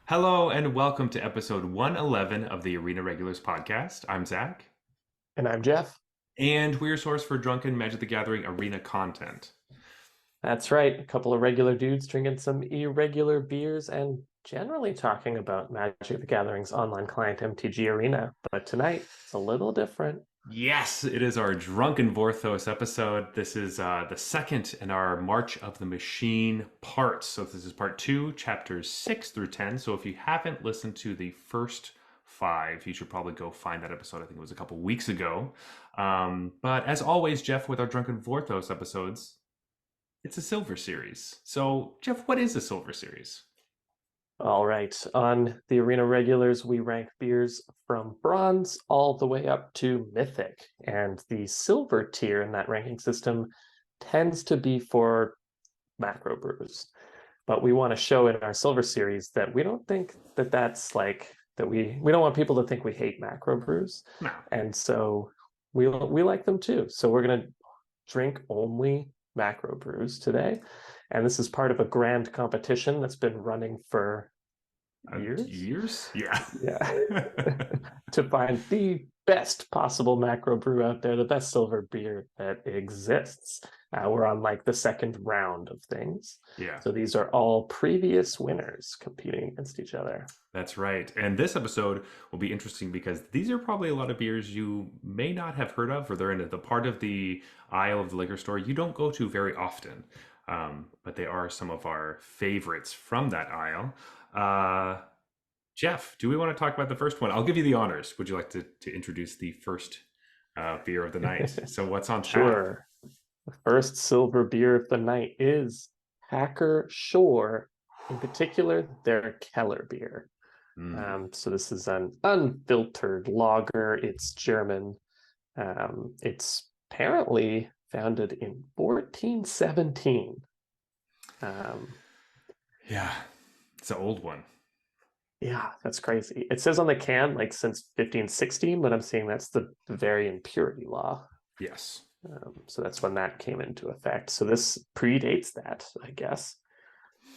Hello and welcome to episode 111 of the Arena Regulars podcast. I'm Zach, And I'm Jeff. and we're your source for Drunken Magic the Gathering arena content. That's right. A couple of regular dudes drinking some irregular beers and generally talking about Magic the Gathering's online client MTG Arena. But tonight, it's a little different. Yes, it is our Drunken Vorthos episode. This is the second in our March of the Machine parts. So this is part two, chapters 6 through 10. So if you haven't listened to the first five, you should probably go find that episode. I think it was a couple weeks ago. But as always, Jeff, with our Drunken Vorthos episodes, it's a silver series. So, Jeff, what is a silver series? All right. On the Arena Regulars, we rank beers from bronze all the way up to mythic. And the silver tier in that ranking system tends to be for macro brews. But we want to show in our silver series that we don't think that that's like that we don't want people to think we hate macro brews. No. And so we like them too. So we're going to drink only macro brews today. And this is part of a grand competition that's been running for years. Years? Yeah. Yeah. To find the best possible macro brew out there, the best silver beer that exists. We're on like the second round of things. Yeah. So these are all previous winners competing against each other. That's right. And this episode will be interesting because these are probably a lot of beers you may not have heard of, or they're in the part of the aisle of the liquor store you don't go to very often. But they are some of our favorites from that aisle. Jeff, do we want to talk about the first one? I'll give you the honors. Would you like to introduce the first beer of the night? So what's on tap? Sure. The first silver beer of the night is Hacker Shore, in particular, their Keller beer. So this is an unfiltered lager. It's German. It's apparently founded in 1417. Yeah, it's an old one. Yeah, that's crazy. It says on the can like since 1516, but I'm seeing that's the variant purity law. Yes. So that's when that came into effect. So this predates that, I guess,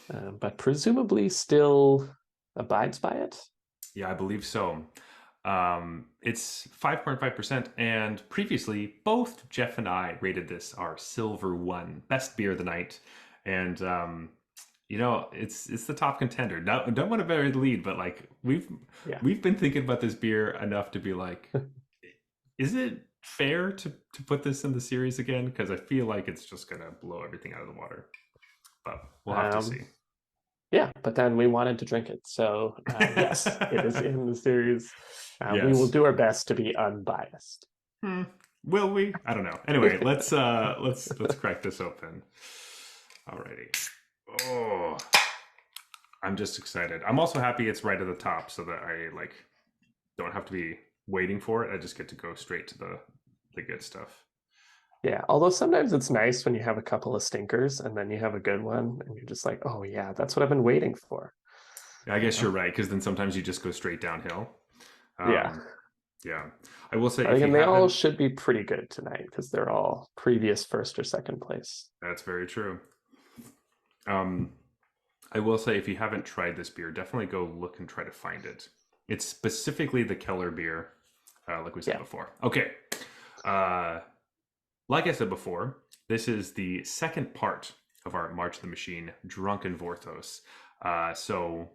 but presumably still abides by it. Yeah, I believe so. It's 5.5%, and previously both Jeff and I rated this our silver one, best beer of the night, and it's the top contender. Now, I don't want to bury the lead, but like we've been thinking about this beer enough to be like, is it fair to put this in the series again? Because I feel like it's just gonna blow everything out of the water, but we'll have to see. Yeah, but then we wanted to drink it, so yes, it is in the series. Yes. We will do our best to be unbiased. Will we? I don't know. Anyway, let's crack this open. Alrighty. Oh, I'm just excited. I'm also happy it's right at the top, so that I like don't have to be waiting for it. I just get to go straight to the good stuff. Yeah, although sometimes it's nice when you have a couple of stinkers and then you have a good one and you're just like, oh yeah, that's what I've been waiting for. I guess you're right, because then sometimes you just go straight downhill. Yeah. Yeah. I will say, And they all should be pretty good tonight because they're all previous first or second place. That's very true. I will say, if you haven't tried this beer, definitely go look and try to find it. It's specifically the Keller beer, like we said before. Okay. Like I said before, this is the second part of our March of the Machine, Drunken Vorthos. So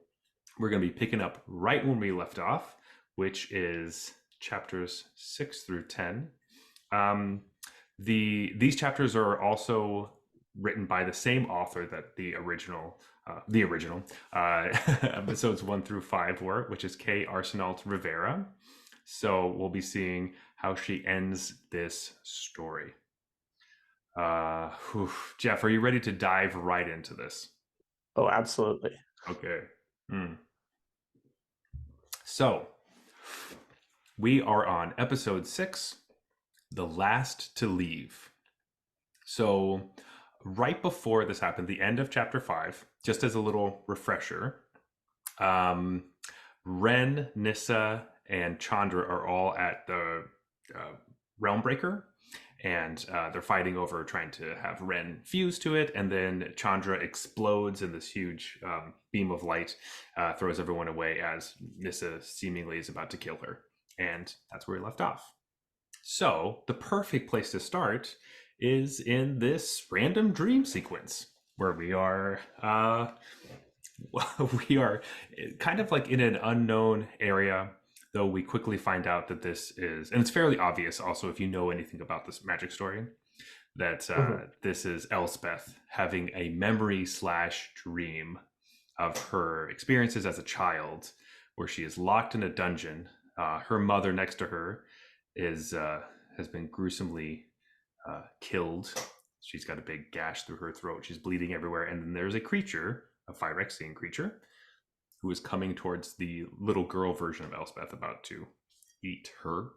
we're going to be picking up right when we left off, which is chapters 6 through 10. These chapters are also written by the same author that the original episodes 1 through 5 were, which is Kay Arsenault Rivera. So we'll be seeing how she ends this story. Jeff, are you ready to dive right into this? Oh, absolutely. Okay. So we are on episode 6, The Last to Leave. So right before this happened, the end of chapter 5, just as a little refresher, Ren, Nissa, and Chandra are all at the Realm Breaker, and they're fighting over trying to have Ren fuse to it, and then Chandra explodes in this huge beam of light, throws everyone away as Nissa seemingly is about to kill her. And that's where we left off. So the perfect place to start is in this random dream sequence where we are we are kind of like in an unknown area, though we quickly find out that this is, and it's fairly obvious also if you know anything about this magic story, that this is Elspeth having a memory slash dream of her experiences as a child, where she is locked in a dungeon. Her mother next to her is has been gruesomely killed. She's got a big gash through her throat. She's bleeding everywhere. And then there's a creature, a Phyrexian creature, who is coming towards the little girl version of Elspeth, about to eat her.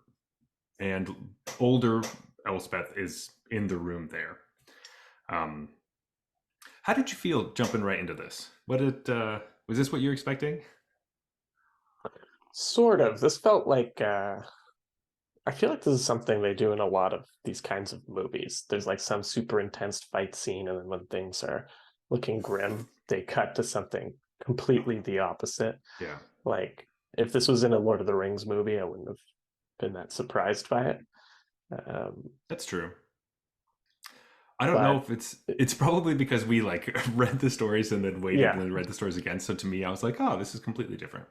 And older Elspeth is in the room there. How did you feel jumping right into this? Was this what you were expecting? Sort of. This felt like I feel like this is something they do in a lot of these kinds of movies. There's like some super intense fight scene, and then when things are looking grim, they cut to something completely the opposite. Yeah. Like if this was in a Lord of the Rings movie, I wouldn't have been that surprised by it. That's true. I don't know if it's probably because we like read the stories and then waited and then read the stories again. So to me, I was like, oh, this is completely different.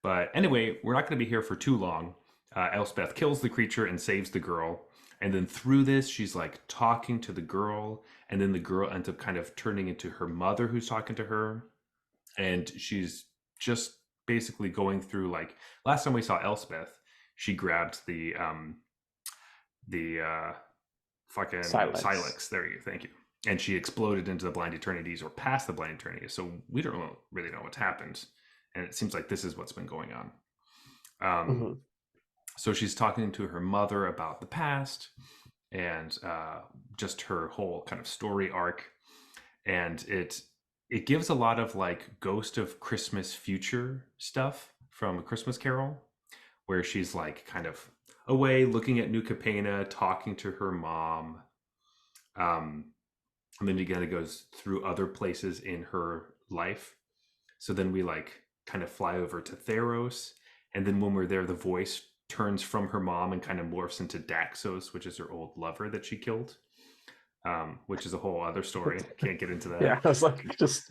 But anyway, we're not going to be here for too long. Elspeth kills the creature and saves the girl. And then through this, she's like talking to the girl. And then the girl ends up kind of turning into her mother who's talking to her. And she's just basically going through, like, last time we saw Elspeth, she grabbed the fucking Silex. There you go. Thank you. And she exploded into the Blind Eternities, or past the Blind Eternities. So we don't really know what's happened. And it seems like this is what's been going on. So she's talking to her mother about the past and just her whole kind of story arc. And it gives a lot of like Ghost of Christmas Future stuff from A Christmas Carol, where she's like kind of away looking at New Capena, talking to her mom. And then again, it goes through other places in her life. So then we like kind of fly over to Theros. And then when we're there, the voice turns from her mom and kind of morphs into Daxos, which is her old lover that she killed, which is a whole other story. Can't get into that. Yeah, I was like, just,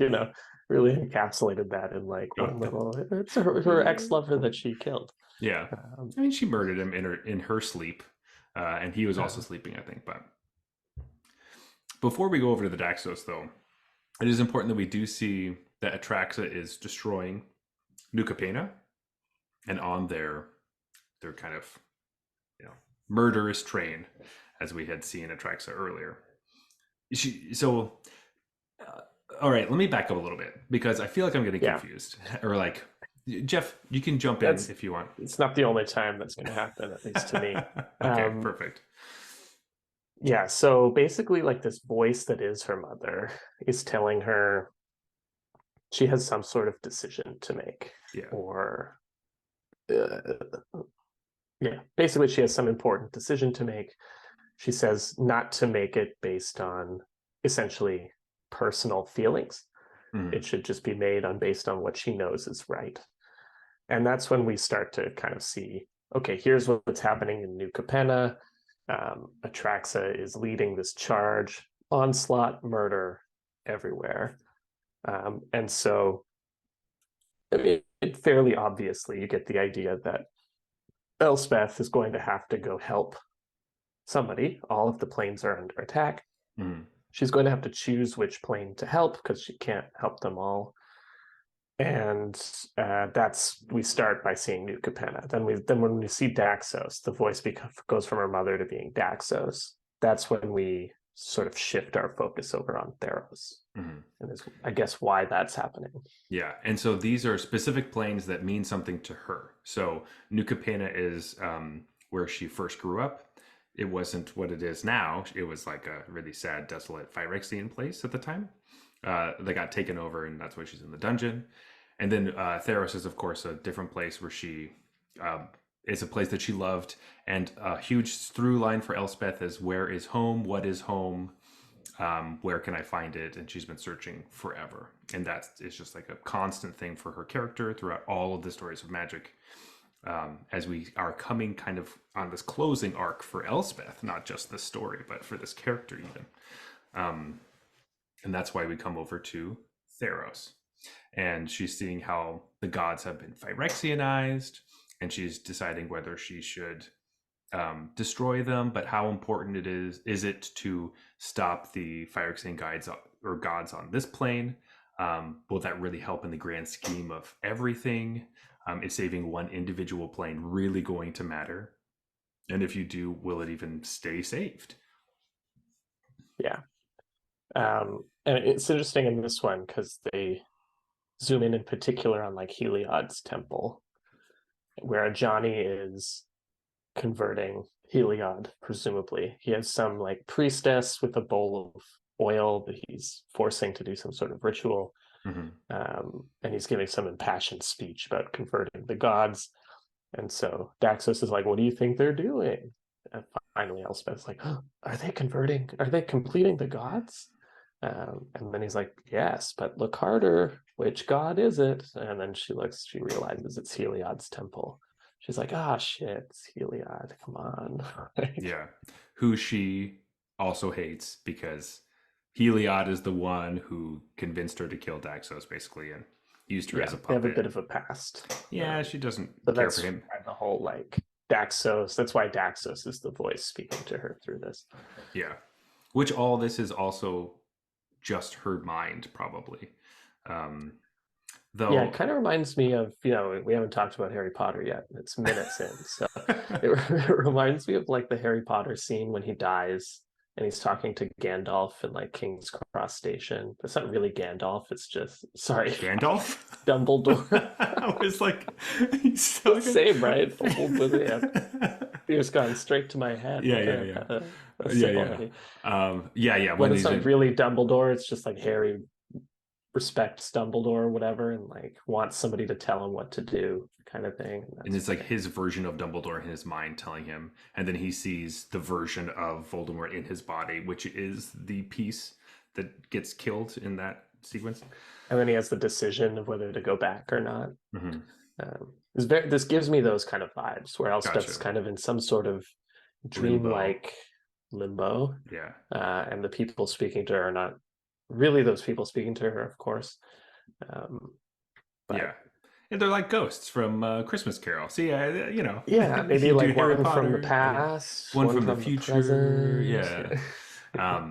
really encapsulated that in like one little, it's her ex-lover that she killed. Yeah. I mean, she murdered him in her sleep. And he was also sleeping, I think. But before we go over to the Daxos, though, it is important that we do see that Atraxa is destroying New Capena, and on their kind of murderous train, as we had seen Atraxa earlier. All right, let me back up a little bit, because I feel like I'm getting confused. Or like, Jeff, you can jump in if you want. It's not the only time that's going to happen, at least to me. Okay, perfect. Yeah, so basically, like, this voice that is her mother is telling her she has some sort of decision to make. Yeah. Or basically she has some important decision to make. She says not to make it based on essentially personal feelings. It should just be made based on what she knows is right. And that's when we start to kind of see, okay, here's what's happening in New Capena. Atraxa is leading this charge, onslaught, murder everywhere. And so, I mean, fairly obviously, you get the idea that Elspeth is going to have to go help somebody. All of the planes are under attack. She's going to have to choose which plane to help, because she can't help them all. And we start by seeing New Capena. Then when we see Daxos, the voice goes from her mother to being Daxos. That's when we sort of shift our focus over on Theros. And is, I guess, why that's happening. Yeah, and so these are specific planes that mean something to her. So New Capena is where she first grew up. It wasn't what it is now. It was like a really sad, desolate Phyrexian place at the time. They got taken over, and that's why she's in the dungeon. And then Theros is, of course, a different place where she it's a place that she loved, and a huge through line for Elspeth is where is home? What is home? Where can I find it? And she's been searching forever, and that's it's just like a constant thing for her character throughout all of the stories of magic. As we are coming kind of on this closing arc for Elspeth, not just this story, but for this character even. And that's why we come over to Theros. And she's seeing how the gods have been Phyrexianized, and she's deciding whether she should destroy them, but how important it is it to stop the Phyrexian guides or gods on this plane? Will that really help in the grand scheme of everything? Is saving one individual plane really going to matter? And if you do, will it even stay saved? Yeah. And it's interesting in this one because they zoom in particular on like Heliod's temple, where Johnny is converting Heliod, presumably. He has some like priestess with a bowl of oil that he's forcing to do some sort of ritual. And he's giving some impassioned speech about converting the gods. And so Daxos is like, what do you think they're doing? And finally Elspeth's like, oh, are they converting? Are they completing the gods? And then he's like, yes, but look harder. Which god is it? And then she realizes it's Heliod's temple. She's like, ah, shit, it's Heliod. Come on. Yeah. Who she also hates because Heliod is the one who convinced her to kill Daxos, basically, and used her as a they have a puppet. bit of a past. Yeah, she doesn't But care that's for him. the whole like Daxos. That's why Daxos is the voice speaking to her through this. Yeah. Which all this is also just her mind, probably. Though, Yeah, it kind of reminds me of, we haven't talked about Harry Potter yet. It's minutes in. So it reminds me of like the Harry Potter scene when he dies and he's talking to Gandalf in like King's Cross Station. It's not really Gandalf. It's just, sorry, Gandalf? Dumbledore. I was like, he's so Same, right? He just gone straight to my head. Yeah, Like, yeah, I've yeah. had a Yeah, sip yeah. already. Yeah. When When it's he's not in, really Dumbledore, it's just like Harry respects Dumbledore or whatever, and like wants somebody to tell him what to do, kind of thing. and it's like his version of Dumbledore in his mind telling him, and then he sees the version of Voldemort in his body, which is the piece that gets killed in that sequence. And then he has the decision of whether to go back or not. Mm-hmm. This gives me those kind of vibes where Elspeth's Gotcha. kind of in some sort of dreamlike limbo. Yeah. And the people speaking to her are not really those people speaking to her, of course. But Yeah. And they're like ghosts from Christmas Carol. So yeah, yeah, maybe you do like Harry one from the Potter, past, one from the from the future. present. Yeah.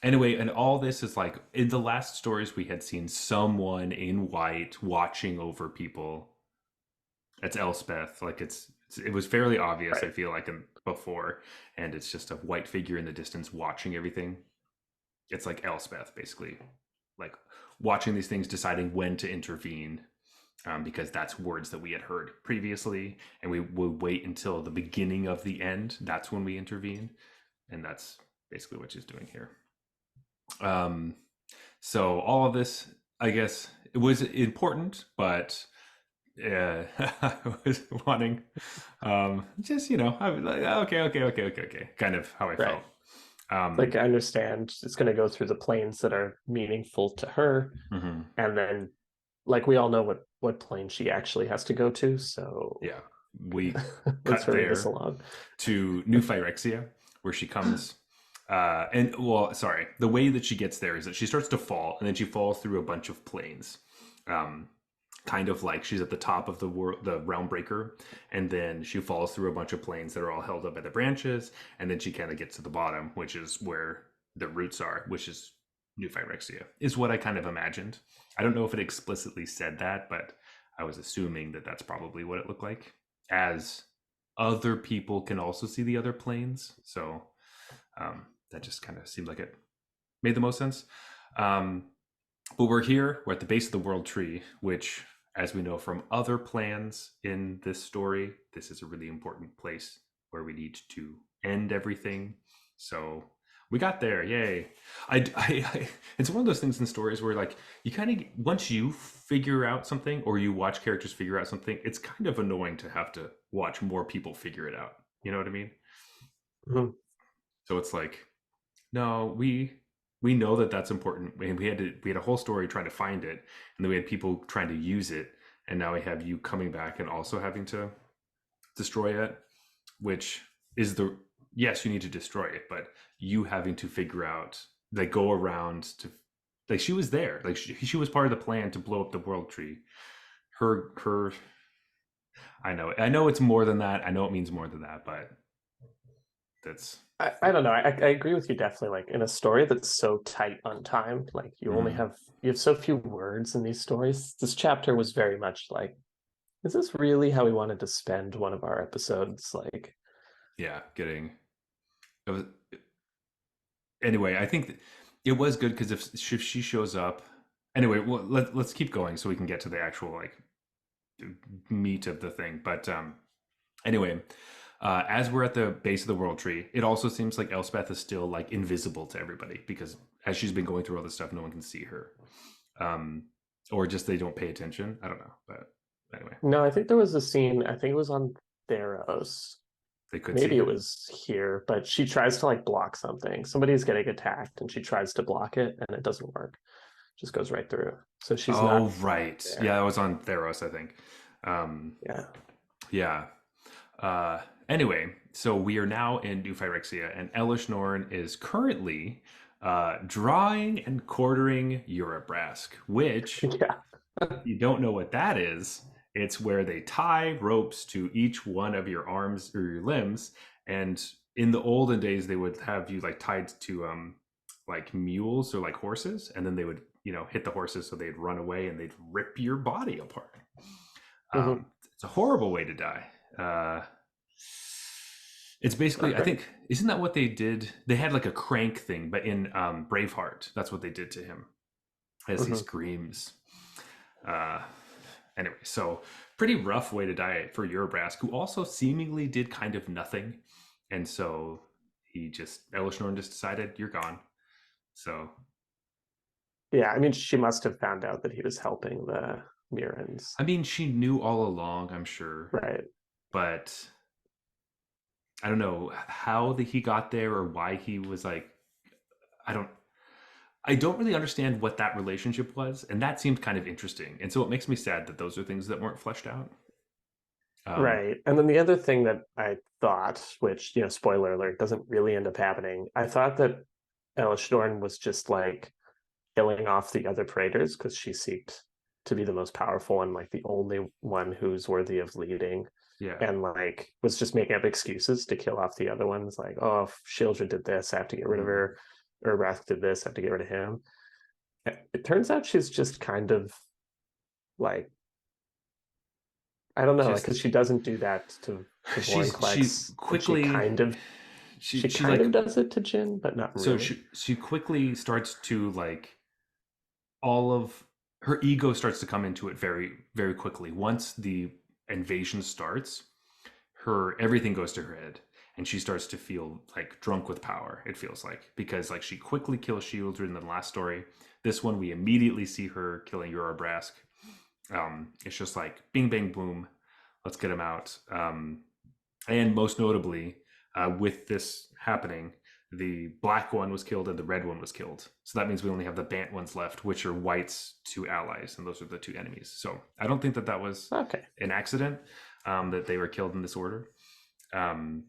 Anyway, and all this is like in the last stories we had seen someone in white watching over people. It's Elspeth. Like it was fairly obvious, Right. I feel like, before, and it's just a white figure in the distance watching everything. It's like Elspeth, basically, like watching these things, deciding when to intervene, because that's words that we had heard previously, and we would wait until the beginning of the end. That's when we intervene, and that's basically what she's doing here. So all of this, I guess, it was important, but I was wanting, just I was like, okay, kind of how I felt. Like I understand it's going to go through the planes that are meaningful to her, and then, like we all know what plane she actually has to go to. So yeah, we let's cut hurry there this along to New Phyrexia, where she comes. The way that she gets there is that she starts to fall, and then she falls through a bunch of planes. Kind of like she's at the top of the realm breaker, and then she falls through a bunch of planes that are all held up by the branches, and then she kind of gets to the bottom, which is where the roots are, which is New Phyrexia, is what I kind of imagined. I don't know if it explicitly said that, but I was assuming that that's probably what it looked like, as other people can also see the other planes. So that just kind of seemed like it made the most sense. But we're at the base of the World Tree, which, as we know from other plans in this story, this is a really important place where we need to end everything. So We got there, yay! It's one of those things in stories where like you kind of once you figure out something or you watch characters figure out something, it's kind of annoying to have to watch more people figure it out. You know what I mean? Mhm. So it's like, no, we know that that's important, and we had a whole story trying to find it, and then we had people trying to use it, and now we have you coming back and also having to destroy it, which is the yes, you need to destroy it, but you having to figure out like go around to like she was there, like she was part of the plan to blow up the world tree. Her I know it's more than that. I know it means more than that, but that's I don't know. I agree with you definitely. Like in a story that's so tight on time, like mm, you have so few words in these stories. This chapter was very much like, is this really how we wanted to spend one of our episodes? Like, yeah, getting it was anyway. I think it was good because if she shows up anyway, well, let's keep going so we can get to the actual like meat of the thing. But anyway, as we're at the base of the world tree, it also seems like Elspeth is still like invisible to everybody because as she's been going through all this stuff, no one can see her, um, or just they don't pay attention. I don't know, but anyway, no, I think there was a scene, I think it was on Theros. they could see Maybe it her. was here, but she tries to like block something. Somebody's getting attacked and she tries to block it and it doesn't work. Just goes right through. So she's Oh not right, yeah, there. that was on Theros, I think. Yeah. Yeah. Uh, anyway, so we are now in New Phyrexia, and Elish Norn is currently drawing and quartering Eurabrask, which Yeah. you don't know what that is. It's where they tie ropes to each one of your arms or your limbs. And in the olden days, they would have you like tied to like mules or like horses, and then they would, you know, hit the horses so they'd run away and they'd rip your body apart. Mhm. It's a horrible way to die. Uh, it's basically, I Okay. think, isn't that what they did? They had like a crank thing, but in Braveheart, that's what they did to him as he Mhm. screams. Uh, anyway, so pretty rough way to die for Eurabrask, who also seemingly did kind of nothing, and so he just Elishnorn just decided you're gone. So Yeah, I mean, she must have found out that he was helping the Mirrans. I mean, she knew all along, I'm sure, Right. but I don't know how he got there or why he was like I don't I don't really understand what that relationship was, and that seemed kind of interesting. And so it makes me sad that those are things that weren't fleshed out. Um, Right. And then the other thing that I thought, which, spoiler alert, doesn't really end up happening, I thought that Elishnorn was just like killing off the other Praetors because she seeked to be the most powerful and like the only one who's worthy of leading, yeah. and like was just making up excuses to kill off the other ones. Like, oh, if Shieldred did this, I have to get rid of Mm. her. Or Wrath did this, I have to get rid of him. It turns out she's just kind of like, I don't know, like because Just she doesn't do that to she Vorinclex, and quickly she she kind like of does it to Jin, but not so really. she quickly starts to like all of her ego starts to come into it very quickly. Once the invasion starts, her everything goes to her head and she starts to feel like drunk with power, it feels like, because like she quickly kills Shieldred in the last story. This one we immediately see her killing Eurabrask. It's just like bing bang boom, let's get him out. And most notably, with this happening, the black one was killed and the red one was killed. So that means we only have the Bant ones left, which are White's two allies, and those are the two enemies. So I don't think that that was Okay. an accident, that they were killed in this order. Um,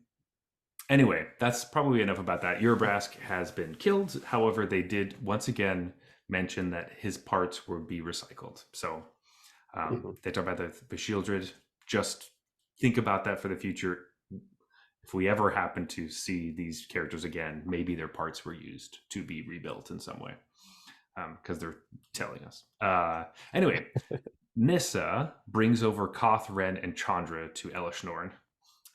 anyway, that's probably enough about that. Eurabrask has been killed. However, they did once again mention that his parts will be recycled. So Mhm. they talk about the Shieldred. Just think about that for the future. If we ever happen to see these characters again, maybe their parts were used to be rebuilt in some way because they're telling us. Anyway, Nissa brings over Koth, Ren, and Chandra to Elishnorn,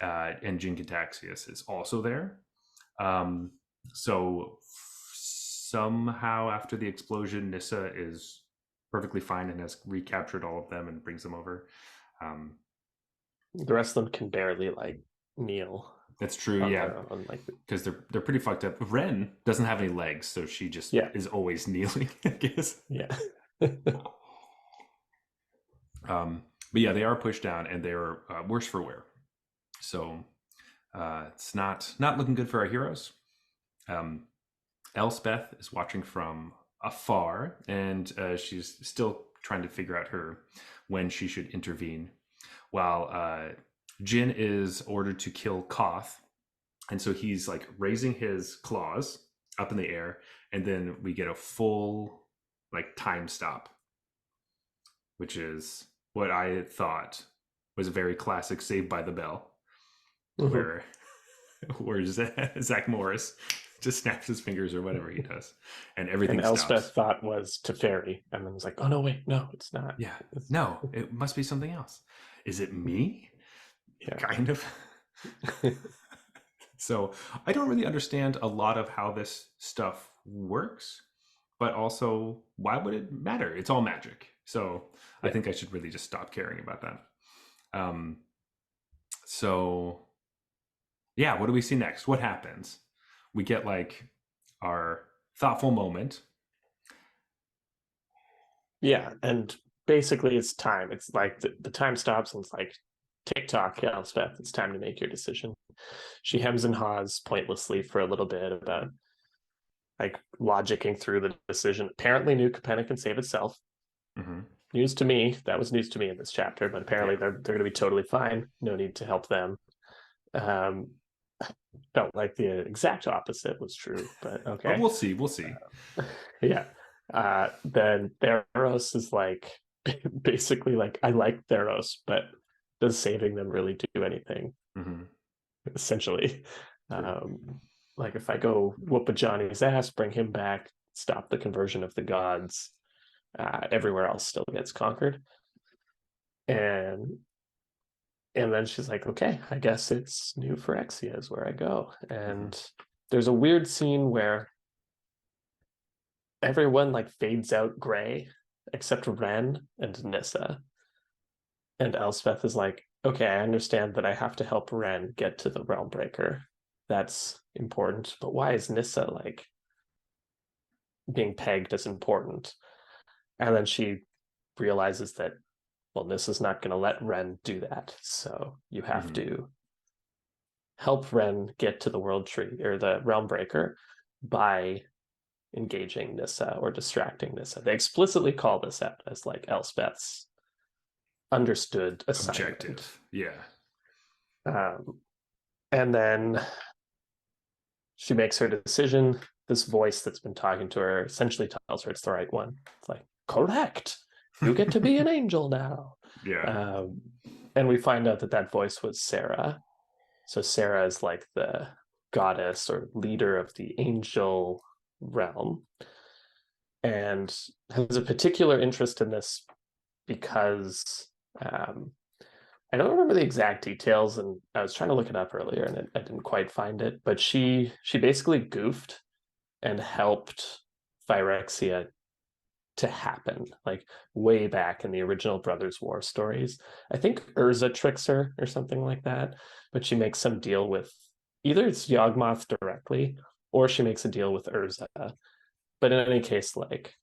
and Jinkataxius is also there. Um, so somehow after the explosion, Nissa is perfectly fine and has recaptured all of them and brings them over. Um, The rest of them can barely like kneel That's true, on yeah, their own. Like, because they're pretty fucked up. Ren doesn't have any legs, so she just yeah, is always kneeling, I guess. yeah. But yeah, they are pushed down, and they're worse for wear. So it's not looking good for our heroes. Um, Elspeth is watching from afar, and she's still trying to figure out when she should intervene. While Jin is ordered to kill Koth, and so he's like raising his claws up in the air, and then we get a full like time stop, which is what I thought was a very classic Saved by the Bell, Mhm. where where Zach Morris just snaps his fingers or whatever he does, and And everything Elspeth stops. thought was Teferi, and then was like, "Oh no, wait, no, it's not." Yeah, It's, no, it must be something else. Is it me? yeah, Kind of. So I don't really understand a lot of how this stuff works, but also why would it matter? It's all magic. So I yeah, think I should really just stop caring about that. Um, so yeah, what do we see next? What happens? We get like our thoughtful moment. yeah. And basically, it's time. It's like the time stops, and it's like TikTok, Elspeth. It's time to make your decision. She hems and haws pointlessly for a little bit about like logicking through the decision. Apparently, New Capenna can save itself. Mm-hmm. News to me. That was news to me in this chapter. But apparently, Yeah. they're going to be totally fine. No need to help them. Um, Felt like the exact opposite was true, but But okay. we'll see. We'll see. Yeah. Then Theros is like basically like, I like Theros, but does saving them really do anything? Mm-hmm. Essentially. True. Um, like if I go whoop a Johnny's ass, bring him back, stop the conversion of the gods, everywhere else still gets conquered. And then she's like, okay, I guess it's New Phyrexia is where I go. Mm-hmm. And there's a weird scene where everyone like fades out gray except Ren and Nissa. And Elspeth is like, okay, I understand that I have to help Ren get to the Realm Breaker. That's important. But why is Nissa like being pegged as important? And then she realizes that, well, Nissa's not going to let Ren do that. So you have Mm-hmm. to help Ren get to the World Tree or the Realm Breaker by engaging Nissa or distracting Nissa. They explicitly call this out as like Elspeth's understood assignment. Objective. Yeah. Um, and then she makes her decision. This voice that's been talking to her essentially tells her it's the right one. It's like, correct. You get to be an angel now. Yeah. Um, and we find out that that voice was Sarah. So Sarah is like the goddess or leader of the angel realm and has a particular interest in this because I don't remember the exact details, and I was trying to look it up earlier, and I didn't quite find it. But she basically goofed and helped Phyrexia to happen, like way back in the original Brothers War stories. I think Urza tricks her or something like that, but she makes some deal with either it's Yawgmoth directly or she makes a deal with Urza. But in any case, like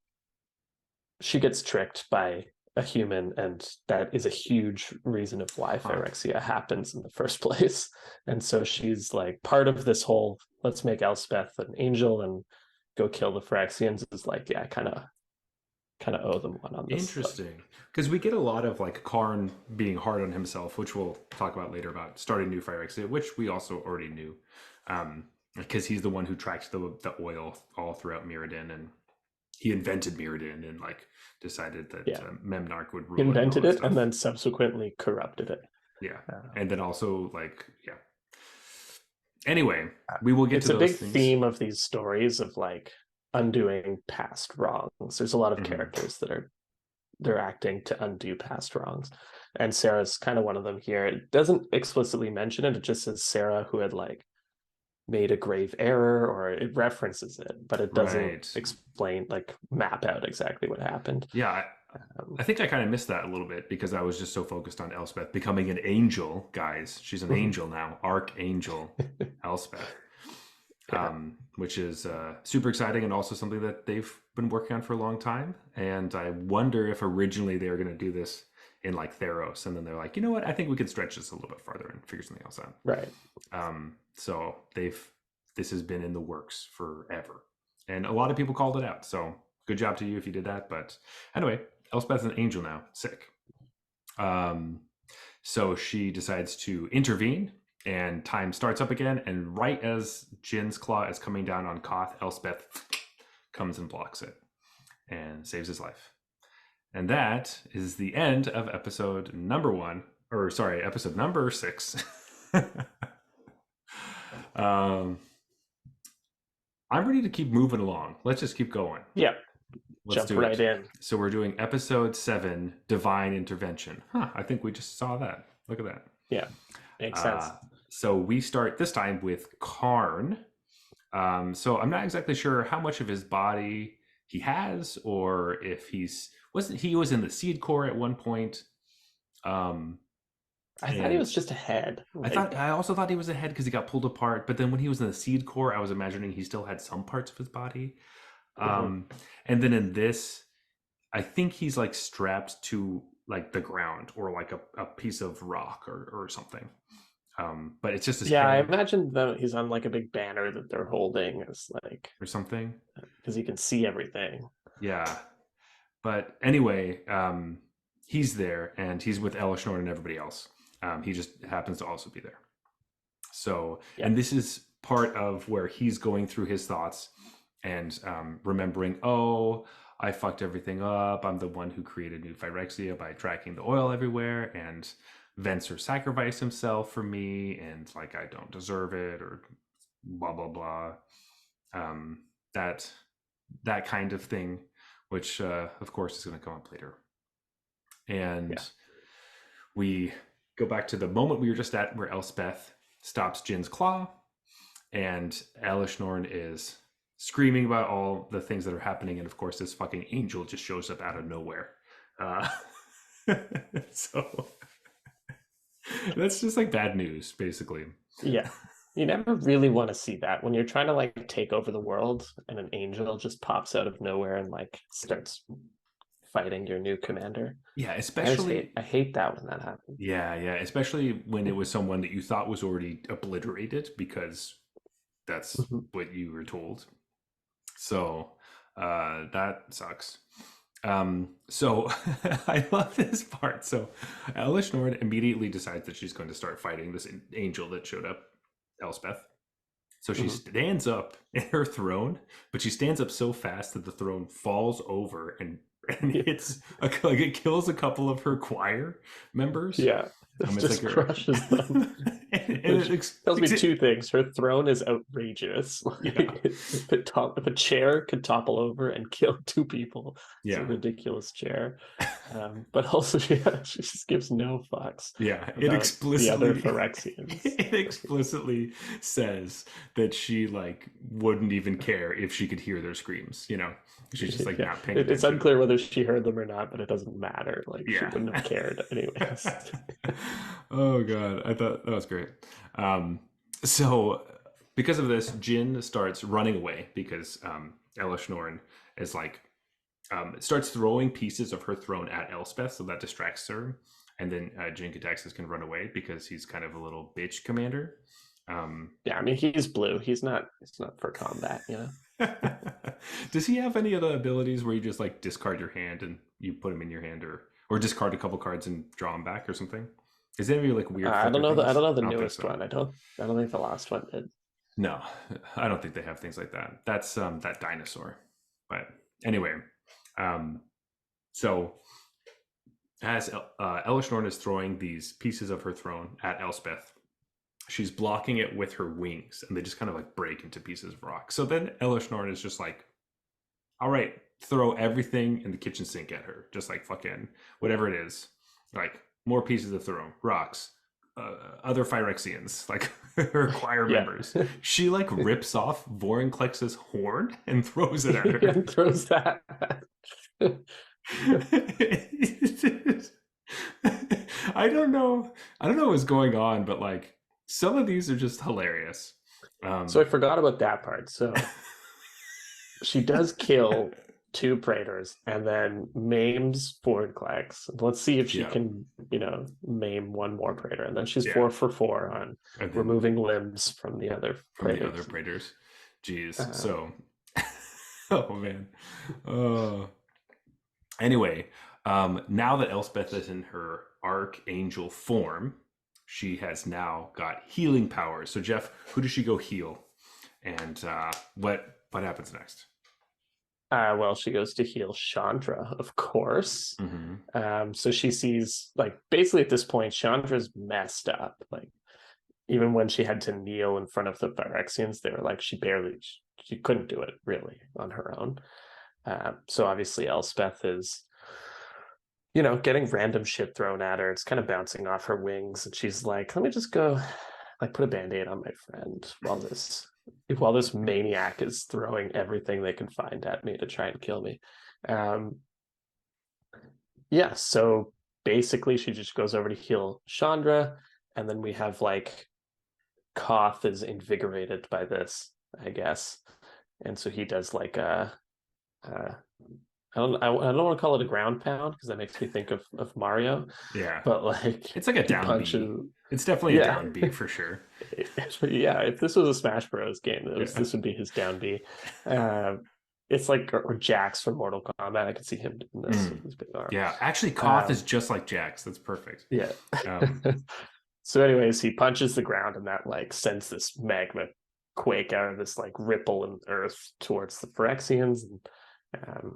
she gets tricked by a human, and that is a huge reason of why Huh. Phyrexia happens in the first place. And so she's like part of this whole let's make Elspeth an angel and go kill the Phyrexians is like, yeah, kind of owe them one on this. Interesting. Because we get a lot of like Karn being hard on himself, which we'll talk about later about starting new fire exit, which we also already knew. Because he's the one who tracked the oil all throughout Mirrodin, and he invented Mirrodin and like decided that Yeah, Memnarch would rule it and all invented that it and stuff. then subsequently corrupted it. Yeah. Uh, And then also like, yeah. Anyway, we will get to it's a those big things. theme of these stories of like undoing past wrongs. There's a lot of Mhm. characters that are they're acting to undo past wrongs. And Sarah's kind of one of them here. It doesn't explicitly mention it, it just says Sarah who had like made a grave error, or it references it, but it doesn't Right. explain, like map out exactly what happened. Yeah, Um, I think I kind of missed that a little bit because I was just so focused on Elspeth becoming an angel, guys. She's an angel now, Archangel Elspeth, yeah, which is super exciting and also something that they've been working on for a long time. And I wonder if originally they were going to do this in like Theros, and then they're like, you know what? I think we could stretch this a little bit farther and figure something else out. right. So this has been in the works forever, and a lot of people called it out. So good job to you if you did that. But anyway, Elspeth's an angel now. Sick. Um, so she decides to intervene, and time starts up again. And right as Jin's claw is coming down on Koth, Elspeth comes and blocks it and saves his life. And that is the end of episode number 1, or sorry, episode number 6. I'm ready to keep moving along. Let's just keep going. Yeah, Let's jump do right it. in. So we're doing episode 7, Divine Intervention. I think we just saw that. Look at that. Yeah, makes sense. So we start this time with Karn. So I'm not exactly sure how much of his body he has, or if he was in the seed core at one point. I thought he was just a head. I also thought he was a head because he got pulled apart. But then when he was in the seed core, I was imagining he still had some parts of his body. And then in this, I think he's like strapped to like the ground or like a piece of rock or something. But it's just his I head imagine that he's on like a big banner that they're holding as like or something. because you can see everything. Yeah. But anyway, he's there and he's with Elishnorn and everybody else. He just happens to also be there. So, and this is part of where he's going through his thoughts and remembering, oh, I fucked everything up. I'm the one who created New Phyrexia by tracking the oil everywhere, and Venser sacrificed himself for me, and like I don't deserve it, or blah blah blah. That kind of thing, which of course is going to come up later. And we go back to the moment we were just at, where Elspeth stops Jin's claw, and Elishnorn is screaming about all the things that are happening, and of course this fucking angel just shows up out of nowhere. So that's just like bad news, basically. Yeah, you never really want to see that when you're trying to like take over the world and an angel just pops out of nowhere and like starts fighting your new commander. Yeah, especially I hate that when that happens. Yeah, especially when it was someone that you thought was already obliterated, because that's what you were told. So that sucks. So I love this part. So Elishnorn immediately decides that she's going to start fighting this angel that showed up, Elspeth. So she stands up in her throne, but she stands up so fast that the throne falls over and hits like it kills a couple of her choir members. Yeah. It just like crushes them. and it tells me two things. Her throne is outrageous. If a chair could topple over and kill two people, it's a ridiculous chair. But also she just gives no fucks. It explicitly the other Phyrexians. It explicitly says that she like wouldn't even care if she could hear their screams. She's just like not paying attention. It's unclear whether she heard them or not, but it doesn't matter. Like she wouldn't have cared anyways. Oh god, I thought that was great. So because of this, Jin starts running away because Elishnorn is like starts throwing pieces of her throne at Elspeth, so that distracts her. And then Jin Kataxis can run away because he's kind of a little bitch commander. I mean he's blue. It's not for combat, Does he have any of the abilities where you just like discard your hand and you put him in your hand, or discard a couple cards and draw them back or something? Is there any like weird? I don't know the newest one. I don't think the last one did. No, I don't think they have things like that. That's that dinosaur. But anyway, so as Elishnorn is throwing these pieces of her throne at Elspeth, she's blocking it with her wings, and they just kind of like break into pieces of rock. So then Elishnorn is just like, all right, throw everything in the kitchen sink at her. Just like fucking whatever it is. Like more pieces of throne, rocks, other Phyrexians, like her choir members. She like rips off Vorinclex's horn and throws it at her. And throws that. I don't know. I don't know what's going on, but like some of these are just hilarious. So I Um, forgot about that part. So she does kill two praetors and then maims Vorthos. Let's see if she yeah, can, maim one more praetor. And then she's yeah, 4 for 4 on and then removing limbs from the other from the other praetors. Praetors, jeez. Um, So, oh man. Uh, anyway, now that Elspeth is in her archangel form, she has now got healing powers. So, Jeff, who does she go heal? And what happens next? well, she goes to heal Chandra, of course. Mm-hmm. So she sees, like, basically at this point, Chandra's messed up. Like, even when she had to kneel in front of the Phyrexians, they were like, she couldn't do it really on her own. So obviously Elspeth is, getting random shit thrown at her. It's kind of bouncing off her wings, and she's like, "Let me just go, like, put a band-aid on my friend while this maniac is throwing everything they can find at me to try and kill me." Um, yeah, so basically she just goes over to heal Chandra, and then we have like Koth is invigorated by this, I guess, and so he does like a I don't want to call it a ground pound because that makes me think of Mario, Yeah, but like it's like a he down B. punches. It's definitely a Yeah, down B for sure. yeah. If this was a Smash Bros. Game, Yeah. this would be his down B. Uh, it's like or Jax from Mortal Kombat. I could see him doing this Mm. with his big arm. Yeah. Actually, Koth is Um, just like Jax. That's perfect. yeah. Um, So, anyways, he punches the ground, and that like sends this magma quake out of this like ripple in earth towards the Phyrexians. And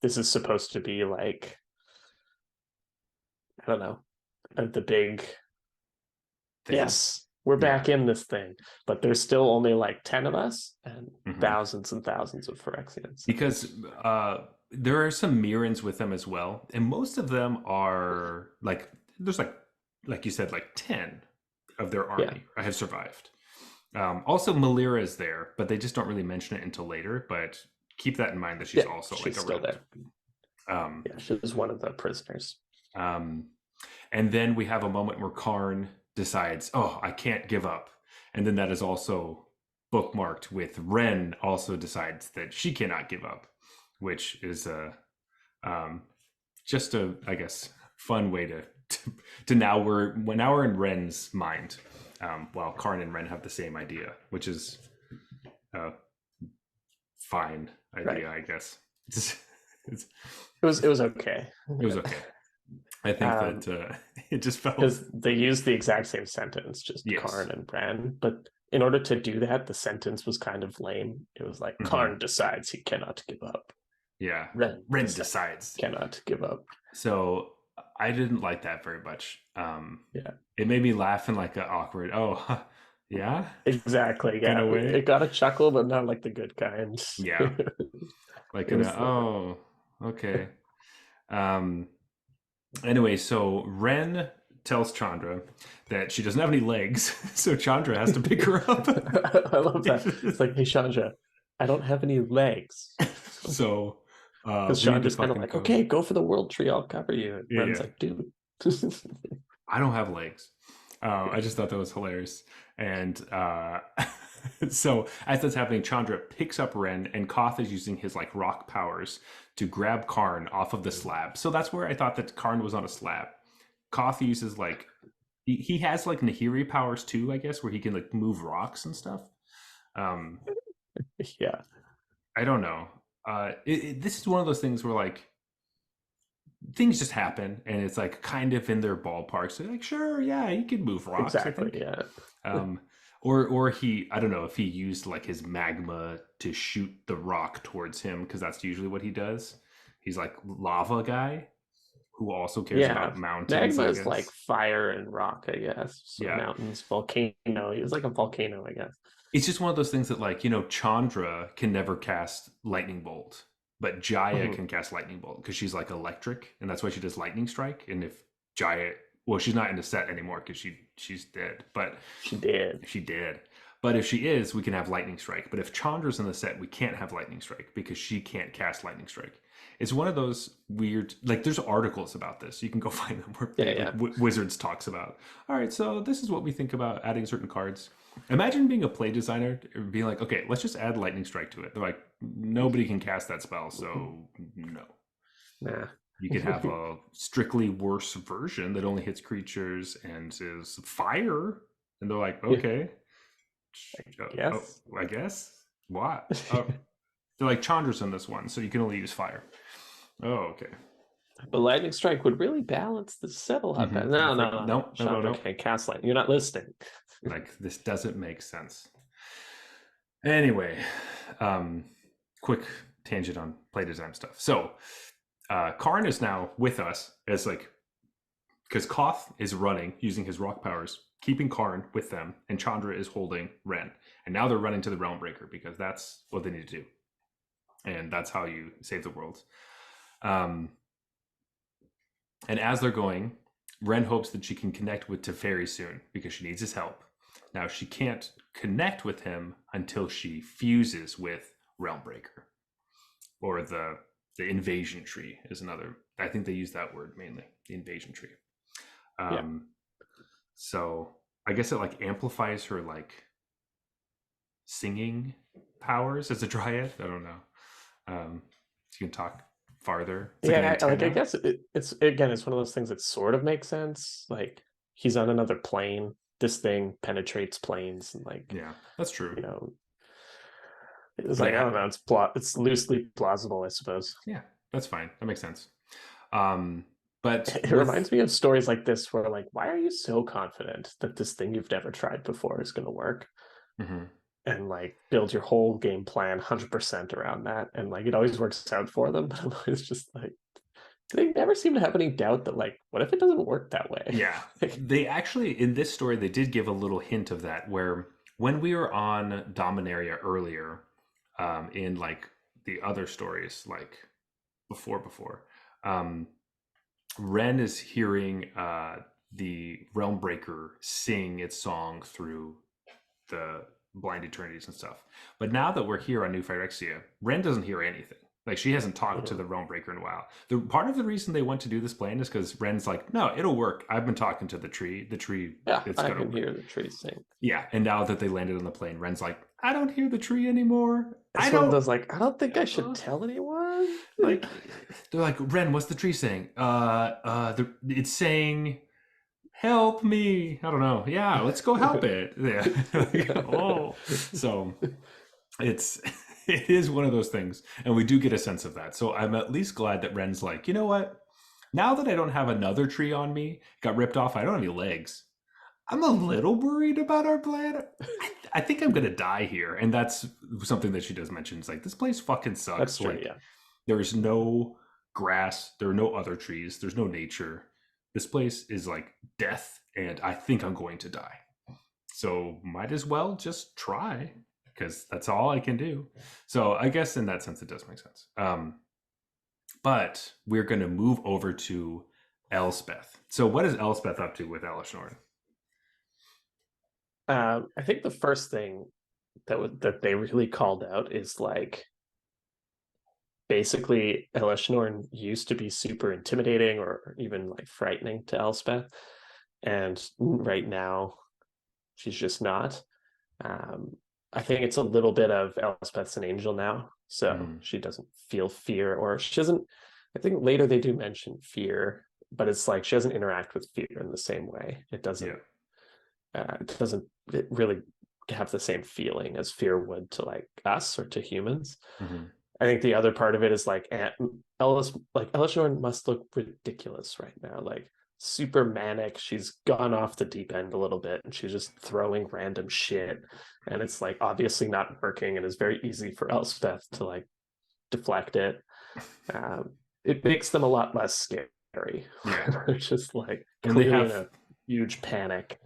this is supposed to be like, I don't know, the big thing. yes, we're Yeah. back in this thing, but there's still only like 10 of us Hmm. and thousands of Phyrexians. Because there are some Mirrans with them as well, and most of them are like there's like you said, like 10 of their Yeah, army have survived. Also, Malira is there, but they just don't really mention it until later. But keep that in mind that she's yeah, also like she's still around. there. Um, Yeah, she was one of the prisoners. um, and then we have a moment where Karn decides, "Oh, I can't give up," and then that is also bookmarked with Ren also decides that she cannot give up, which is um, just a, I guess, fun way to now we're in Ren's mind, while Karn and Ren have the same idea, which is a fine Right. idea, I guess. It's, it's, It was okay. it was okay. I think Um, that it just felt, because they used the exact same sentence, just yes. Karn and Bran. But in order to do that, the sentence was kind of lame. It was like Hmm. Karn decides he cannot give up. Yeah. Ren Ren decides decides. cannot give up. So I didn't like that very much. Yeah, It made me laugh in like an awkward, oh, yeah, exactly. kind Yeah, of way. it got a chuckle, but not like the good kind. Yeah. It Like in a, was oh, okay. Um, anyway, so Ren tells Chandra that she doesn't have any legs, so Chandra has to pick her up. I love that. It's like, hey Chandra, I don't have any legs. So Because we need to Chandra's kind of fucking like, go. okay, go for the world tree, I'll cover you. And Yeah, Ren's yeah. like, dude. I don't have legs. Yeah. I just thought that was hilarious. And so as that's happening, Chandra picks up Ren, and Koth is using his like rock powers to grab Karn off of the slab. So that's where I thought that Karn was on a slab. Koth uses like he has like Nahiri powers too, I guess, where he can like move rocks and stuff. Um, Yeah, I don't know. This is one of those things where like things just happen, and it's like kind of in their ballpark. So like, sure, yeah, he can move rocks, I exactly. think. Yeah. Um, or he, I don't know if he used like his magma to shoot the rock towards him because that's usually what he does. He's like lava guy who also cares Yeah. about mountains, Magma I is like guess. fire and rock, I guess. So Yeah, mountains, volcano. He was like a volcano, I guess. it's just one of those things that like Chandra can never cast lightning bolt, but Jaya Mhm. can cast lightning bolt because she's like electric, and that's why she does lightning strike. And if Jaya, well, she's not in the set anymore because she's dead, but She did. she did. But if she is, we can have lightning strike. But if Chandra's in the set, we can't have lightning strike because she can't cast lightning strike. It's one of those weird, like there's articles about this. You can go find them where Yeah, they, like yeah. Wizards talks about. All right, so this is what we think about adding certain cards. Imagine being a play designer and being like, okay, let's just add Lightning Strike to it. They're like, nobody can cast that spell, so no. Nah. You could have a strictly worse version that only hits creatures and is fire, and they're like, Yeah, okay, oh, yes. I guess what? Oh, they're like Chandra's in this one, so you can only use fire. Oh, okay. But Lightning Strike would really balance the set a lot better. No, It's no, like, no, no. no, no, no, Chandra no. can't cast lightning. You're not listening. Like this doesn't make sense. Anyway, quick tangent on play design stuff. So, Karn is now with us as like because Koth is running using his rock powers, keeping Karn with them, and Chandra is holding Ren. And now they're running to the Realm Breaker because that's what they need to do, and that's how you save the world. And as they're going, Ren hopes that she can connect with Teferi soon because she needs his help. Now she can't connect with him until she fuses with Realmbreaker, or the invasion tree is another. I think they use that word mainly, the invasion tree. Yeah. So I guess it like amplifies her like singing powers as a dryad. I don't know. You can talk farther. It's like an Yeah, like I antenna. guess it's again, it's one of those things that sort of makes sense. Like he's on another plane. This thing penetrates planes, and like Yeah, that's true. you know, it's like I Yeah, don't know. It's loosely plausible, I suppose. yeah, that's fine. That makes sense. But It with reminds me of stories like this where like, why are you so confident that this thing you've never tried before is going to work? mhm. And like build your whole game plan 100% around that, and like it always works out for them. But I'm always just like, they never seem to have any doubt that like, what if it doesn't work that way? Yeah, Like, they actually in this story they did give a little hint of that where when we were on Dominaria earlier, in like the other stories, like before, um, Ren is hearing the Realm Breaker sing its song through the blind eternities and stuff. But now that we're here on New Phyrexia, Ren doesn't hear anything. Like she hasn't talked to the Realm Breaker in a while. The part of the reason they want to do this plan is because Ren's like, no, it'll work. I've been talking to the tree. The tree, yeah, it's I gonna can work. hear the trees sing. Yeah. And now that they landed on the plane, Ren's like, I don't hear the tree anymore. I It's one of don't those like, I don't think I should tell anyone. like they're like, Ren, what's the tree saying? It's saying help me. I don't know. Yeah, let's go help it. Yeah. Like, oh. So it's it is one of those things, and we do get a sense of that. So I'm at least glad that Ren's like, you know what, now that I don't have another tree on me, got ripped off, I don't have any legs, I'm a little worried about our plan. I think I'm gonna die here, and that's something that she does mention. It's like, this place fucking That's sucks. true. Like Yeah. there's no grass, there are no other trees, there's no nature. This place is like death, and I think I'm going to die, so might as well just try because that's all I can do. So I guess in that sense it does make sense. But we're going to move over to Elspeth. So what is Elspeth up to with Elishnorn? I think the first thing that they really called out is like basically Elishnorn used to be super intimidating or even like frightening to Elspeth, and right now she's just not. I think it's a little bit of Elspeth's an angel now, so Mm, she doesn't feel fear, or she doesn't. I think later they do mention fear, but it's like she doesn't interact with fear in the same way. yeah. It doesn't really have the same feeling as fear would to like us or to humans. Mm-hmm. I think the other part of it is like Elishnorn must look ridiculous right now, like super manic. She's gone off the deep end a little bit, and she's just throwing random shit, and it's like obviously not working, and it's very easy for Elspeth to like deflect it. It makes them a lot less scary. Yeah. They're just like And they clearly in have, a huge panic.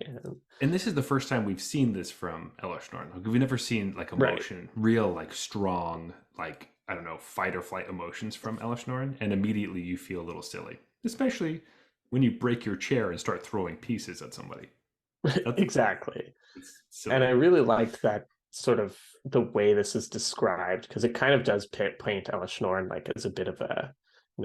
and this is the first time we've seen this from Elishnorn. Like, we've never seen like Right. emotion, real like strong, like I don't know, fight or flight emotions from Elishnorn, and immediately you feel a little silly, especially when you break your chair and start throwing pieces at somebody. That's Exactly. it's And I silly. really liked that sort of the way this is described, because it kind of does paint Elishnorn like as a bit of a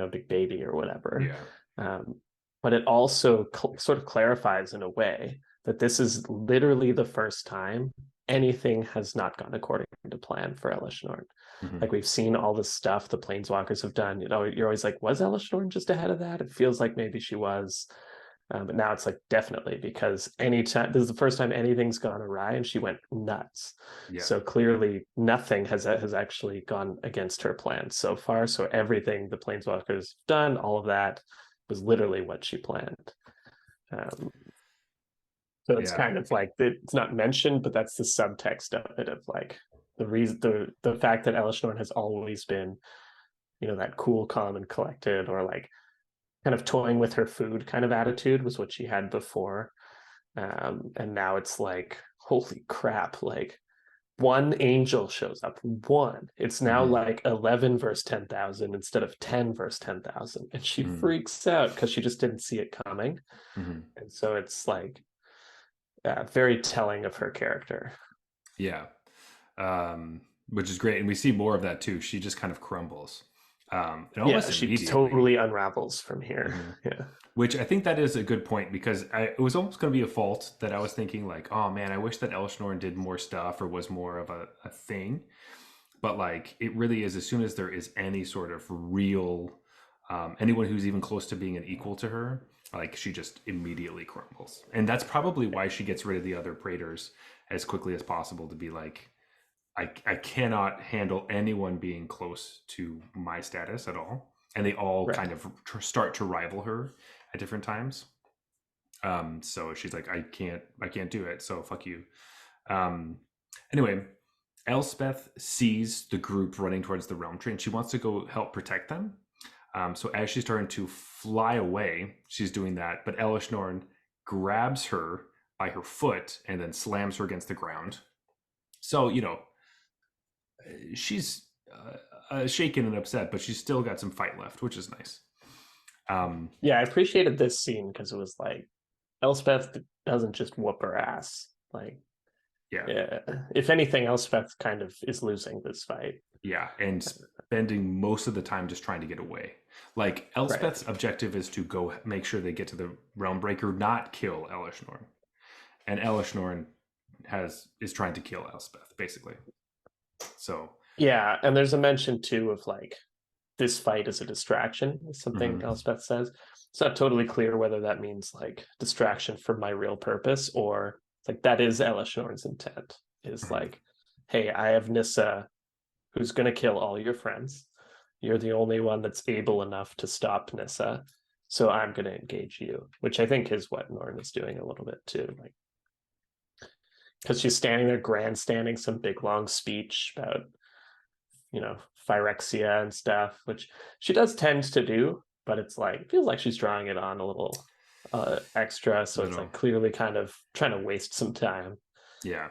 big baby or whatever. Yeah. Um, but it also sort of clarifies in a way that this is literally the first time anything has not gone according to plan for Elishnorn. Hmm. Like we've seen all the stuff the planeswalkers have done. You're always like, was Elishnorn just ahead of that? It feels like maybe she was. But now it's like definitely, because anytime this is the first time anything's gone awry, and she went nuts. Yeah. So clearly nothing has actually gone against her plan so far. So everything the planeswalkers done, all of that was literally what she planned. Um, so it's Yeah. kind of like it's not mentioned, but that's the subtext of it, of like the reason, the fact that Elishnorn has always been, that cool, calm, and collected, or like kind of toying with her food kind of attitude was what she had before. And now it's like, holy crap, like one angel shows up. One. It's now Hmm. like 11 versus 10,000 instead of 10 versus 10,000. And she Hmm. freaks out because she just didn't see it coming. Hmm. And so it's like very telling of her character. Yeah. Which is great. And we see more of that too. She just kind of crumbles. And Yeah, almost she immediately. totally unravels from here. Hmm. Yeah. Which I think that is a good point because it was almost going to be a fault that I was thinking like, oh man, I wish that Elishnorn did more stuff or was more of a thing. But like, it really is as soon as there is any sort of real, anyone who's even close to being an equal to her, like she just immediately crumbles. And that's probably why she gets rid of the other Praetors as quickly as possible to be like, I cannot handle anyone being close to my status at all. And they all Right. kind of start to rival her at different times. So she's like, I can't do it. So fuck you. Um, anyway, Elspeth sees the group running towards the realm tree and she wants to go help protect them. So as she's starting to fly away, she's doing that, but Elishnorn grabs her by her foot and then slams her against the ground. So, she's shaken and upset, but she's still got some fight left, which is nice. Um, Yeah, I appreciated this scene because it was like Elspeth doesn't just whoop her ass. Like, yeah, yeah, if anything, Elspeth kind of is losing this fight. yeah, and spending most of the time just trying to get away. Like Right. Elspeth's objective is to go make sure they get to the realm breaker, not kill Elishnorn. And Elishnorn is trying to kill Elspeth, basically. So, Yeah, and there's a mention too of like this fight is a distraction, is something mhm, Elspeth says. It's not totally clear whether that means like distraction for my real purpose, or like that is Elishnorn's intent. Is mhm, like, hey, I have Nissa who's gonna kill all your friends. You're the only one that's able enough to stop Nissa. So I'm gonna engage you, which I think is what Norn is doing a little bit too. Like, because she's standing there grandstanding some big long speech about, you know, Phyrexia and stuff, which she does tend to do, but it's like it feels like she's drawing it on a little extra. So it's little, like clearly kind of trying to waste some time. yeah.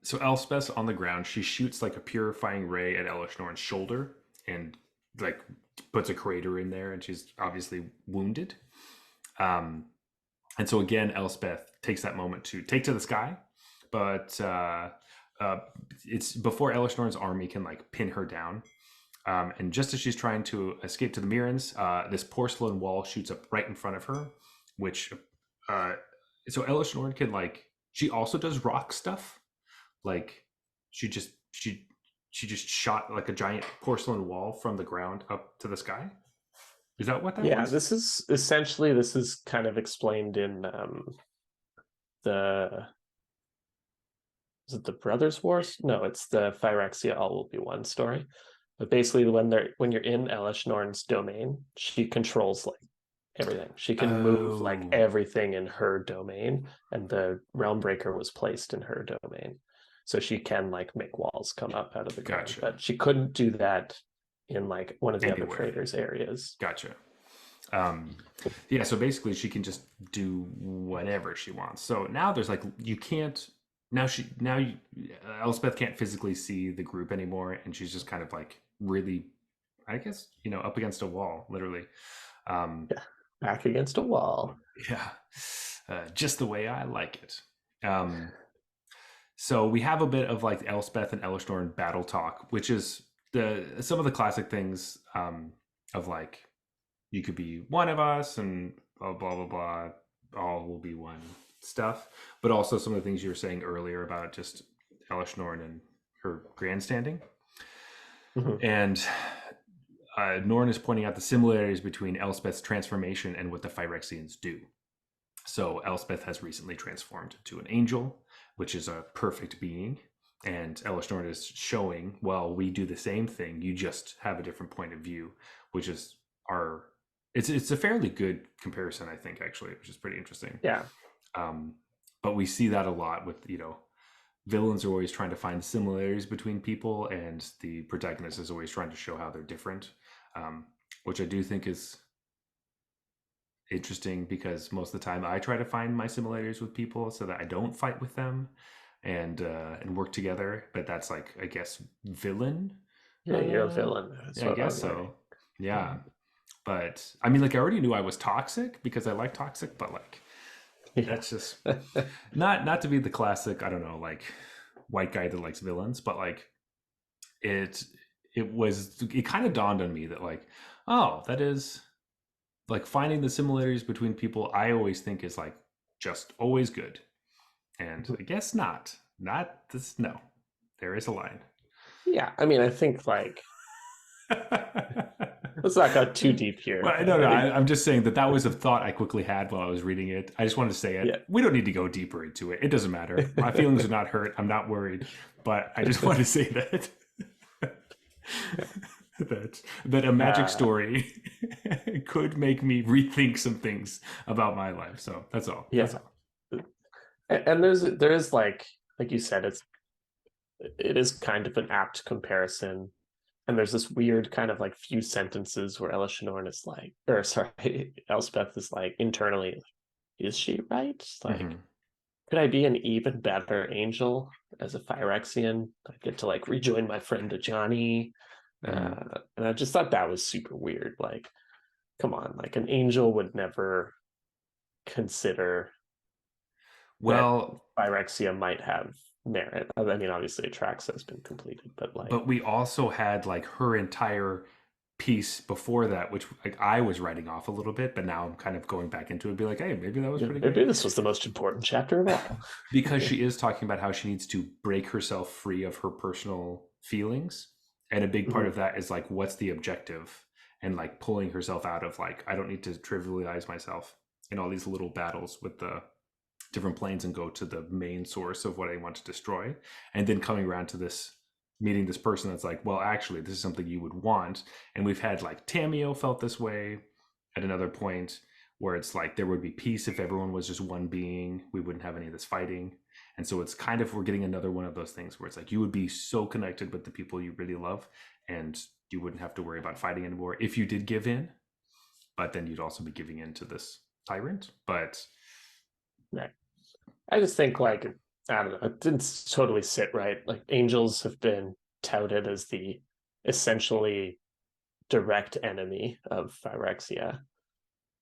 So Elspeth's on the ground. She shoots like a purifying ray at Elishnorn's shoulder and like puts a crater in there, and she's obviously wounded. Um, and so again, Elspeth takes that moment to take to the sky, but uh, it's before Elishnorn's army can like pin her down. And just as she's trying to escape to the Mirrans, this porcelain wall shoots up right in front of her, which uh, so Elishnorn can like she also does rock stuff. Like she just she just shot like a giant porcelain wall from the ground up to the sky. Is that what that Yeah, was? this is essentially this is kind of explained in the is it the Brothers Wars? No, it's the Phyrexia All Will Be One story. But basically, when you're in Elish Norn's domain, she controls like everything. She can move like Oh, everything in her domain, and the Realm Breaker was placed in her domain, so she can like make walls come up out of the ground. gotcha. But she couldn't do that in like one of the other Anywhere. traders' areas. Gotcha. Um, yeah, so basically she can just do whatever she wants. So now there's like you can't now you, Elspeth can't physically see the group anymore, and she's just kind of like really, I guess up against a wall, literally. Um, Yeah, back against a wall. yeah, just the way I like it. So we have a bit of like Elspeth and Elishnorn battle talk, which is some of the classic things. of like you could be one of us and blah blah blah blah, all will be one stuff. But also some of the things you were saying earlier about just Elish Norn and her grandstanding. Mhm. And Norn is pointing out the similarities between Elspeth's transformation and what the Phyrexians do. So Elspeth has recently transformed to an angel, which is a perfect being. And Elish Norn is showing, well, we do the same thing. You just have a different point of view, which is our. It's a fairly good comparison, I think, actually, which is pretty interesting. Yeah. Um, but we see that a lot with villains are always trying to find similarities between people, and the protagonist is always trying to show how they're different, which I do think is interesting because most of the time I try to find my similarities with people so that I don't fight with them and work together. But that's like, I guess, villain. Yeah, you're a villain. That's Yeah, I what guess I'm learning. so. Yeah, but I mean, like, I already knew I was toxic because I like toxic, but like, Yeah. that's just not to be the classic, I don't know, like white guy that likes villains, but like it it kind of dawned on me that like, oh, that is like finding the similarities between people I always think is like just always good. And I guess not. Not this, no. There is a line. Yeah, I mean, I think like let's not go too deep here. Well, no, I think I'm just saying that was a thought I quickly had while I was reading it. I just wanted to say yeah. it. We don't need to go deeper into it. It doesn't matter. My feelings are not hurt. I'm not worried. But I just want to say that that a magic story could make me rethink some things about my life. So that's all. Yeah. That's all. And there is like you said, it is kind of an apt comparison. And there's this weird kind of like few sentences where Elishanorn is like, or sorry, Elspeth is like internally, like, is she right? Like, could I be an even better angel as a Phyrexian? I get to like rejoin my friend Ajani. And I just thought that was super weird. Like, come on, like an angel would never consider that Well, Phyrexia might have merit. I mean, obviously, Atraxa has been completed, but like, but we also had like her entire piece before that, which like I was writing off a little bit, but now I'm kind of going back into it and be like, hey, maybe that was pretty maybe good. this was the most important chapter of all. Because she is talking about how she needs to break herself free of her personal feelings. And a big part of that is like, what's the objective? And like pulling herself out of like, I don't need to trivialize myself in all these little battles with the different planes and go to the main source of what I want to destroy. And then coming around to this, meeting this person that's like, well, actually, this is something you would want. And we've had like Tamio felt this way at another point where it's like there would be peace if everyone was just one being. We wouldn't have any of this fighting. And so it's kind of, we're getting another one of those things where it's like you would be so connected with the people you really love and you wouldn't have to worry about fighting anymore if you did give in. But then you'd also be giving in to this tyrant. But Right. I just think like I don't know, it didn't totally sit right. Like angels have been touted as the essentially direct enemy of Phyrexia,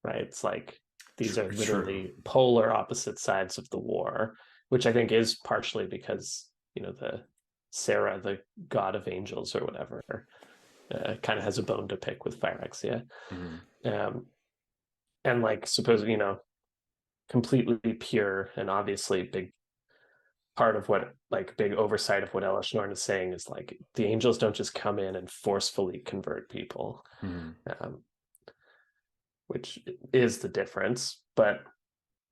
right? It's like these are literally polar opposite sides of the war, which I think is partially because the Sarah, the god of angels or whatever, kind of has a bone to pick with Phyrexia. And like suppose completely pure and obviously big part of what like big oversight of what Elish Norn is saying is like the angels don't just come in and forcefully convert people, which is the difference. But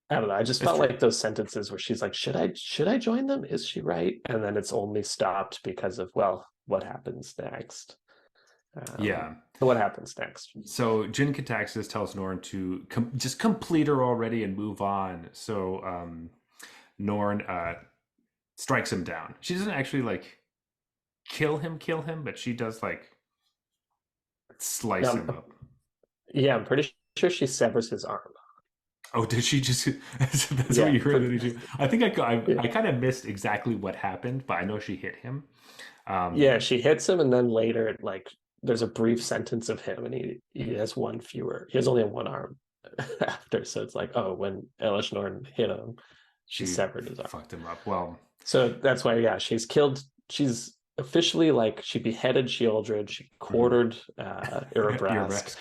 I don't know. I just felt like those sentences where she's like, should I join them? Is she right? And then it's only stopped because of, well, what happens next? What happens next? So Jin Kataxis tells Norn to just complete her already and move on. So Norn strikes him down. She doesn't actually like kill him, but she does like slice him up. Yeah, I'm pretty sure she severs his arm. Oh, did she just? That's what you heard. I think I kind of missed exactly what happened, but I know she hit him. Yeah, she hits him, and then later, like, there's a brief sentence of him, and he has one fewer. He has only one arm after, so it's like, oh, when Elish Norn hit him, she severed his arm. Fucked him up. Well, so that's why, yeah, she's killed. She's officially, like, she beheaded Sheoldred, she quartered Irabrask, Urabrask.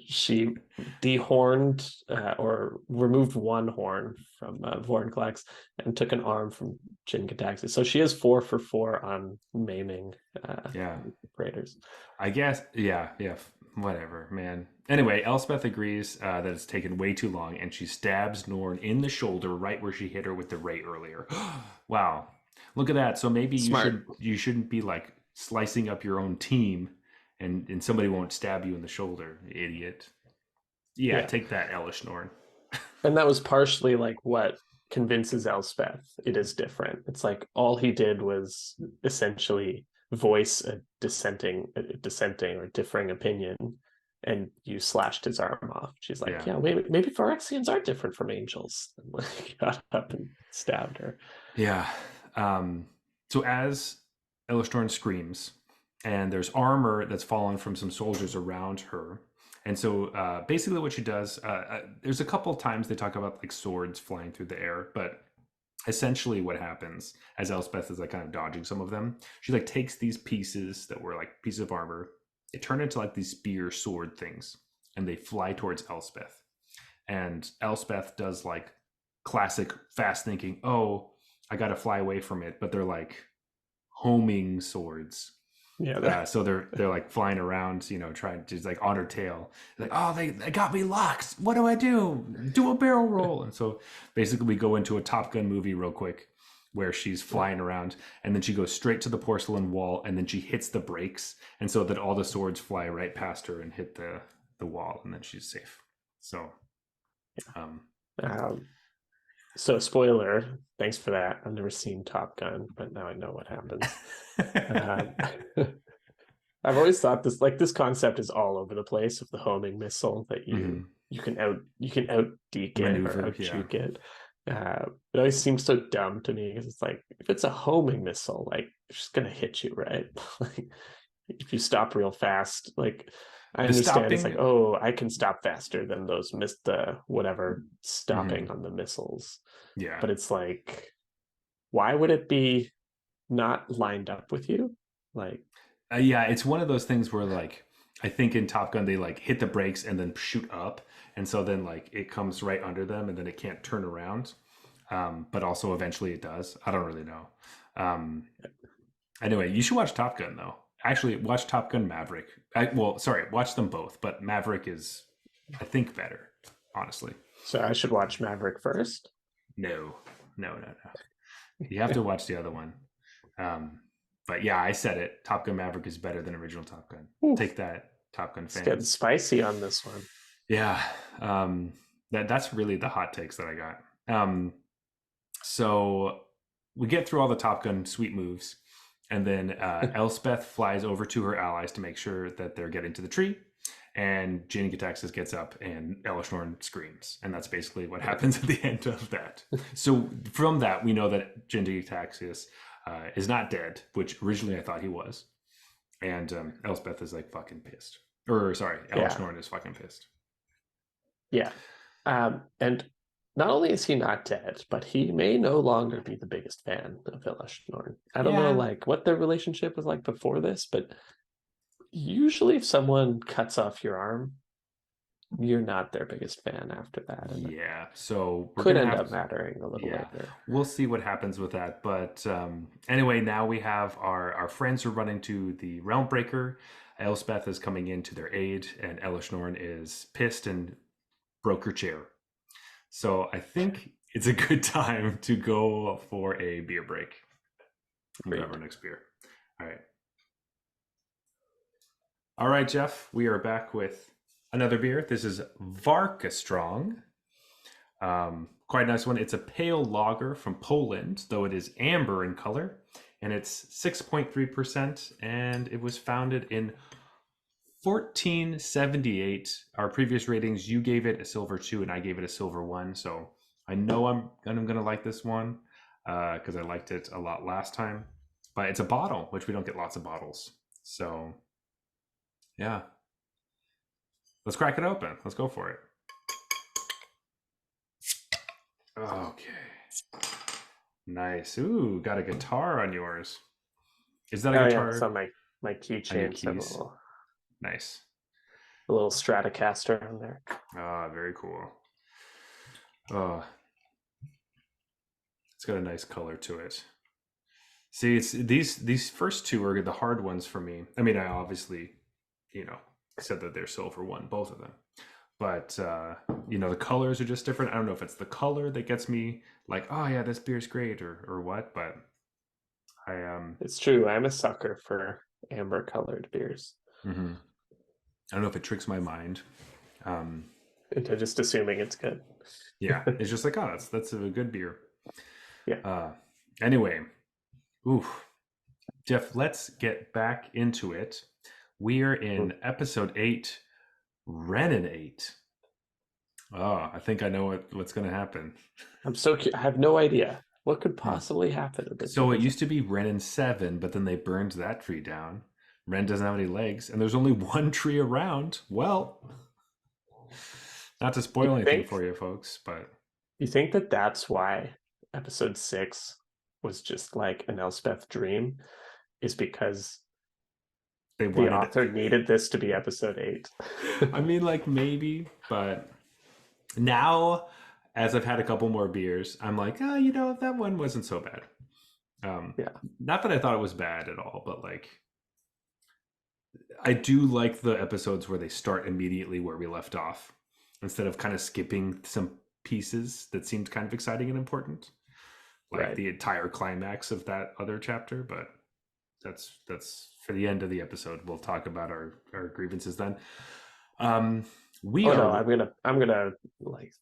she dehorned or removed one horn from Vornclax and took an arm from Jin Gataxi. So she is 4 for 4 on maiming Yeah. raiders. I guess, yeah, whatever, man. Anyway, Elspeth agrees that it's taken way too long, and she stabs Norn in the shoulder right where she hit her with the ray earlier. Wow, look at that. So maybe Smart. you shouldn't be like slicing up your own team, and somebody won't stab you in the shoulder, idiot. Yeah, Yeah. take that, Elish Norn. And that was partially like what convinces Elspeth it is different. It's like all he did was essentially voice a dissenting or differing opinion, and you slashed his arm off. She's like, Yeah, yeah, maybe Phyrexians are different from angels. And like got up and stabbed her. yeah. Um, so as Elish Norn screams, and there's armor that's fallen from some soldiers around her. And so basically what she does, there's a couple of times they talk about like swords flying through the air, but essentially what happens as Elspeth is like kind of dodging some of them, she like takes these pieces that were like pieces of armor, they turn into like these spear sword things, and they fly towards Elspeth. And Elspeth does like classic fast thinking, oh, I gotta fly away from it, but they're like homing swords. Yeah, So they're like flying around, trying to just like on her tail. Like, oh, they got me locked. What do I do? Do a barrel roll. And so basically we go into a Top Gun movie real quick where she's flying around, and then she goes straight to the porcelain wall, and then she hits the brakes, and so that all the swords fly right past her and hit the wall, and then she's safe. So um um, so spoiler, thanks for that. I've never seen Top Gun, but now I know what happens. um, I've always thought this concept is all over the place of the homing missile that mhm. you can out deke it or Maneuver, out yeah. juke it. It always seems so dumb to me because it's like if it's a homing missile, like it's just gonna hit you, right? Like if you stop real fast, like I The understand it's like, stopping, oh, I can stop faster than those whatever stopping mhm, on the missiles, yeah. but it's like, why would it be not lined up with you? Like, Yeah, it's one of those things where like I think in Top Gun they like hit the brakes and then shoot up, and so then like it comes right under them, and then it can't turn around. But also eventually it does. I don't really know. Um, anyway, you should watch Top Gun though. Actually, watch Top Gun Maverick. Well, sorry, watch them both, but Maverick is, I think, better. Honestly, so I should watch Maverick first. no, no. You have to watch the other one. Um, but yeah, I said it. Top Gun Maverick is better than original Top Gun. Oof, Take that, Top Gun it's getting fans. spicy on this one. Yeah, that's really the hot takes that I got. So we get through all the Top Gun sweet moves, and then Elspeth flies over to her allies to make sure that they're getting to the tree. And Jane Gataxis gets up, and Elishnorn screams, and that's basically what happens at the end of that. So from that, we know that Jane Gataxis is not dead, which originally I thought he was, and Elspeth is like fucking pissed, or sorry, Yeah, Elishnorn is fucking pissed. yeah. And not only is he not dead, but he may no longer be the biggest fan of Vilish Norn. I don't know Yeah, like what their relationship was like before this, but usually if someone cuts off your arm, you're not their biggest fan after that, and it yeah. So we're could gonna end have up mattering a little yeah, later. we'll see what happens with that. But anyway, now we have our friends are running to the Realm Breaker. Elspeth is coming in to their aid, and Elishnorn is pissed and broke her chair. So I think it's a good time to go for a beer break and grab Great. our next beer. All right. All right, Jeff, we are back with another beer. This is Varka Strong. Quite a nice one. It's a pale lager from Poland, though it is amber in color, and it's 6.3%, and it was founded in 1478. Our previous ratings, you gave it a silver 2, and I gave it a silver 1. So I know I'm gonna like this one because I liked it a lot last time. But it's a bottle, which we don't get lots of bottles. So yeah, let's crack it open. Let's go for it. Okay. Nice. Ooh, got a guitar on yours. Is that a Oh yeah, it's guitar on my on your keychains. Have keys? Nice. a little Stratocaster on there. Ah, very cool. Oh, it's got a nice color to it. See, it's these first two are the hard ones for me. I mean, I obviously, you know, said that they're silver one, both of them. But the colors are just different. I don't know if it's the color that gets me like, oh yeah, this beer's great or what, but I It's true. I'm a sucker for amber colored beers. mhm. I don't know if it tricks my mind. Um Into just assuming it's good. yeah, it's just like, oh, that's a good beer. Yeah. Uh anyway, oof. Jeff, let's get back into it. We are in episode 8, Renin 8. Oh, I think I know what's going to happen. I have no idea what could Hmm. possibly happen in this So it episode. used to be Renin 7, but then they burned that tree down. Ren doesn't have any legs, and there's only one tree around. Well, not to You spoil anything think for you folks, but you think that that's why episode 6 was just like an Elspeth dream is because they the wanted author it. needed this to be episode 8. I mean, like maybe, but now as I've had a couple more beers, I'm like, oh, that one wasn't so bad. Um, Yeah. Not that I thought it was bad at all, but like I do like the episodes where they start immediately where we left off instead of kind of skipping some pieces that seemed kind of exciting and important, like Right. the entire climax of that other chapter. But that's for the end of the episode. We'll talk about our grievances then. Um, we Oh no, are I'm gonna like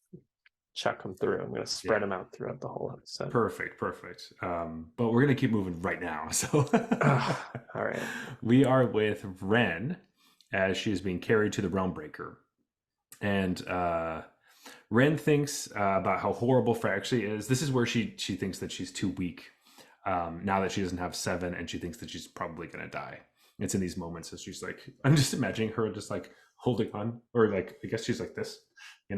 chuck them through. I'm gonna spread yeah, them out throughout the whole episode. perfect. But we're gonna keep moving right now. So All right. we are with Ren as she is being carried to the Realm Breaker, and Ren thinks about how horrible Phyrexian is. This is where she thinks that she's too weak now that she doesn't have 7, and she thinks that she's probably gonna die. It's in these moments as she's like, I'm just imagining her just like holding on, or like I guess she's like this,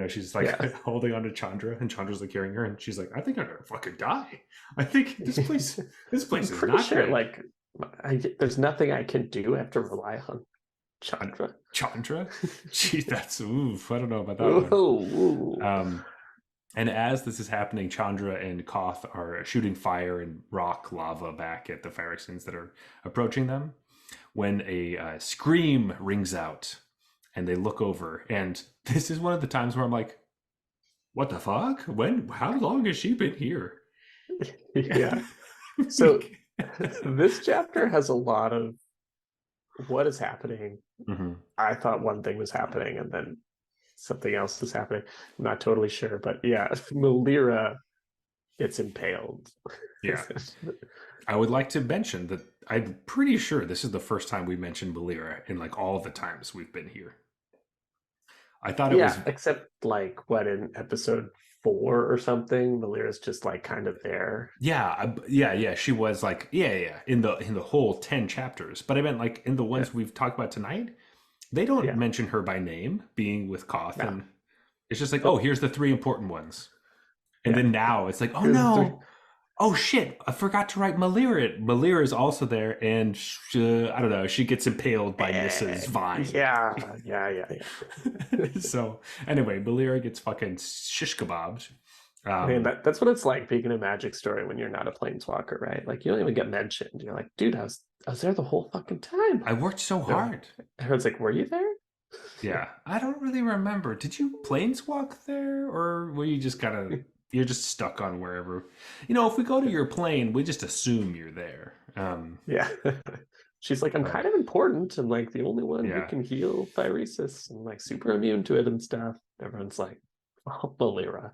she's like Yeah. holding on to Chandra, and Chandra's like carrying her, and she's like, I think I'm gonna fucking die. I think this place I'm is pretty not sure good. like there's nothing I can do. I have to rely on Chandra. Chandra, gee, that's oof. I don't know about that one. Ooh. Um, And as this is happening, Chandra and Koth are shooting fire and rock lava back at the Phyrexians that are approaching them when a scream rings out and they look over. And this is one of the times where I'm like, what the fuck? How long has she been here? Yeah. So this chapter has a lot of what is happening. Mhm. I thought one thing was happening and then something else is happening. I'm not totally sure, but yeah, Melira gets impaled. Yeah. I would like to mention that I'm pretty sure this is the first time we mentioned Belira in like all the times we've been here. I thought it was Yeah, except like what in episode 4 or something, Melira's just like kind of there. yeah. She was like, yeah, in the whole 10 chapters. But I meant like in the Yeah, ones we've talked about tonight, they don't yeah, mention her by name, being with Koth, no, and it's just like, oh, nope, here's the 3 important ones. And yeah. then now it's like, oh Here's the three. no, oh shit, I forgot to write Malira. Malira is also there, and I don't know, she gets impaled by Nissa's vine. Yeah. So anyway, Malira gets fucking shish kebabs. Man, Um, that's what it's like being in a magic story when you're not a planeswalker, right? Like you don't even get mentioned. You're like, dude, I was there the whole fucking time. I worked so They're like, hard. everyone's like, were you there? Yeah, I don't really remember. Did you planeswalk there, or were you just kind of you're just stuck on wherever? If we go to your plane, we just assume you're there. Yeah. She's like, I'm But kind of important and like the only one who yeah, can heal Phyresis and like super immune to it and stuff. Everyone's like, oh, Belira.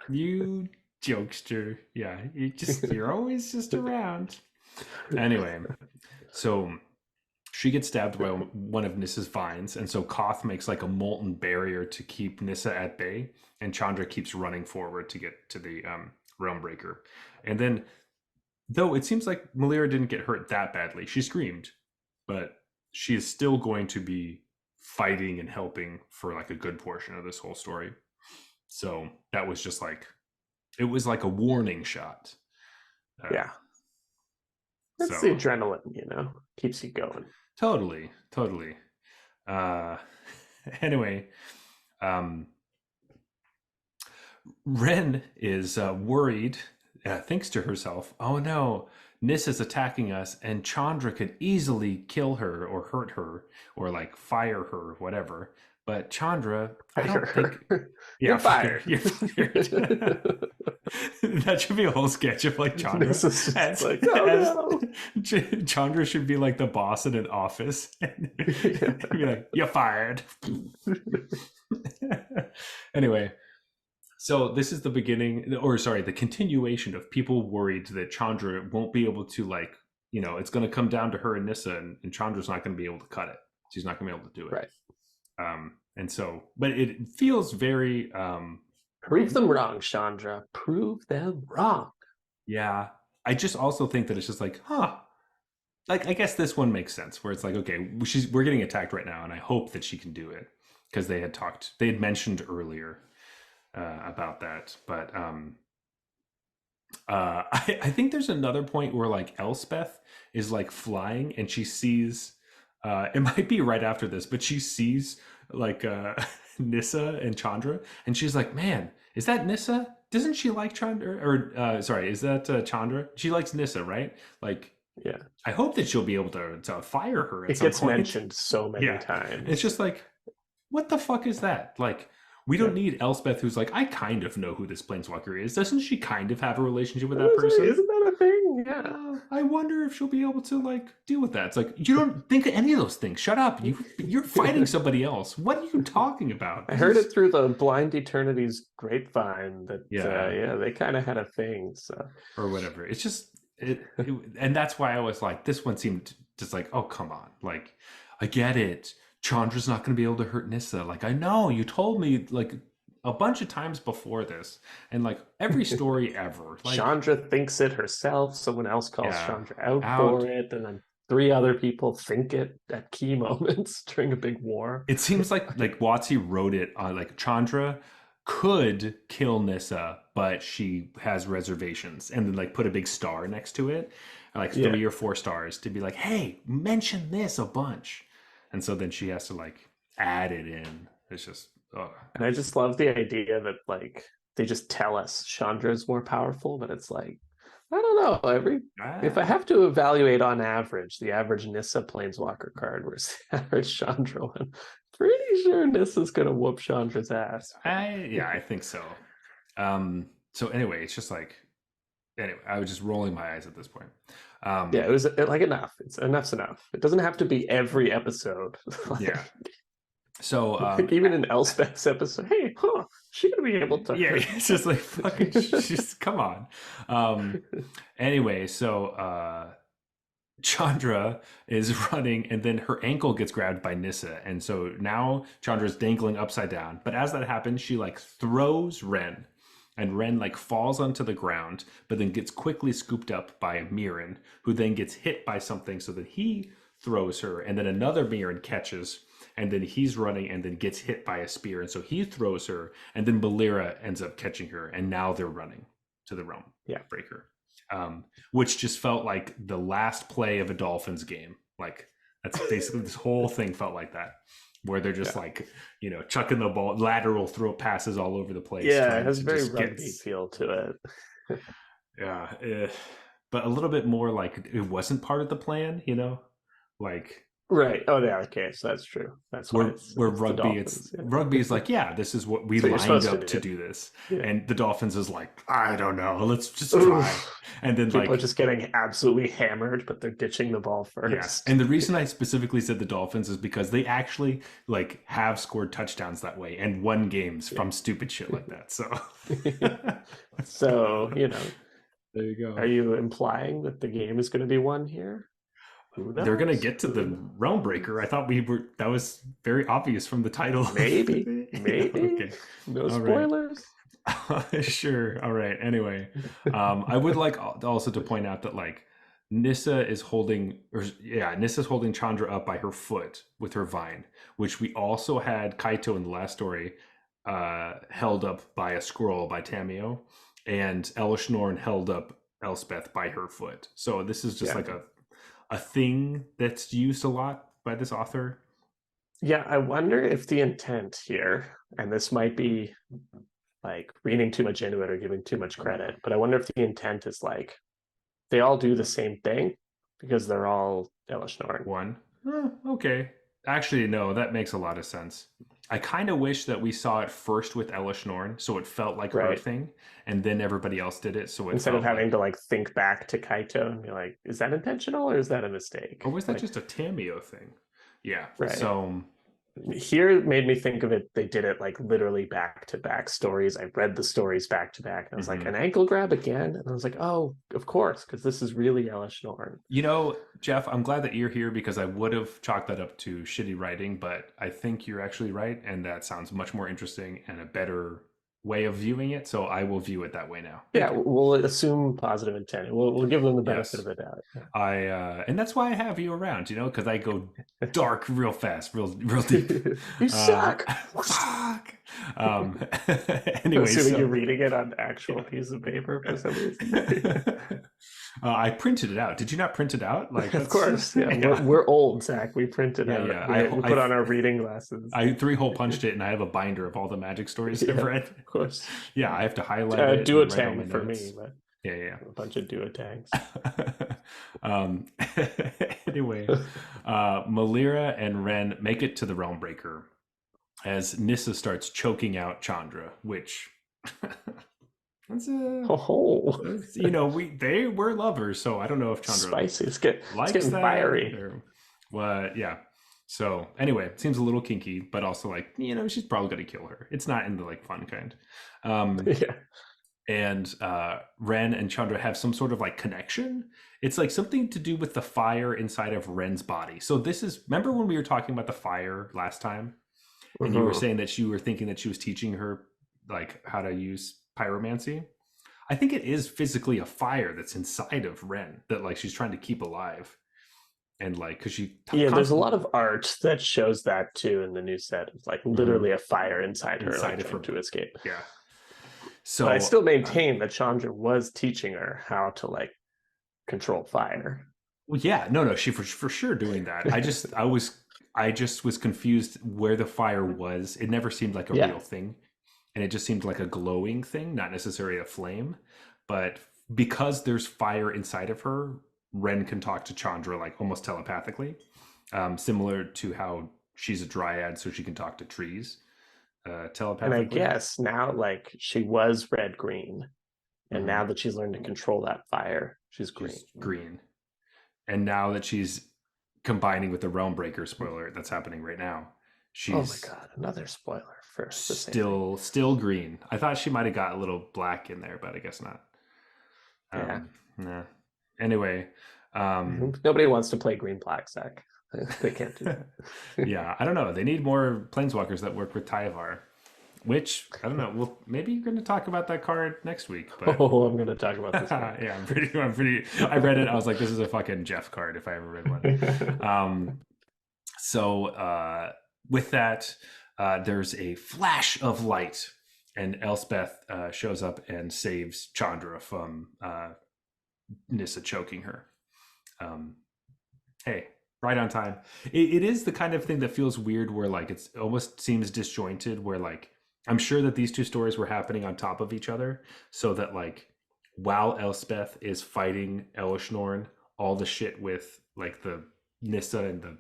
you jokester. Yeah, you're always just around. Anyway, so she gets stabbed by one of Nissa's vines, and so Koth makes like a molten barrier to keep Nissa at bay, and Chandra keeps running forward to get to the realm breaker. And then, though it seems like Malira didn't get hurt that badly, she screamed, but she is still going to be fighting and helping for like a good portion of this whole story. So that was just like it was like a warning shot. Yeah. That's the So adrenaline, keeps you going. totally, totally. Uh, anyway, um, Ren is worried, thinks to herself, oh no, Nis is attacking us, and Chandra could easily kill her or hurt her or like fire her, whatever. But Chandra, I don't think. Fire. Yeah, You're fire. fired. You're fired. That should be a whole sketch of like Chandra. This is just As, like, oh as no. Chandra should be like the boss in an office. And Yeah. be like, you're fired. Anyway, so this is the beginning, or sorry, the continuation of people worried that Chandra won't be able to like, it's going to come down to her and Nissa, and Chandra's not going to be able to cut it. She's not going to be able to do it. Right. And so, but it feels very. Prove them wrong, Chandra. Prove them wrong. Yeah, I just also think that it's just like, huh. Like I guess this one makes sense, where it's like, okay, we're getting attacked right now, and I hope that she can do it because they had mentioned earlier about that, but I think there's another point where like Elspeth is like flying and she sees it might be right after this, but she sees like Nissa and Chandra, and she's like, man, is that Nissa? Doesn't she like Chandra? Or sorry, is that Chandra? She likes Nissa, right? Like, Yeah. I hope that she'll be able to fire her at It some gets point. mentioned so many Yeah. times. It's just like, what the fuck is that? Like, we don't need Elspeth, who's like, I kind of know who this planeswalker is. Doesn't she kind of have a relationship with that person? Isn't that a thing? Yeah. I wonder if she'll be able to like deal with that. It's like, you don't think of any of those things. Shut up. You're fighting somebody else. What are you talking about? I heard it through the Blind Eternity's grapevine that Yeah. they kind of had a thing. So Or whatever. It's just and that's why I was like, this one seemed just like, oh come on. Like, I get it. Chandra's not going to be able to hurt Nissa. Like, I know you told me like a bunch of times before this, and like every story ever. Like, Chandra thinks it herself. Someone else calls Chandra out out. for it, and then 3 other people think it at key moments during a big war. It seems like WotC wrote it on like Chandra could kill Nissa, but she has reservations, and then like put a big star next to it, like 3 or 4 stars to be like, hey, mention this a bunch. And so then she has to like add it in. It's just, and I just love the idea that like they just tell us Chandra is more powerful, but it's like, I don't know. If I have to evaluate on average, the average Nissa Planeswalker card versus the average Chandra one, pretty sure Nissa's gonna whoop Chandra's ass. I think so. So anyway, it's just like, anyway, I was just rolling my eyes at this point. It was like enough. Enough's enough. It doesn't have to be every episode. Yeah. So like even in Elspeth's episode, hey, she gonna be able to? Yeah, it's just like fucking. Just come on. Anyway, so Chandra is running, and then her ankle gets grabbed by Nissa, and so now Chandra's dangling upside down. But as that happens, she like throws Ren. And Ren like falls onto the ground, but then gets quickly scooped up by Mirren, who then gets hit by something so that he throws her, and then another Mirren catches, and then he's running and then gets hit by a spear, and so he throws her, and then Balira ends up catching her, and now they're running to the Realm Breaker, which just felt like the last play of a Dolphins game. Like that's basically this whole thing felt like that. Where they're just like, chucking the ball, lateral throw passes all over the place. Yeah, it has a very rugby feel to it. Yeah, but a little bit more like it wasn't part of the plan, like. Right. Oh, yeah. Okay, so that's true. That's where rugby. Rugby is like, yeah, this is what we lined up to do this, and the Dolphins is like, I don't know, let's just try. And then people are just getting absolutely hammered, but they're ditching the ball first. Yeah. And the reason I specifically said the Dolphins is because they actually like have scored touchdowns that way and won games from stupid shit like that. So, so there you go. Are you implying that the game is going to be won here? They're going to get to the Realm Breaker. I thought that was very obvious from the title. Maybe. Okay. No spoilers. Right. Sure. All right. Anyway, I would like also to point out that like Nissa's holding Chandra up by her foot with her vine, which we also had Kaito in the last story held up by a scroll by Tamio, and Elishnorn held up Elspeth by her foot. So this is just Yeah. like a thing that's used a lot by this author. Yeah, I wonder if the intent here, and this might be like reading too much into it or giving too much credit, but I wonder if the intent is like they all do the same thing because they're all Elishnorn. One. Okay. Actually, no, that makes a lot of sense. I kind of wish that we saw it first with Elish Norn, so it felt like her Right. thing, and then everybody else did it, so it Instead of felt having like. to like think back to Kaito and be like, is that intentional or is that a mistake? Or was that Like, just a Tamio thing? Yeah. right. So Here it made me think of it. They did it like literally back to back stories. I read the stories back to back, and I was like, mhm. an ankle grab again? And I was like, oh, of course, because this is really Elish Norn. Jeff, I'm glad that you're here because I would have chalked that up to shitty writing, but I think you're actually right, and that sounds much more interesting and a better way of viewing it. So I will view it that way now. Thank Yeah, you. we'll assume positive intent. We'll give them the benefit Yes. of the doubt. And that's why I have you around, because I go Yeah. dark real fast, real deep. You Um, suck. fuck. Um, anyway, Assuming you're so reading it on actual yeah. piece of paper for some reason. I printed it out. Did you not print it out? Like Of that's course, yeah. yeah, We're old, Zach. We printed yeah, out. yeah. We put on our reading glasses. I three hole punched it, and I have a binder of all the magic stories I've Yeah, read. of course. Yeah, I have to highlight it and write all my Duotang for me, notes. but Yeah, yeah. a bunch of duotangs. um, anyway, Malira and Ren make it to the Realm Breaker as Nissa starts choking out Chandra, which that's a Oh, they were lovers, so I don't know if Chandra spicy. It's likes getting that fiery. or what. Yeah. So anyway, it seems a little kinky, but also like she's probably gonna kill her. It's not in the like fun kind. Yeah. And Ren and Chandra have some sort of like connection. It's like something to do with the fire inside of Ren's body. So remember when we were talking about the fire last time, and you were saying that you were thinking that she was teaching her like how to use pyromancy. I think it is physically a fire that's inside of Ren that like she's trying to keep alive, and like because there's a lot of art that shows that too in the new set. It's like literally a fire inside her, like of her trying to escape. Yeah. So But I still maintain that Chandra was teaching her how to like control fire. well, yeah, no, she for sure doing that. I just was confused where the fire was. It never seemed like a Yeah. real thing, and it just seemed like a glowing thing, not necessarily a flame. But because there's fire inside of her, Ren can talk to Chandra like almost telepathically, similar to how she's a dryad, so she can talk to trees telepathically. And I guess now, like, she was red green, and Mhm. now that she's learned to control that fire, she's green. She's green. And now that she's combining with the Realm Breaker spoiler that's happening right now, she's oh my god, another spoiler for the same still green. I thought she might have got a little black in there, but I guess not. Yeah. Nah. Anyway, nobody wants to play green black, Zach. They can't do that. Yeah, I don't know. They need more planeswalkers that work with Tyvar, which I don't know. Well, maybe you're going to talk about that card next week. But Oh, I'm going to talk about this card. yeah, I'm pretty. I read it. I was like, this is a fucking Jeff card if I ever read one. So with that, there's a flash of light, and Elspeth shows up and saves Chandra from Nissa choking her. Hey, right on time. It is the kind of thing that feels weird where like it almost seems disjointed where like I'm sure that these two stories were happening on top of each other so that like while Elspeth is fighting Elishnorn, all the shit with like the Nissa and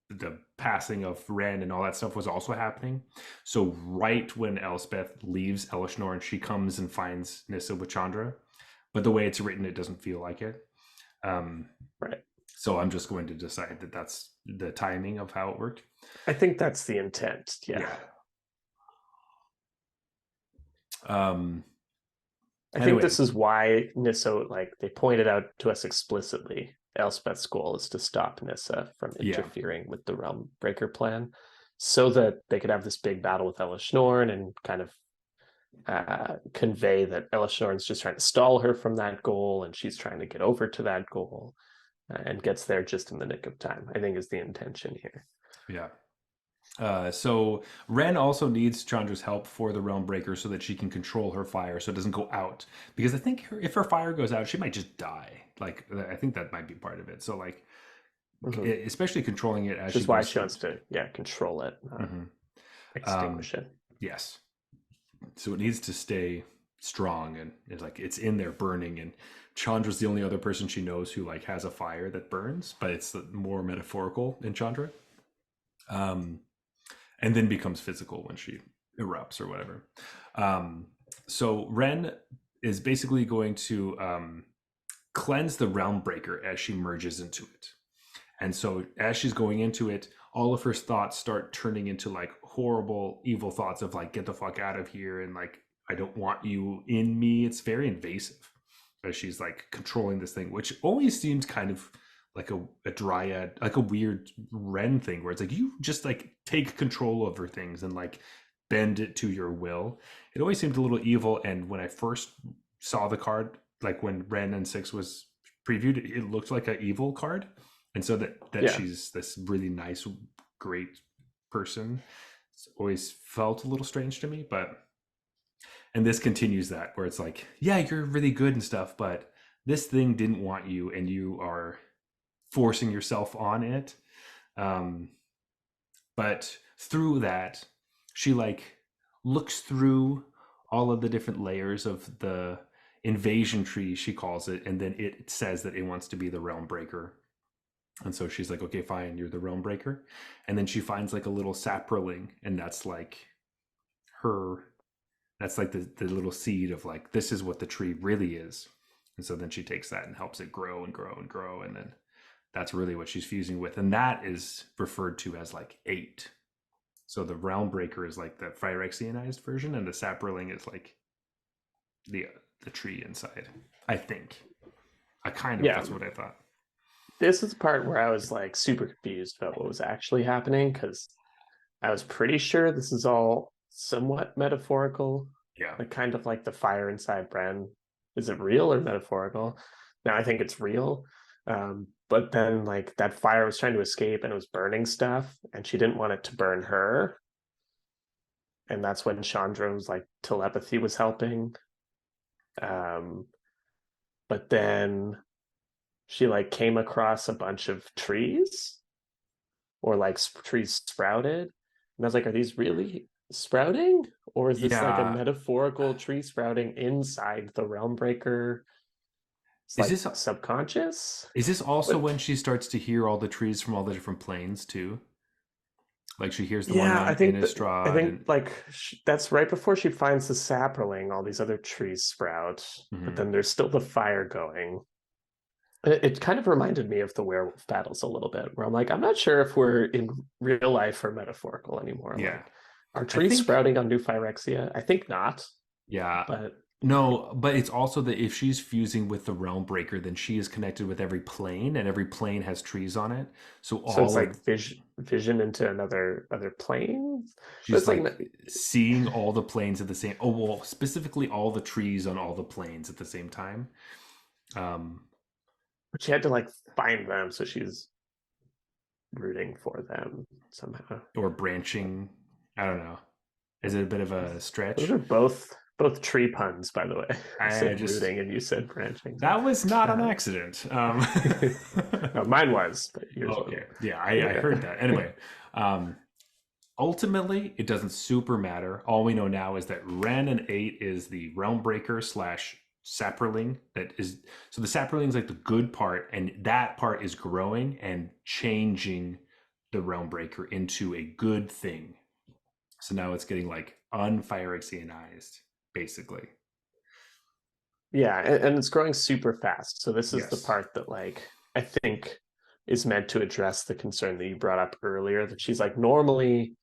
the passing of Ren and all that stuff was also happening. So right when Elspeth leaves Elishnorn, she comes and finds Nissa with Chandra. But the way it's written, it doesn't feel like it. Right. So I'm just going to decide that that's the timing of how it worked. I think that's the intent. Yeah. I think this is why Nissa, like they pointed out to us explicitly, Elspeth's goal is to stop Nissa from interfering with the Realm Breaker plan so that they could have this big battle with Elishnorn and kind of convey that Elishnorn's just trying to stall her from that goal and she's trying to get over to that goal and gets there just in the nick of time, I think is the intention here. Yeah. So Ren also needs Chandra's help for the Realm Breaker so that she can control her fire so it doesn't go out. Because I think if her fire goes out, she might just die. Like I think that might be part of it. So like, Hmm. especially controlling it as Which she is why goes she through. wants to, yeah, control it, not Hmm extinguish it. yes. So it needs to stay strong and it's in there burning. And Chandra's the only other person she knows who like has a fire that burns, but it's more metaphorical in Chandra. Um, and then becomes physical when she erupts or whatever. So Ren is basically going to cleanse the realm breaker as she merges into it. And so as she's going into it, all of her thoughts start turning into like horrible, evil thoughts of like, get the fuck out of here. And like, I don't want you in me. It's very invasive as she's like controlling this thing, which always seemed kind of like a dryad, like a weird Ren thing where it's like, you just like take control over things and like bend it to your will. It always seemed a little evil. And when I first saw the card, like when Ren and Six was previewed, it looked like an evil card, and so that Yeah. she's this really nice, great person, it's always felt a little strange to me. But and this continues that where it's like, yeah, you're really good and stuff, but this thing didn't want you, and you are forcing yourself on it. Um, but through that, she like looks through all of the different layers of the invasion tree, she calls it, and then it says that it wants to be the realm breaker. And so she's like, okay, fine, you're the realm breaker. And then she finds like a little saproling, and that's like her, that's like the little seed of like, this is what the tree really is. And so then she takes that and helps it grow and grow and grow. And then that's really what she's fusing with. And that is referred to as like eight. So the realm breaker is like the Phyrexianized version, and the saproling is like the the tree inside. I think. I kind of, Yeah. that's what I thought. This is the part where I was like super confused about what was actually happening because I was pretty sure this is all somewhat metaphorical, Yeah. like kind of like the fire inside Bren. Is it real or metaphorical? Now I think it's real. But then like that fire was trying to escape and it was burning stuff, and she didn't want it to burn her. And that's when Chandra's like telepathy was helping. Um, but then she like came across a bunch of trees or like trees sprouted. And I was like, are these really sprouting? Or is this like a Yeah. metaphorical tree sprouting inside the realm breaker? It's Is like this subconscious. is this also But when she starts to hear all the trees from all the different planes too? Like she hears the one yeah, on I Innistrad think and like that's right before she finds the sapling, all these other trees sprout, but mhm. then there's still the fire going. It kind of reminded me of the werewolf battles a little bit, where I'm like, I'm not sure if we're in real life or metaphorical anymore. Yeah. Like, are I trees think sprouting on New Phyrexia? I think not, yeah. but No, but it's also that if she's fusing with the realm breaker, then she is connected with every plane, and every plane has trees on it. So so it's all of like vision into another plane. But she's it's like, like seeing all the planes at the same, oh well, specifically all the trees on all the planes at the same time. Um but she had to like find them, so she's rooting for them somehow. or branching. I don't know. Is it a bit of a Those stretch? are both tree puns, by the way. I I said just rooting and you said branching. So, that was not an uh, accident. no, mine was, but yours Okay, wasn't. yeah, I heard that. Anyway, um, ultimately, it doesn't super matter. All we know now is that Ren and 8 is the Realm Breaker slash Saproling. That is, so the Saproling is like the good part, and that part is growing and changing the Realm Breaker into a good thing. So now it's getting like unphyrexianized, basically. Yeah, and it's growing super fast. So this is the Yes. part that like I think is meant to address the concern that you brought up earlier that she's like normally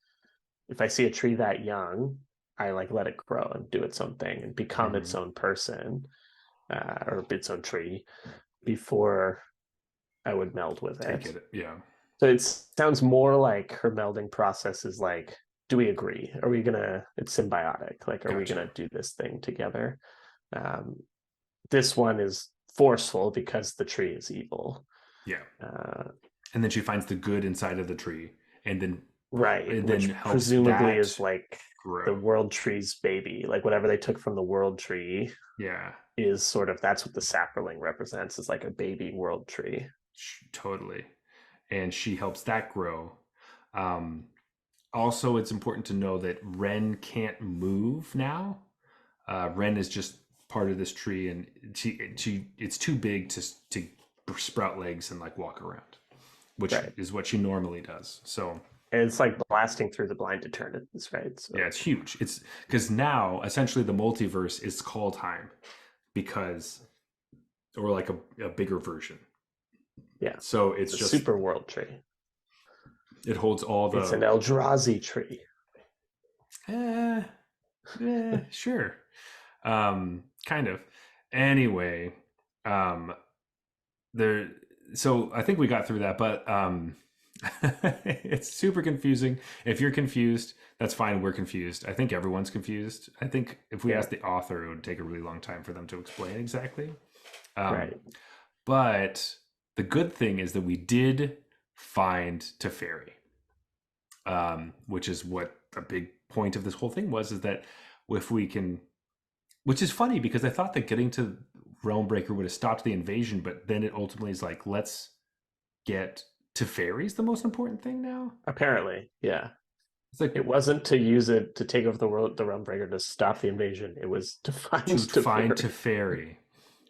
if I see a tree that young, I like let it grow and do its own thing and become its Hmm own person or its own tree before I would meld with Take it. it. Yeah. So it sounds more like her melding process is like, do we agree? Are we gonna? It's symbiotic. Like, are we Gotcha. gonna do this thing together? Um, this one is forceful because the tree is evil. Yeah. Uh, And then she finds the good inside of the tree, and then Right, It then which helps presumably that is like the grow. world tree's baby. Like whatever they took from the world tree Yeah, is sort of that's what the sapling represents, is like a baby world tree. totally. And she helps that grow. Um, Also, it's important to know that Ren can't move now. Ren is just part of this tree, and it's too big to sprout legs and like walk around, which Right. is what she normally does. So And it's like blasting through the blind eternity, right? yeah, So it's huge. It's because now essentially the multiverse is called time because, or like a bigger version. yeah, So it's it's a just super world tree. it holds all It's the an Eldrazi tree. eh, sure, kind of. Anyway, um, there. So I think we got through that, but it's super confusing. If you're confused, that's fine. We're confused. I think everyone's confused. I think if we Yeah, asked the author, it would take a really long time for them to explain exactly. Um, right. but the good thing is that we did find Teferi, which is what a big point of this whole thing was, is that if we can, which is funny because I thought that getting to Realmbreaker would have stopped the invasion, but then it ultimately is like, let's get Teferi's the most important thing now. Apparently, yeah. It's like It wasn't to use it to take over the world, the Realmbreaker, to stop the invasion. It was to find to find Teferi. Teferi,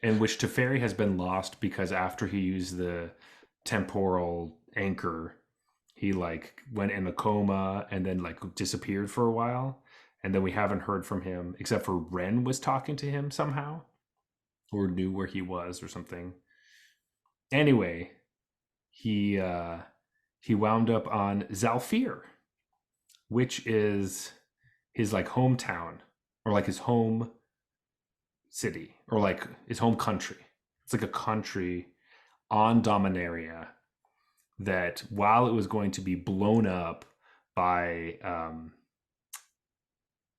in which Teferi has been lost because after he used the temporal anchor, he like went in a coma and then like disappeared for a while, and then we haven't heard from him except for Ren was talking to him somehow or knew where he was or something. Anyway, he wound up on Zalfir, which is his like hometown or like his home city or like his home country. It's like a country on Dominaria that while it was going to be blown up by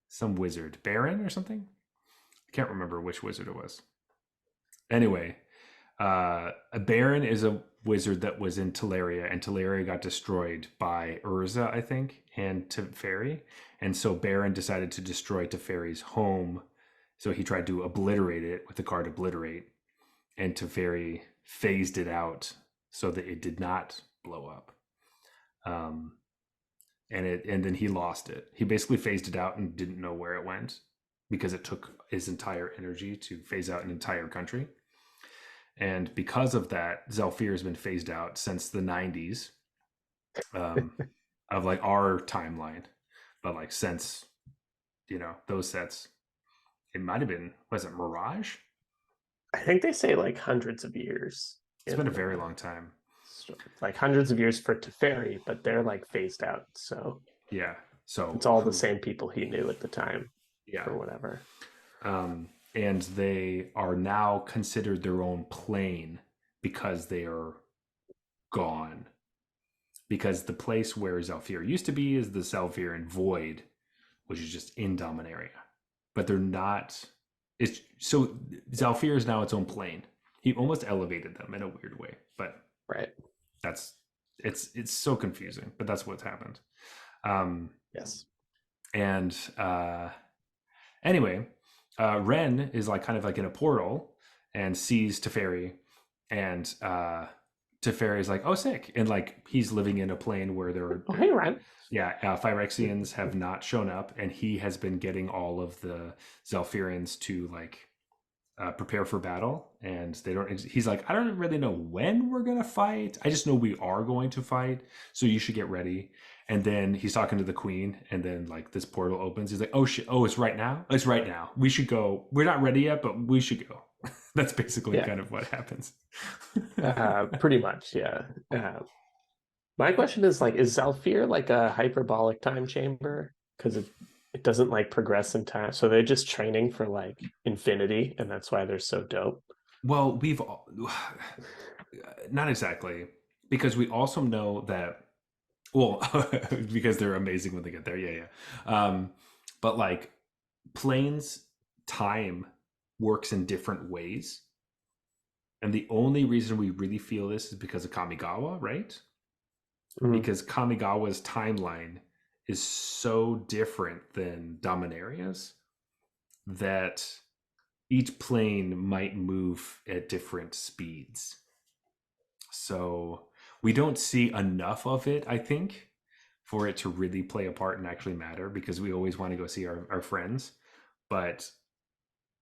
some wizard, Baron or something. I can't remember which wizard it was. Anyway, a Baron is a wizard that was in Teleria, and Teleria got destroyed by Urza, I think, and Teferi. And so Baron decided to destroy Teferi's home. So he tried to obliterate it with the card Obliterate, and Teferi phased it out so that it did not blow up. Um, and then he lost it. He basically phased it out and didn't know where it went because it took his entire energy to phase out an entire country. And because of that, Zalfir has been phased out since the 90s, um, of like our timeline. But like since, those sets, it might have been, was it Mirage? I think they say like hundreds of years It's been a in very long time. like hundreds of years for Teferi, but they're like phased out. So Yeah. So it's all the who, same people he knew at the time yeah. or whatever. And they are now considered their own plane because they are gone. Because the place where Zalfir used to be is the Zalfiran Void, which is just in Dominaria. But they're not. It's so Zalfir is now its own plane. He almost elevated them in a weird way, but Right. that's it's so confusing. But that's what's happened. Um, Yes. and Anyway, Ren is like kind of like in a portal and sees Teferi, and Teferi is like, "Oh, sick!" And like he's living in a plane where Oh, hey, Ryan. Phyrexians have not shown up, and he has been getting all of the Zalfirians to like prepare for battle, and they don't. He's like, "I don't really know when we're gonna fight. I just know we are going to fight, so you should get ready." And then he's talking to the queen, and then like this portal opens. He's like, "Oh shit! Oh, it's right now. It's right now. We should go. We're not ready yet, but we should go." That's basically Yeah. kind of what happens. Pretty much. Yeah. My question is like, is Zalfir like a hyperbolic time chamber? Because it doesn't like progress in time. So they're just training for like infinity, and that's why they're so dope. Well, not exactly, because we also know that, well, because they're amazing when they get there. Yeah, yeah. But like planes time works in different ways. And the only reason we really feel this is because of Kamigawa, right? Mhm. because Kamigawa's timeline is so different than Dominaria's that each plane might move at different speeds. So we don't see enough of it, I think, for it to really play a part and actually matter because we always want to go see our friends. But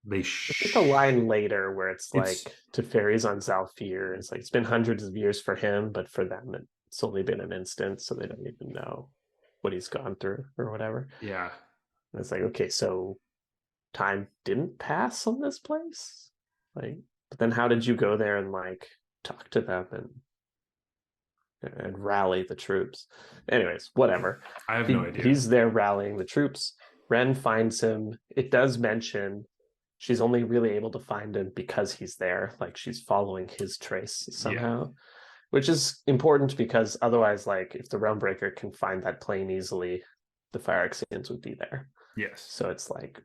they Just a line later where it's it's like Teferi's on Zalfir. It's like it's been hundreds of years for him, but for them it's only been an instant, so they don't even know what he's gone through or whatever. yeah. And it's like, okay, so time didn't pass on this place? Like, but then how did you go there and like talk to them and rally the troops? Anyways, whatever. I have no idea. He's there rallying the troops. Ren finds him. It does mention she's only really able to find him because he's there. Like she's following his trace somehow, Yeah. which is important because otherwise, like if the Realmbreaker can find that plane easily, the Phyrexians would be there. Yes. So it's like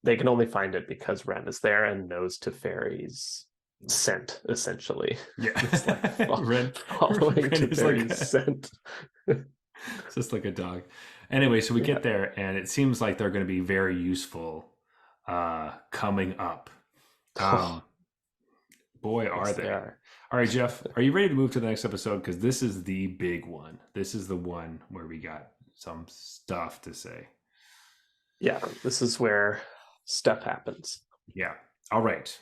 they can only find it because Ren is there and knows Teferi's scent, essentially. Yeah. It's like Ren, following Ren is like Teferi's scent. it's just like a dog. Anyway, so we get there and it seems like they're going to be very useful coming up. Boy, are Yes, they. they are. All right, Jeff, are you ready to move to the next episode? Because this is the big one. This is the one where we got some stuff to say. Yeah, this is where stuff happens. Yeah. All right.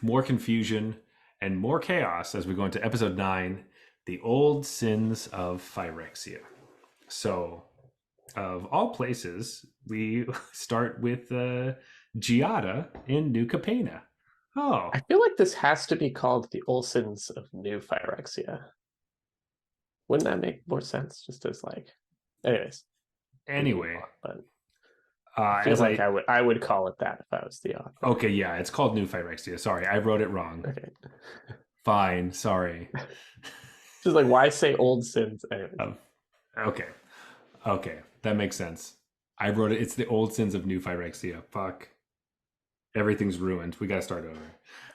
More confusion and more chaos as we go into episode 9, The Old Sins of Phyrexia. So, of all places, we start with Giada in New Capena. Oh. I feel like this has to be called the Olsons of New Phyrexia. Wouldn't that make more sense? Just as like, anyways. Anyway, but I feel like I would call it that if I was the author. Okay, yeah, it's called New Phyrexia. Sorry, I wrote it wrong. Okay. Fine, sorry. Just like why say old sins? Okay. Okay, that makes sense. I wrote it. It's the old sins of New Phyrexia. Fuck. Everything's ruined. We got to start over.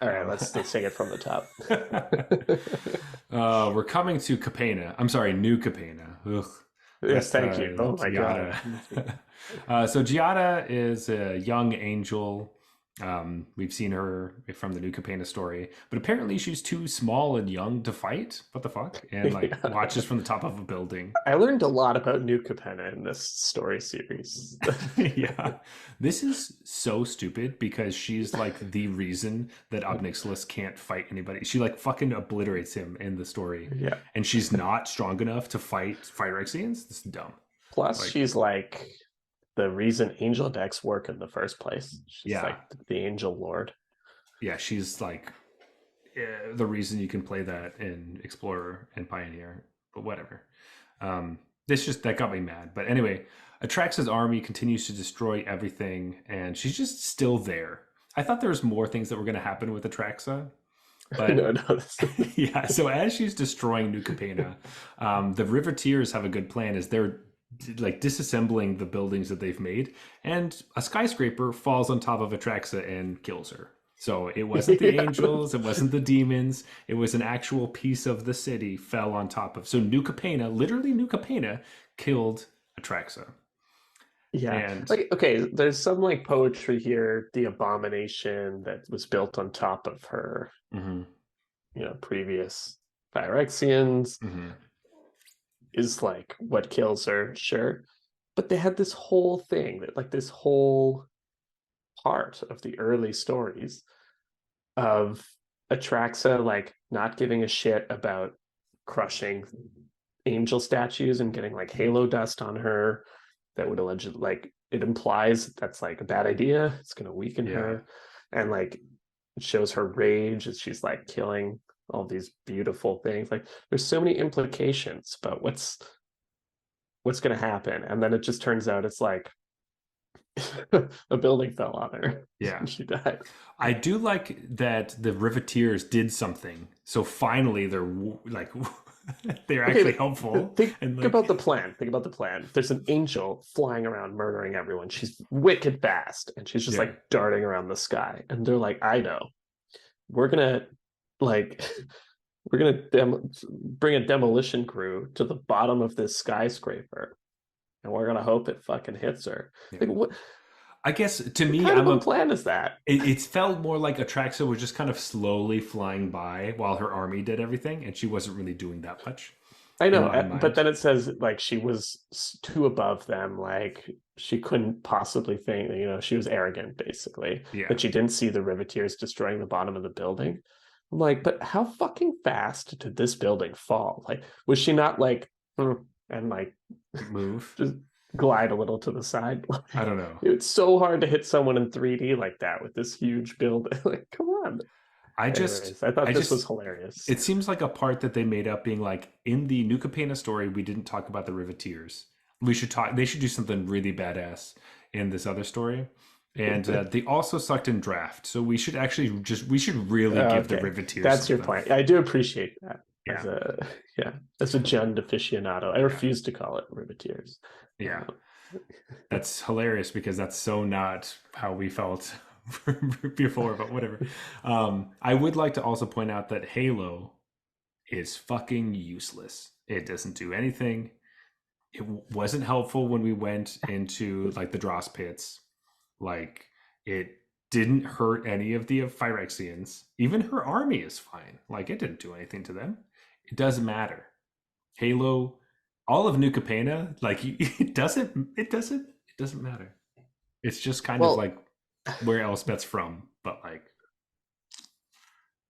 All right, let's take it from the top. We're coming to Capena. I'm sorry, New Capena. Ugh. Yes, thank you. Oh my God. So Giada is a young angel. We've seen her from the New Capena story, but apparently she's too small and young to fight. What the fuck? And like watches from the top of a building. I learned a lot about New Capena in this story series. Yeah, this is so stupid because she's like the reason that Obnixilis can't fight anybody. She like fucking obliterates him in the story. Yeah, and she's not strong enough to fight Phyrexians. This is dumb. Plus, she's like the reason angel decks work in the first place. She's like the angel lord. Yeah, she's like the reason you can play that in Explorer and Pioneer, but whatever. That got me mad. But anyway, Atraxa's army continues to destroy everything, and she's just still there. I thought there was more things that were going to happen with Atraxa. But no. Yeah, so as she's destroying New Capena, the Riveteers have a good plan as they're like disassembling the buildings that they've made, and a skyscraper falls on top of Atraxa and kills her. So it wasn't the angels, it wasn't the demons, it was an actual piece of the city fell on top of. So New Capena, literally New Capena, killed Atraxa. Yeah, and like okay, there's some like poetry here. The abomination that was built on top of her, previous Phyrexians. Is like what kills her, sure. But they had this whole thing that like this whole part of the early stories of Atraxa like not giving a shit about crushing angel statues and getting like halo dust on her that would allegedly like it implies that's like a bad idea. It's gonna weaken her. And like it shows her rage as she's like killing all these beautiful things. Like there's so many implications about what's going to happen, and then it just turns out it's like a building fell on her. Yeah, and she died. I do like that the Riveteers did something. So finally, they're like they're actually helpful. Think about the plan. Think about the plan. There's an angel flying around murdering everyone. She's wicked fast, and she's just like darting around the sky. And they're like, I know. We're gonna like We're gonna bring a demolition crew to the bottom of this skyscraper, and we're gonna hope it fucking hits her. Yeah. Like I guess to what me, kind of a plan is that? it felt more like Atraxa was just kind of slowly flying by while her army did everything, and she wasn't really doing that much I in know, my but mind. then it says like she was too above them, like she couldn't possibly think, she was arrogant basically, Yeah. that she didn't see the Riveteers destroying the bottom of the building. I'm like, but how fucking fast did this building fall? Like, was she not like, and like Move. just glide a little to the side? I don't know. It's so hard to hit someone in 3D like that with this huge building. Like, come on. I just, Anyways, I thought I this was just, hilarious. it seems like a part that they made up being like, in the Nuka Pena story, we didn't talk about the Riveteers. We should talk, they should do something really badass in this other story. And they also sucked in draft. So we should actually we should really give the Okay, Riveteers that's your something. point. I do appreciate that Yeah. as a yeah as a Jund aficionado. I Yeah. refuse to call it Riveteers. Yeah. That's hilarious because that's so not how we felt before, but whatever. I would like to also point out that Halo is fucking useless. It doesn't do anything. It wasn't helpful when we went into like the Dross pits. Like it didn't hurt any of the Phyrexians. Even her army is fine. Like it didn't do anything to them. It doesn't matter. Halo, all of Nuka Pena, like it doesn't matter. It's just kind of Well, like where Elspeth's from, but like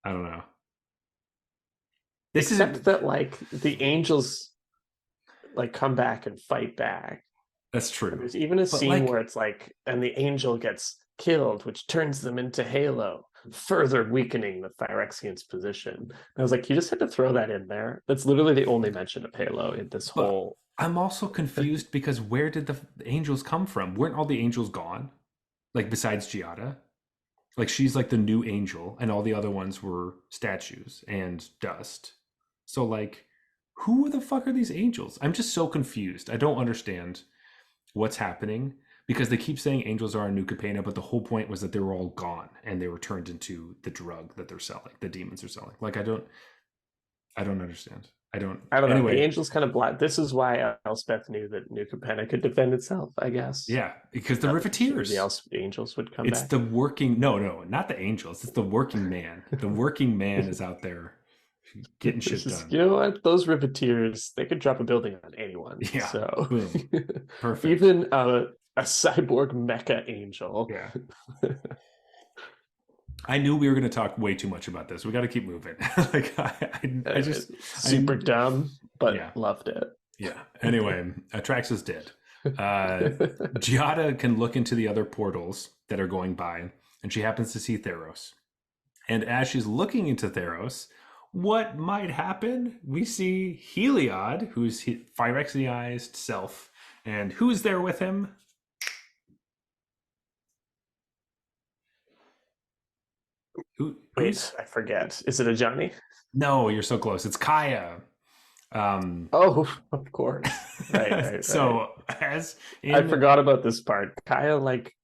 I don't know. This is except that like the angels like come back and fight back. that's And true. there's even a But scene like where it's like, and the angel gets killed, which turns them into Halo, further weakening the Phyrexian's position. And I was like, you just had to throw that in there. That's literally the only mention of Halo in this but whole. I'm also confused because where did the angels come from? Weren't all the angels gone? Like besides Giada? Like she's like the new angel and all the other ones were statues and dust. So like who the fuck are these angels? I'm just so confused. I don't understand what's happening because they keep saying angels are in Nuka Pena, but the whole point was that they were all gone and they were turned into the drug that they're selling, the demons are selling. Like I don't understand. I don't. I don't know. The Anyway, angels kind of black. This is why Elspeth knew that Nuka Penna could defend itself, I guess. yeah, because the That the Riveteers. angels would come It's back. the working. No, no, not the angels. It's the working man. The working man is out there getting shit done. You know what? Those Riveteers, they could drop a building on anyone. Yeah. So Boom. Perfect. even a cyborg mecha angel. Yeah. I knew we were going to talk way too much about this. We got to keep moving. Like I just super dumb, but yeah. loved it. Yeah. Anyway, Atraxa's dead. Giada can look into the other portals that are going by, and she happens to see Theros. And as she's looking into Theros, what might happen? We see Heliod, who's Phyrexianized self, and who's there with him? Wait, I forget. Is it a Johnny? No, you're so close. It's Kaya. Oh, of course. Right. So as I forgot about this part. Kaya like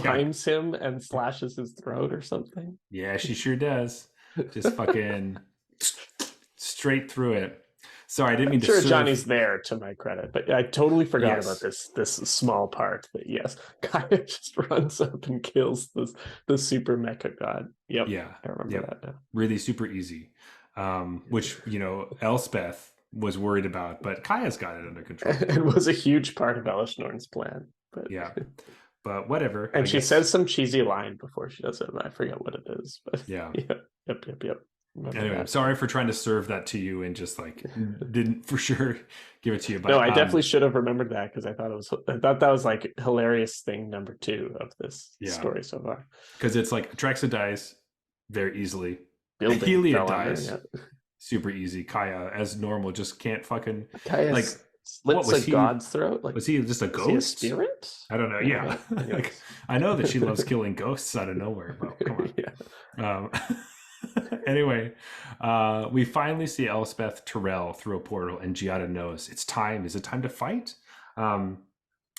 binds him and slashes his throat or something. Yeah, she sure does. Just fucking straight through it. Sorry, I didn't mean to. Sure, Johnny's there to my credit, but I totally forgot about this small part. That yes, Kaya just runs up and kills the super mecha god. Yep. Yeah, I remember that now. Really super easy. Which Elspeth was worried about, but Kaya's got it under control. It was a huge part of Elishnorn's plan. But yeah, but whatever. And she says some cheesy line before she does it, and I forget what it is. But yeah. Yep. Anyway, I'm sorry for trying to serve that to you and just like didn't for sure give it to you. But no, I definitely should have remembered that because I thought that was like hilarious thing number 2 of this story so far. Because it's like Atraxa dies very easily. Heliod dies super easy. Kaya, as normal, just can't fucking Kaya like slits a god's throat. Like, was he just a ghost? He a spirit? I don't know. Yeah, like, I know that she loves killing ghosts out of nowhere, but come on. Anyway, we finally see Elspeth Tyrell through a portal, and Giada knows it's time. Is it time to fight? And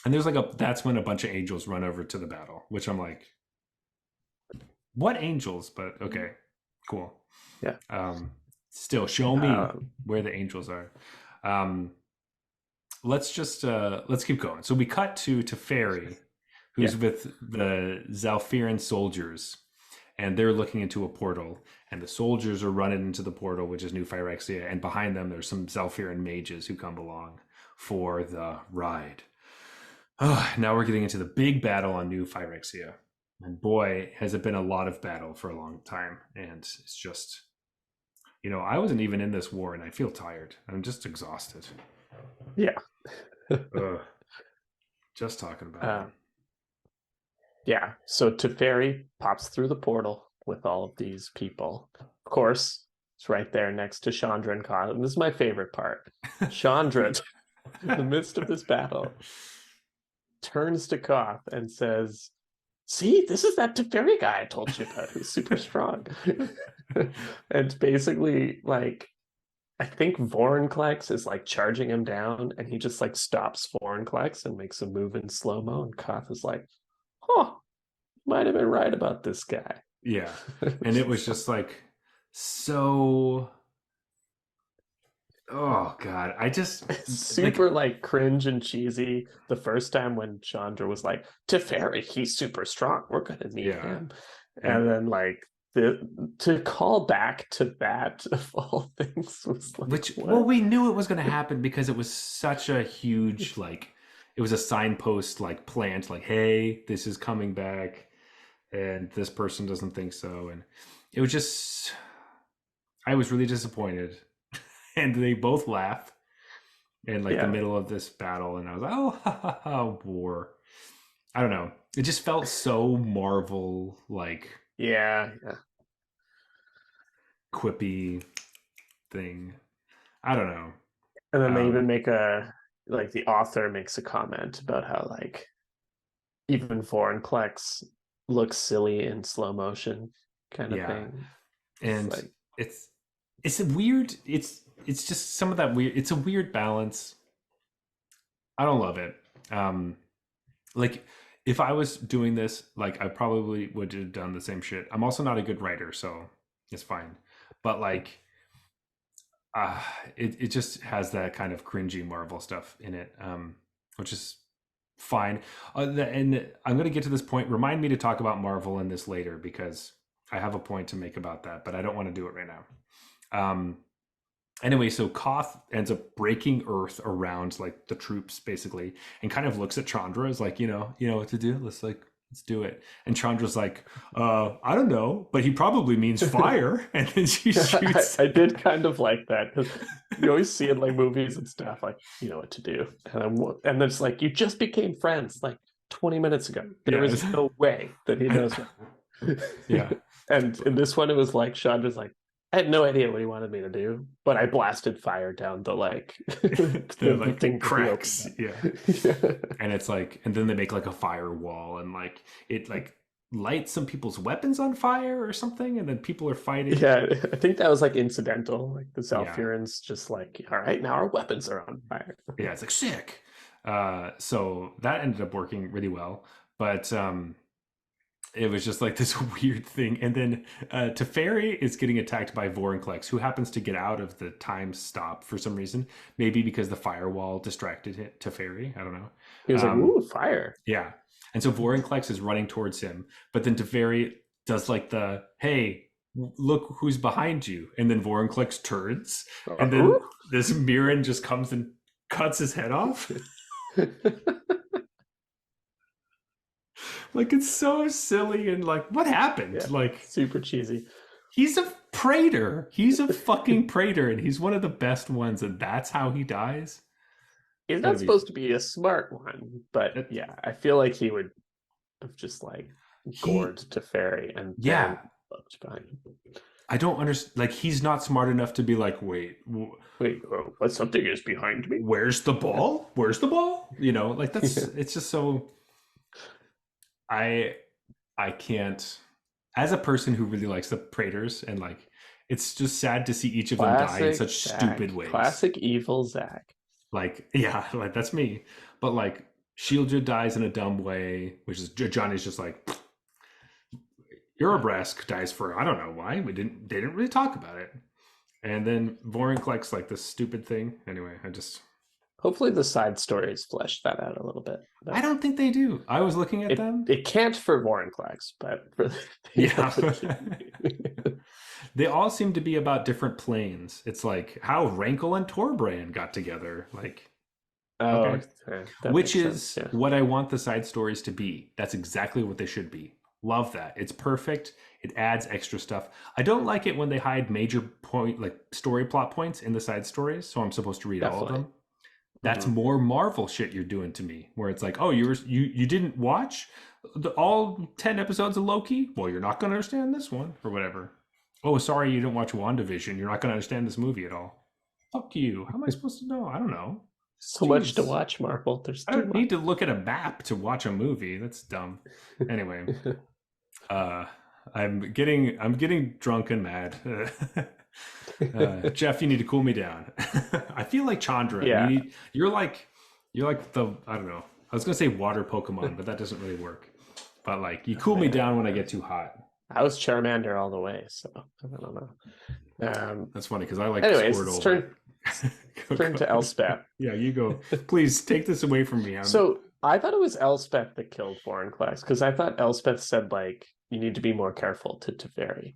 there's that's when a bunch of angels run over to the battle, which I'm like, what angels? But okay, cool. Yeah. Still, show me Um, where the angels are. Um, let's keep going. So we cut to Fairy, yeah, who's with the Zalfiran soldiers, and they're looking into a portal, and the soldiers are running into the portal, which is New Phyrexia, and behind them there's some Zalfiran mages who come along for the ride. Now we're getting into the big battle on New Phyrexia. And boy, has it been a lot of battle for a long time. And it's just, I wasn't even in this war and I feel tired. I'm just exhausted. yeah. Ugh, just talking about it. uh, yeah. So Teferi pops through the portal with all of these people. Of course, it's right there next to Chandra and Khan. And this is my favorite part. Chandra, in the midst of this battle, turns to Koth and says, "See, this is that Teferi guy I told you about who's super strong." And basically, like, I think Vorinclex is like charging him down, and he just like stops Vorinclex and makes a move in slow mo. And Koth is like, "Huh, might have been right about this guy." Yeah. And it was just like so. Oh, God. I just, Super like cringe and cheesy the first time when Chandra was like, Teferi, he's super strong. We're gonna need yeah. him. And And then like the to call back to that of all things was like which, well, what? we knew it was going to happen because it was such a huge, like, it was a signpost, like, plant, like, hey, this is coming back, and this person doesn't think so. And it was just, I was really disappointed. And they both laugh in, like, the Yeah. middle of this battle. And I was like, oh, ha, ha, ha, war. I don't know. It just felt so Marvel, like, Yeah. Yeah. quippy thing. I don't know. And then they even Um, make a like the author makes a comment about how like even Vorinclex looks silly in slow motion kind of yeah. thing. It's And like it's it's a weird it's just some of that weird, it's a weird balance. I don't love it. um like if I was doing this, like I probably would have done the same shit. I'm also not a good writer, so it's fine. But like uh it just has that kind of cringy Marvel stuff in it, which is fine. And I'm going to get to this point. Remind me to talk about Marvel in this later because I have a point to make about that, but I don't want to do it right now. Anyway, so Koth ends up breaking Earth around like the troops basically, and kind of looks at Chandra as like, you know what to do. Let's do it. And Chandra's like, I don't know, but he probably means fire. And then she shoots. I did kind of like that because you always see in like movies and stuff like you know what to do, and then it's like you just became friends like 20 minutes ago. There Yeah, is no way that he knows what. yeah. And in this one, it was like Chandra's like, I had no idea what he wanted me to do, but I blasted fire down the like The the like thing that he opened cracks. up. Yeah. Yeah. And it's like, and then they make like a firewall, and like it like lights some people's weapons on fire or something, and then people are fighting. Yeah, I think that was like incidental. Like the Yeah. Zalfirans just like, all right, now our weapons are on fire. Yeah, it's like sick. So that ended up working really well. But it was just like this weird thing. And then Teferi is getting attacked by Vorinclex, who happens to get out of the time stop for some reason. Maybe because the firewall distracted Teferi. I don't know. He was like, Um, ooh, fire. yeah. And so Vorinclex is running towards him. But then Teferi does like the, hey, look who's behind you. And then Vorinclex turns. And then this Mirren just comes and cuts his head off. Like it's so silly and like what happened? Yeah, Like super cheesy. he's a praetor. He's a fucking praetor and he's one of the best ones and that's how he dies. He's Gotta not be supposed to be a smart one, but it, yeah, I feel like he would have just like gored he to Fairy and then yeah. looked behind him. I don't understand, like he's not smart enough to be like, wait, Wait, oh, what something is behind me? where's the ball? Where's the ball? Like that's Yeah. it's just so I I can't, as a person who really likes the praetors, and like it's just sad to see each of them die in Classic such stupid Zach. ways. Classic evil Zach. Like, yeah, like that's me. But like Shieldred dies in a dumb way, which is Johnny's just like Urabrask dies for I don't know why. They didn't really talk about it. And then Vorin collects like this stupid thing. Anyway, Hopefully the side stories flesh that out a little bit. I don't think they do. I was looking at them. It can't for Vorinclex, but for Yeah. They all seem to be about different planes. It's like how Rankle and Torbrand got together. Like, oh, okay. that Which makes is sense, what I want the side stories to be. That's exactly what they should be. Love that. It's perfect. It adds extra stuff. I don't like it when they hide major point, like story plot points in the side stories. So I'm supposed to read all of them. That's more Marvel shit you're doing to me, where it's like, oh, you didn't watch all 10 episodes of Loki? Well, you're not going to understand this one or whatever. Oh, sorry, you didn't watch WandaVision. You're not going to understand this movie at all. Fuck you. How am I supposed to know? I don't know. So much to watch, Marvel. There's I don't need to look at a map to watch a movie. That's dumb. Anyway, I'm getting drunk and mad. Jeff, you need to cool me down. I feel like Chandra. Yeah. You're like the, I don't know. I was gonna say water Pokemon, but that doesn't really work. But like you cool me down when I get too hot. I was Charmander all the way, so I don't know. That's funny because I like anyways, Squirtle. Turn to Elspeth. Yeah, you go. Please take this away from me. So I thought it was Elspeth that killed Vorinclex because I thought Elspeth said like you need to be more careful to Teferi,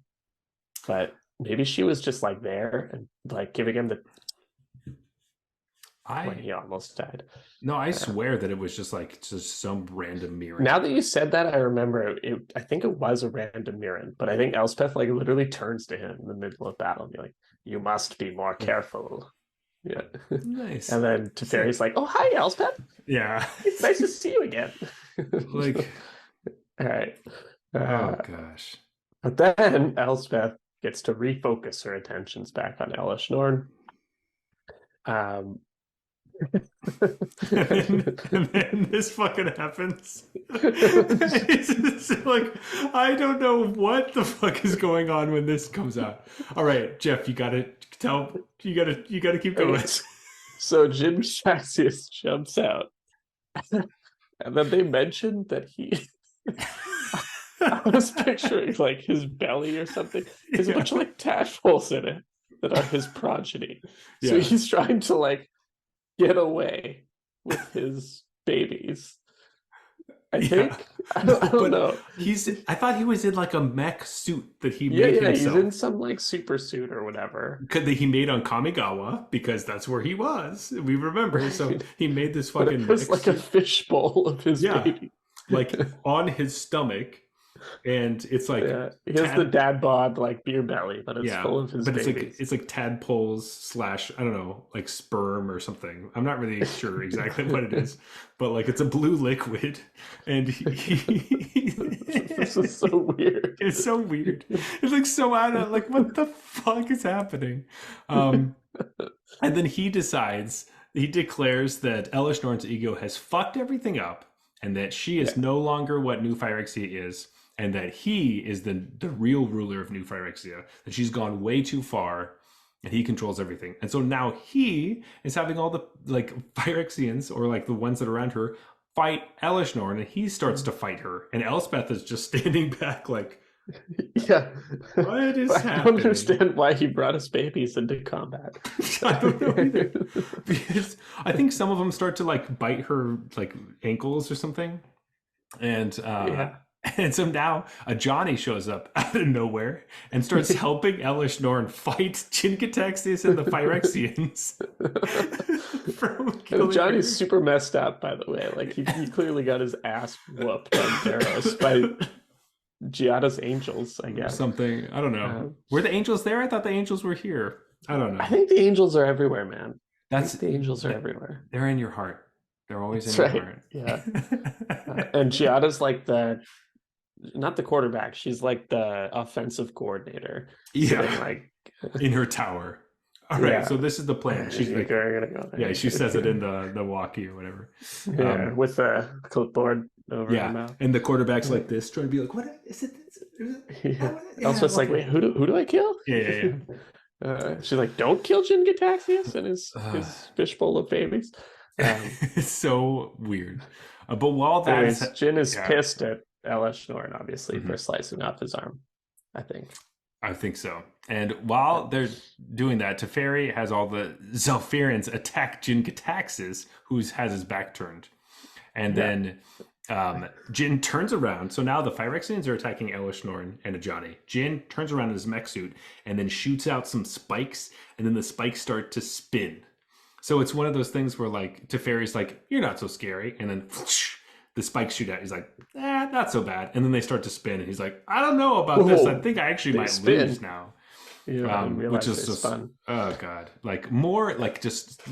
but maybe she was just like there and like giving him the when he almost died. No, I swear that it was just some random mirror. Now that you said that, I remember it. I think it was a random mirror, but I think Elspeth like literally turns to him in the middle of battle and be like, "You must be more careful." Yeah, nice. And then Teferi's like, "Oh, hi, Elspeth. Yeah, it's nice to see you again." Like, all right. Oh gosh. But then Elspeth gets to refocus her attentions back on Elishnorn. And then this fucking happens. It's like I don't know what the fuck is going on when this comes out. All right, Jeff, you gotta keep going. So Jin Shaxius jumps out, and then they mentioned that he. I was picturing like his belly or something. There's a bunch of like tadpoles in it that are his progeny. So he's trying to like get away with his babies. I think. I don't know. I thought he was in like a mech suit that he made himself. He's in some like super suit or whatever. That he made on Kamigawa because that's where he was. We remember. Right. So he made this fucking. It was like a fishbowl of his baby, like on his stomach. And it's like he has the dad bod like beer belly, but it's full of his babies. It's like tadpoles / I don't know, like sperm or something. I'm not really sure exactly what it is, but like it's a blue liquid, and this is so weird. It's so weird. It's like so out of like what the fuck is happening? And then he declares that Elishnorn's ego has fucked everything up, and that she is no longer what New Phyrexia is. And that he is the real ruler of New Phyrexia, that she's gone way too far and he controls everything. And so now he is having all the like Phyrexians or like the ones that are around her fight Elishnorn, and he starts to fight her. And Elspeth is just standing back like, what is happening? I don't understand why he brought his babies into combat. I don't know either. Because I think some of them start to like bite her like ankles or something. And and so now a Johnny shows up out of nowhere and starts helping Elishnorn fight Chinkatexius and the Phyrexians. And Johnny's super messed up, by the way. Like he clearly got his ass whooped on Theros by Giada's angels, I guess. Something. I don't know. Were the angels there? I thought the angels were here. I don't know. I think the angels are everywhere, man. The angels are everywhere. They're in your heart. They're always in your heart. Yeah. And Giada's like not the quarterback. She's like the offensive coordinator. Yeah. Like in her tower. All right. So this is the plan. She's like, gonna go there. Yeah, she says it in the walkie or whatever. Yeah, with a clipboard over her mouth. And the quarterback's like this, trying to be like, what is it? Elspeth's like, wait, who do I kill? Yeah. She's like, don't kill Chinkatexius and his fishbowl of babies. It's so weird. But while that Jin is pissed at Elishnorn, obviously, for slicing off his arm, I think. I think so. And while they're doing that, Teferi has all the Zelfirans attack Jin Gitaxis, who has his back turned. And Yeah. then Jin turns around. So now the Phyrexians are attacking Elishnorn and Ajani. Jin turns around in his mech suit and then shoots out some spikes, and then the spikes start to spin. So it's one of those things where like Teferi's like, "You're not so scary," and then whoosh, the spikes shoot out. He's like, not so bad. And then they start to spin, and he's like, "I don't know about this. I Whoa, think I actually they might spin. lose now." Yeah, I didn't Which realize is they just, spun. oh god, like more like just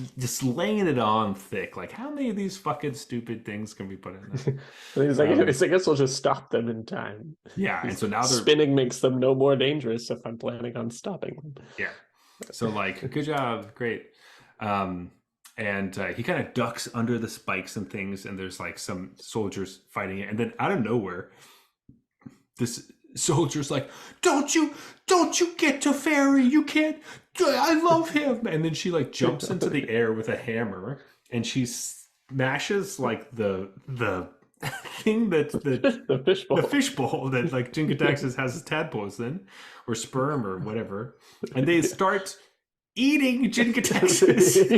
laying it on thick. Like how many of these fucking stupid things can we put in And he's like, there? I guess we'll just stop them in time. Yeah, and so now they're Spinning makes them no more dangerous if I'm planning on stopping them. yeah. So like, good job, great. And he kind of ducks under the spikes and things, and there's like some soldiers fighting it, and then out of nowhere, this soldier's like, don't you get to Fairy, you can't, I love him. And then she like jumps into the air with a hammer, and she smashes like the thing that The fishbowl. the fishbowl that like Jinkataxis has his tadpoles in, or sperm or whatever, and they start eating Jinkataxis.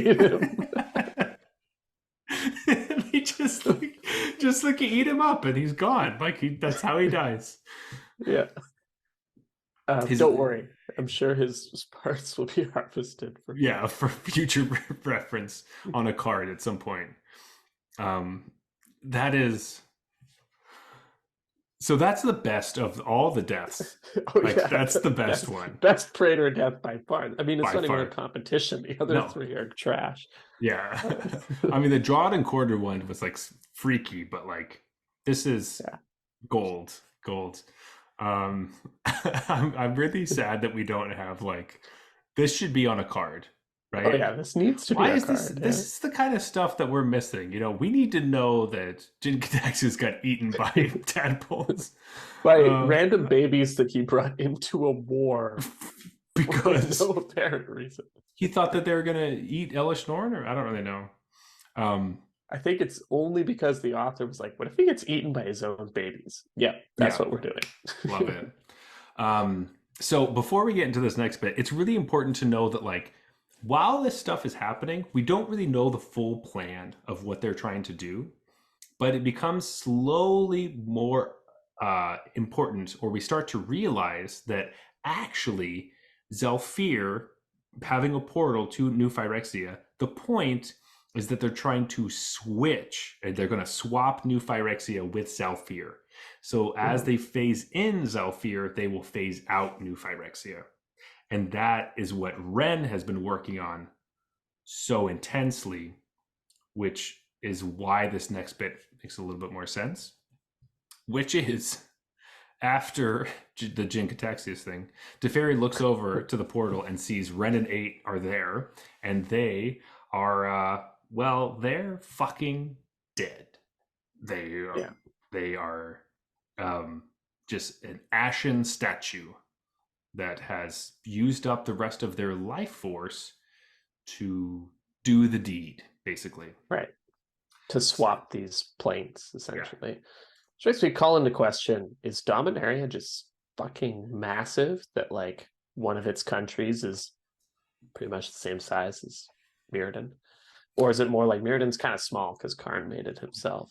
They just like eat him up, and he's gone. Like that's how he dies. Yeah. Don't worry. I'm sure his parts will be harvested for future reference on a card at some point. That is. So that's the best of all the deaths. That's the best one. Best Praetor death by far. I mean, it's by not far. even a competition. The other three are trash. Yeah. I mean, the Drawed and Quarter one was like freaky, but like this is gold. I'm really sad that we don't have like, this should be on a card, right? Oh yeah, this needs to be a card. This is the kind of stuff that we're missing. You know, we need to know that Jinkataxis got eaten by tadpoles. By random babies that he brought into a war. Because for no apparent reason. He thought that they were going to eat Elishnorn, or I don't really know. I think it's only because the author was like, what if he gets eaten by his own babies? Yeah, that's what we're doing. Love it. So before we get into this next bit, it's really important to know that like, while this stuff is happening, we don't really know the full plan of what they're trying to do, but it becomes slowly more important, or we start to realize that actually Zelfir having a portal to New Phyrexia, the point is that they're trying to switch, and they're going to swap New Phyrexia with Zelfir. So as they phase in Zelfir, they will phase out New Phyrexia. And that is what Ren has been working on so intensely, which is why this next bit makes a little bit more sense, which is after the Jinkataxias thing, Teferi looks over to the portal and sees Ren and 8 are there, and they are, they're fucking dead. They are just an ashen statue that has used up the rest of their life force to do the deed, basically. Right. To swap these planes, essentially. Which makes me call into question, is Dominaria just fucking massive that like one of its countries is pretty much the same size as Mirrodin? Or is it more like Mirrodin's kind of small because Karn made it himself?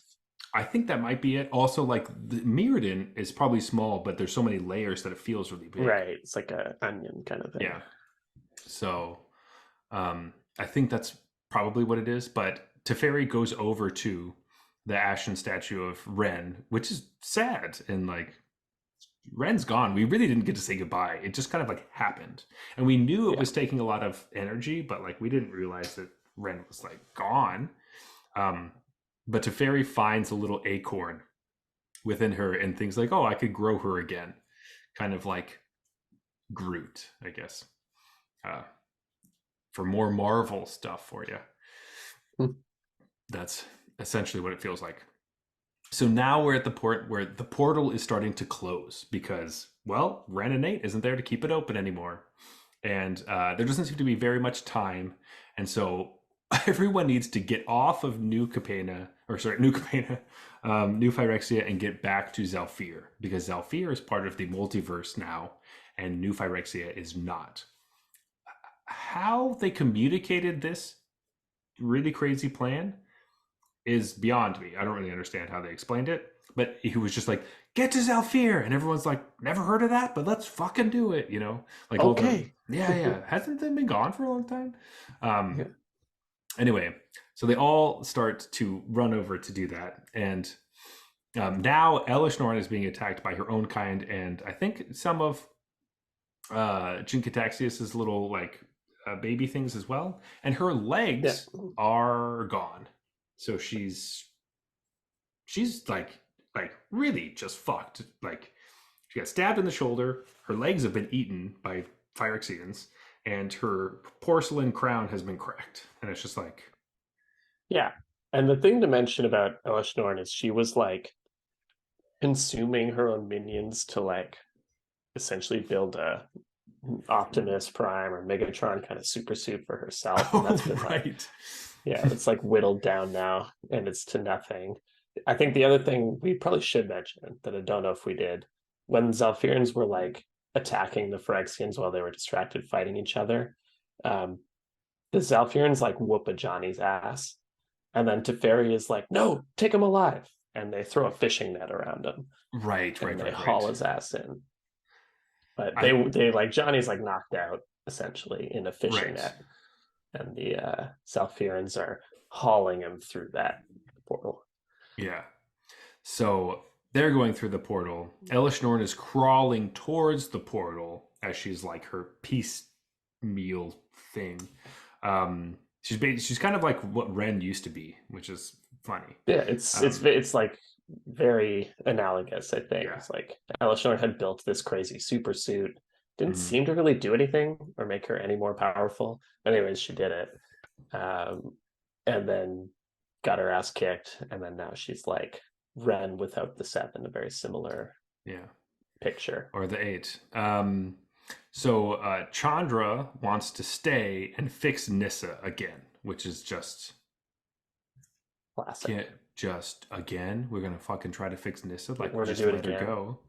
I think that might be it. Also, like the Mirrodin is probably small, but there's so many layers that it feels really big. Right. It's like an onion kind of thing. Yeah. So I think that's probably what it is. But Teferi goes over to the ashen statue of Ren, which is sad. And like, Ren's gone. We really didn't get to say goodbye. It just kind of like happened. And we knew it was taking a lot of energy, but like we didn't realize that Ren was like gone. But Teferi finds a little acorn within her and thinks like, oh, I could grow her again. Kind of like Groot, I guess. For more Marvel stuff for you. That's essentially what it feels like. So now we're at the point where the portal is starting to close because, well, Ren and 8 isn't there to keep it open anymore. And there doesn't seem to be very much time. And so everyone needs to get off of New Capenna, New Phyrexia and get back to Zalfir because Zalfir is part of the multiverse now, and New Phyrexia is not. How they communicated this really crazy plan is beyond me. I don't really understand how they explained it, but he was just like, "Get to Zalfir," and everyone's like, "Never heard of that, but let's fucking do it." You know, like all the Okay. yeah. Hasn't they been gone for a long time? Yeah. Anyway, so they all start to run over to do that, and now Elishnorn is being attacked by her own kind, and I think some of Jinkataxius's little like baby things as well, and her Yeah. legs are gone. So she's like really just fucked. Like she got stabbed in the shoulder. Her legs have been eaten by Phyrexians, and her porcelain crown has been cracked. And it's just like, Yeah. And the thing to mention about Elishnorn is she was like consuming her own minions to like essentially build a Optimus Prime or Megatron kind of super suit for herself. And that's oh been like, right, yeah, it's like whittled down now and it's to nothing. I think the other thing we probably should mention that I don't know if we did, when Zalfirans were like attacking the Phyrexians while they were distracted fighting each other, um, the Zalfirans like whoop a Johnny's ass. And then Teferi is like, no, take him alive. And they throw a fishing net around him right, and right, they right, haul right. his ass in. But I they like Johnny's like knocked out essentially in a fishing right, net, and the Zalfirans are hauling him through that portal. yeah. So they're going through the portal. Elishnorn is crawling towards the portal as she's like her peace meal thing. She's kind of like what Ren used to be, which is funny. Yeah, it's it's Um, it's like very analogous. I think yeah. it's like Elishnorn had built this crazy super suit, didn't Mhm. seem to really do anything or make her any more powerful. Anyways, she did it, um, and then got her ass kicked, and then now she's like Ren without the seven, a very similar Yeah. picture. Or the eight. So Chandra wants to stay and fix Nissa again, which is just Classic. can't just again. We're gonna fucking try to fix Nissa, Yeah, like we're gonna just do it let her again. go.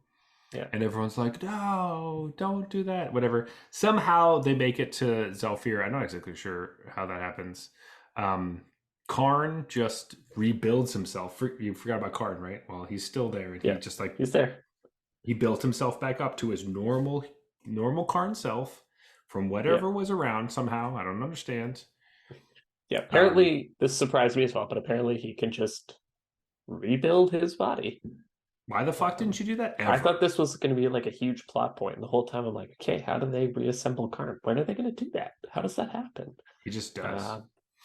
Yeah. And everyone's like, no, don't do that. Whatever. Somehow they make it to Zelfir. I'm not exactly sure how that happens. Um, Karn just rebuilds himself. You forgot about Karn, right? Well, he's still there, and he Yeah. just like He's there. he built himself back up to his normal Karn self from Yeah. whatever was around somehow. I don't understand. Yeah. Um, Apparently, this surprised me as well, but apparently he can just rebuild his body. why the fuck didn't Um, you do that I thought ever? this was going to be like a huge plot point. And the whole time I'm like, okay, how do they reassemble Karn? When are they going to do that? How does that happen? He just does. Uh,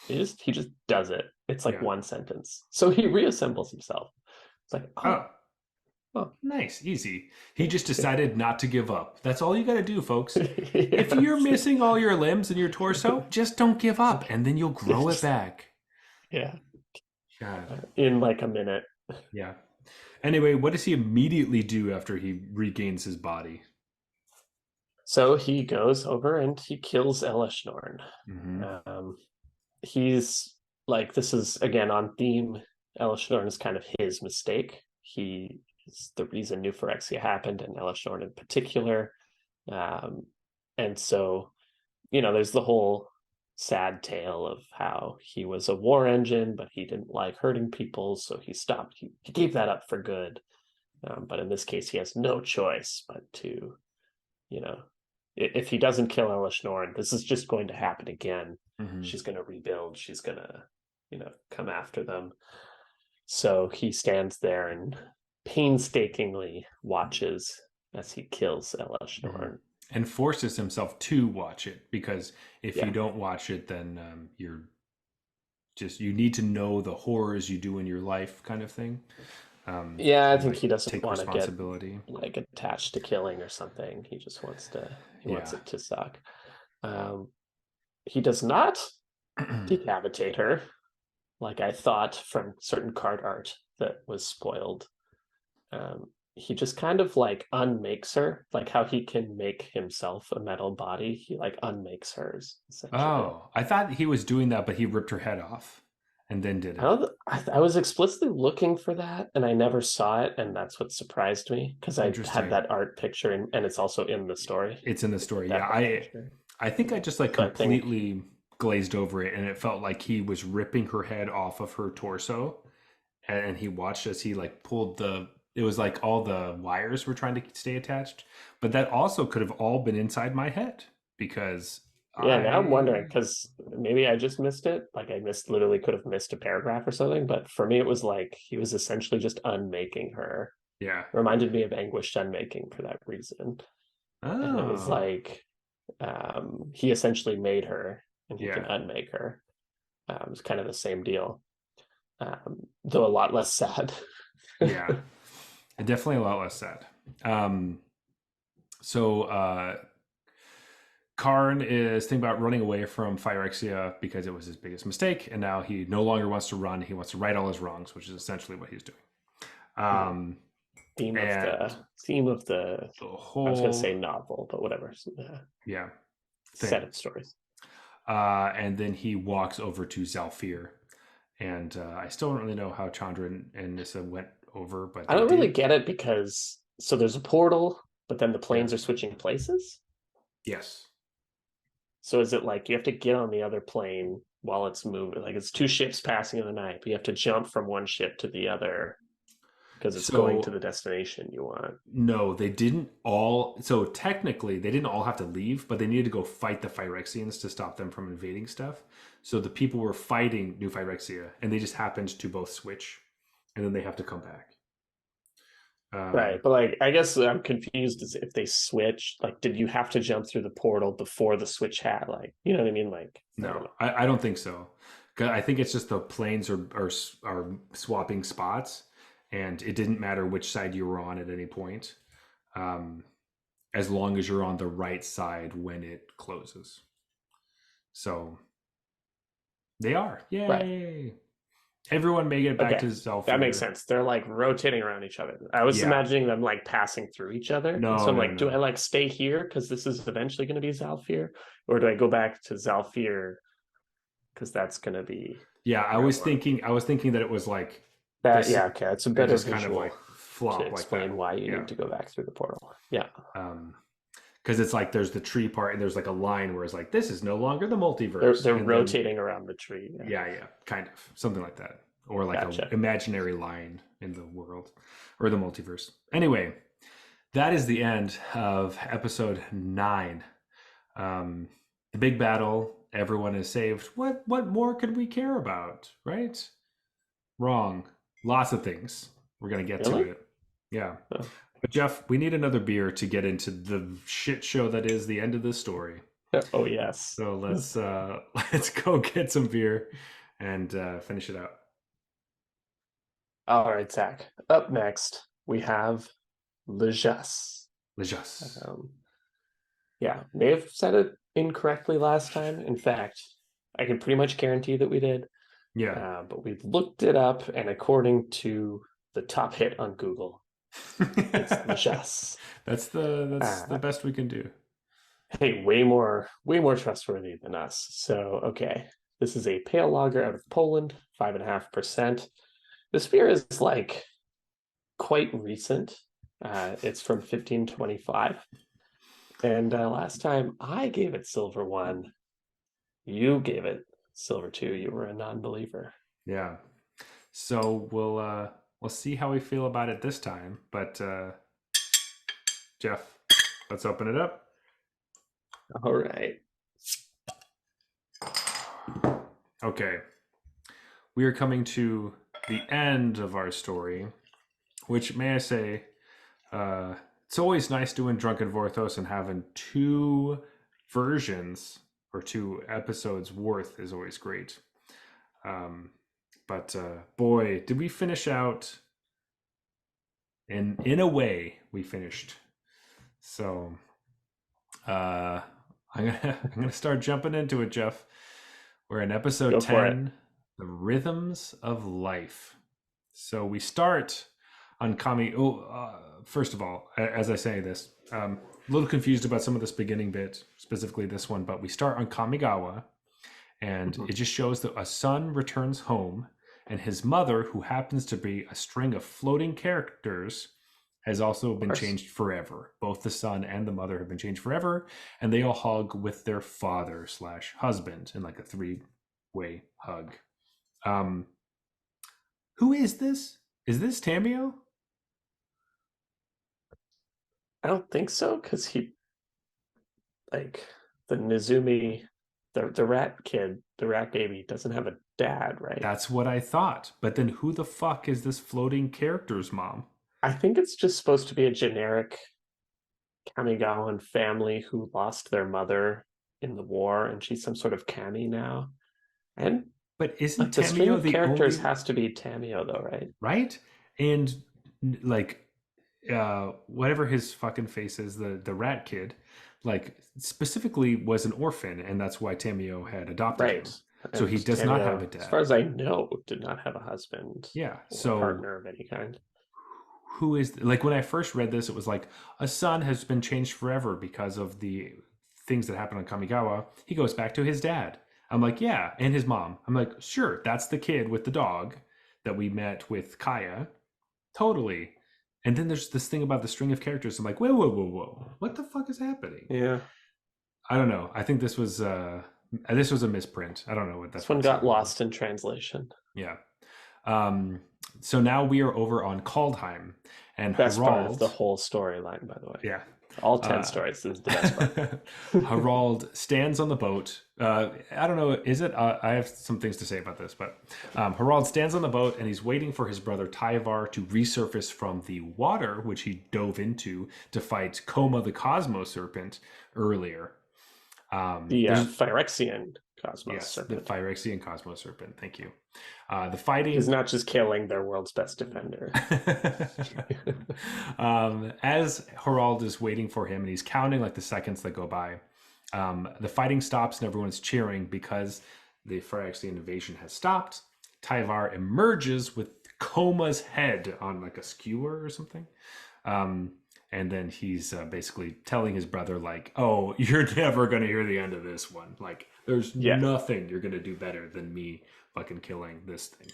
he just does it. It's like Yeah. one sentence. So he reassembles himself. It's like, oh, Oh, oh, nice, easy. He yeah, just yeah. decided not to give up. That's all you got to do, folks. If you're Yes. missing all your limbs and your torso, just don't give up and then you'll grow it Yes. back. Yeah. God. In like a minute. Yeah. Anyway, what does he immediately do after he regains his body? So he goes over and he kills Elishnorn. Hmm. Um, he's like, this is again on theme. Elishnorn is kind of his mistake. He is the reason New Phyrexia happened, and Elishnorn in particular. Um, and so, there's the whole sad tale of how he was a war engine, but he didn't like hurting people, so he stopped. He gave that up for good. But in this case, he has no choice but to, you know, if he doesn't kill Elishnorn, this is just going to happen again. Hmm. She's going to rebuild. She's going to, come after them. So he stands there and painstakingly watches as he kills Hmm. Elishnorn. And forces himself to watch it because if you Yeah. don't watch it, then you're just, you need to know the horrors you do in your life kind of thing. Yeah, I And think like he doesn't take want to get responsibility. like attached to killing or something. He wants Yeah. it to suck. Um, he does not decapitate her, like I thought from certain card art that was spoiled. He just kind of like unmakes her, like how he can make himself a metal body. He like unmakes hers essentially. Oh, I thought he was doing that, but he ripped her head off. and then did I, it. don't, I was explicitly looking for that and I never saw it, and that's what surprised me because I had Interesting. that art picture and it's also in the story. It's in the story. Yeah, That art picture. I think I just like So I think, completely glazed over it, and it felt like he was ripping her head off of her torso, and he watched as he like pulled the. It was like all the wires were trying to stay attached, but that also could have all been inside my head because yeah, now I'm wondering I because maybe I just missed it. Like I missed, literally could have missed a paragraph or something. But for me, it was like he was essentially just unmaking her. yeah. Reminded me of Anguished Unmaking for that reason. And it was Oh like he essentially made her and he can yeah unmake her. It's kind of the same deal, though a lot less sad. yeah. Definitely a lot less sad. Um, so Karn is thinking about running away from Phyrexia because it was his biggest mistake, and now he no longer wants to run. He wants to right all his wrongs, which is essentially what he's doing. Um, theme of and the the I was going to say whole novel, but whatever, yeah set thing. of stories. And then he walks over to Zalfir, and I still don't really know how Chandra and Nissa went over, but I they don't really did. get it because so there's a portal, but then the Yeah. planes are switching places. Yes. So is it like you have to get on the other plane while it's moving? Like it's two ships passing in the night, but you have to jump from one ship to the other because it's going to So the destination you want. no, they didn't all. So technically, they didn't all have to leave, but they needed to go fight the Phyrexians to stop them from invading stuff. So the people were fighting New Phyrexia, and they just happened to both switch, and then they have to come back. Right, Um, but like I guess I'm confused as if they switched. Like, did you have to jump through the portal before the switch had like, you know what I mean? Like, I don't no, know. I don't think so. 'Cause I think it's just the planes are swapping spots, and it didn't matter which side you were on at any point, um, as long as you're on the right side when it closes. So they are. Right. Yay. Everyone may get back Okay. to That makes Zalfir. sense. They're like rotating around each other. I was Yeah. imagining them like passing through each other. And so No, I'm no, like, do I no. like stay here because this is eventually going to be Zalfir? Or do I go back to Zalfir because that's going to be Yeah, where I want to be? I was thinking that it was like That, this yeah, okay. That's a it better just kind of like visual to flop like explain that. why you Yeah. need to go back through the portal. Yeah. Because it's like there's the tree part and there's like a line where it's like this is no longer the They're multiverse. they're And then rotating around the tree. Yeah. yeah, yeah, kind of. Something like that. Or like a Gotcha. imaginary line in the world or the multiverse. Anyway, that is the end of episode 9. The big battle, everyone is saved. What more could we care about, right? Wrong. Lots of things. We're gonna get to Really? it. Yeah. Oh. But Jeff, we need another beer to get into the shit show that is the end of this story. Oh yes. So let's go get some beer and finish it out. All right, Zach. Up next, we have Le Jas. Lejas. Um, yeah, may have said it incorrectly last time. In fact, I can pretty much guarantee that we did. Yeah. But we've looked it up, and according to the top hit on Google, it's Le Jas. That's the Uh, best we can do. hey, way more trustworthy than us. So, okay, this is a pale lager out of Poland, 5.5%. This beer is like quite recent. It's from 1525. And last time I gave it silver one, you gave it silver two. You were a non-believer. Yeah. So we'll see how we feel about it this time. But Jeff, let's open it up. All right. Okay. We are coming to the end of our story, which may I say, it's always nice doing Drunken Vorthos and having 2 versions or 2 episodes worth is always great. But boy, did we finish out, and in a way we finished. So I'm gonna start jumping into it, Jeff. We're in episode Go for it. 10, The Rhythms of Life. So we start on Kami. First of all, as I say this, a little confused about some of this beginning bit, specifically this one, but we start on Kamigawa, And Mhm. it just shows that a son returns home, and his mother, who happens to be a string of floating characters, has also Of been course. changed forever. Both the son and the mother have been changed forever, and they all hug with their father slash husband in like a three-way hug. Um, who is this? Is this Tamio? I don't think so, because he like the Nizumi, the rat kid, the rat baby doesn't have a dad, right? That's what I thought. But then who the fuck is this floating character's mom? I think it's just supposed to be a generic Kamigawan family who lost their mother in the war, and she's some sort of kami now. And But isn't like the string Tamio of the characters only has to be Tamio, though, right? right? And like whatever his fucking face is, the rat kid, like specifically was an orphan, and that's why Tamio had adopted Right. him. So And he does not have a Tamio, as far dad. as I know, did not have a husband Yeah. or So partner of any kind. who is like when I first read this, it was like a son has been changed forever because of the things that happened on Kamigawa. He goes back to his dad. I'm like, yeah, and his mom. I'm like, sure, that's the kid with the dog that we met with Kaya. Totally. And then there's this thing about the string of characters. I'm like, whoa, whoa, whoa, whoa. What the fuck is happening? Yeah. I don't know. I think this was a misprint. I don't know what This that's one what it's got about. lost in translation. Yeah. Um, so now we are over on Kaldheim and Best part of the Harald. whole storyline, by the way. Yeah. All 10 Uh, stories this is the best part. Harald stands on the boat. I don't know. Is it? I have some things to say about this, but Harald stands on the boat and he's waiting for his brother Tyvar to resurface from the water, which he dove into to fight Koma the Cosmos Serpent earlier. The There's Phyrexian Cosmos yes, the Serpent. Phyrexian Cosmos Serpent. Thank you. The He's fighting not just killing their world's best defender. as Harald is waiting for him and he's counting like the seconds that go by, the fighting stops and everyone's cheering because the Phyrexian invasion has stopped. Tyvar emerges with Koma's head on like a skewer or something. And then he's basically telling his brother, like, oh, you're never going to hear the end of this one. Like, there's Yeah. nothing you're going to do better than me fucking killing this thing.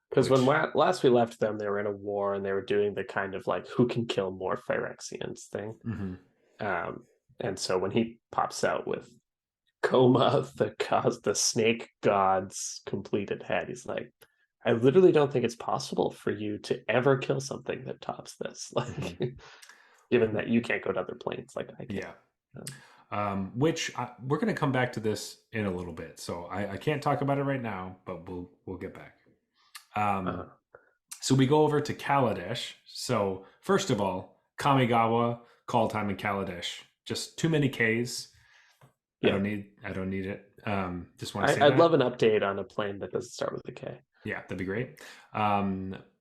Because when Which, last we left them, they were in a war and they were doing the kind of like who can kill more Phyrexians thing. mhm. Um, and so when he pops out with Coma, the snake god's completed head, he's like, I literally don't think it's possible for you to ever kill something that tops this. Mhm. Like, given that you can't go to other planes like I can. Yeah. Um, We're going to come back to this in a little bit, so I can't talk about it right now, but we'll get back. uh, So we go over to Kaladesh. So first of all, Kamigawa, Call Time, and Kaladesh. Just too many K's. yeah, I don't need it. Just want to say I'd love that. an update on a plane that doesn't start with a K. Yeah, that'd be great.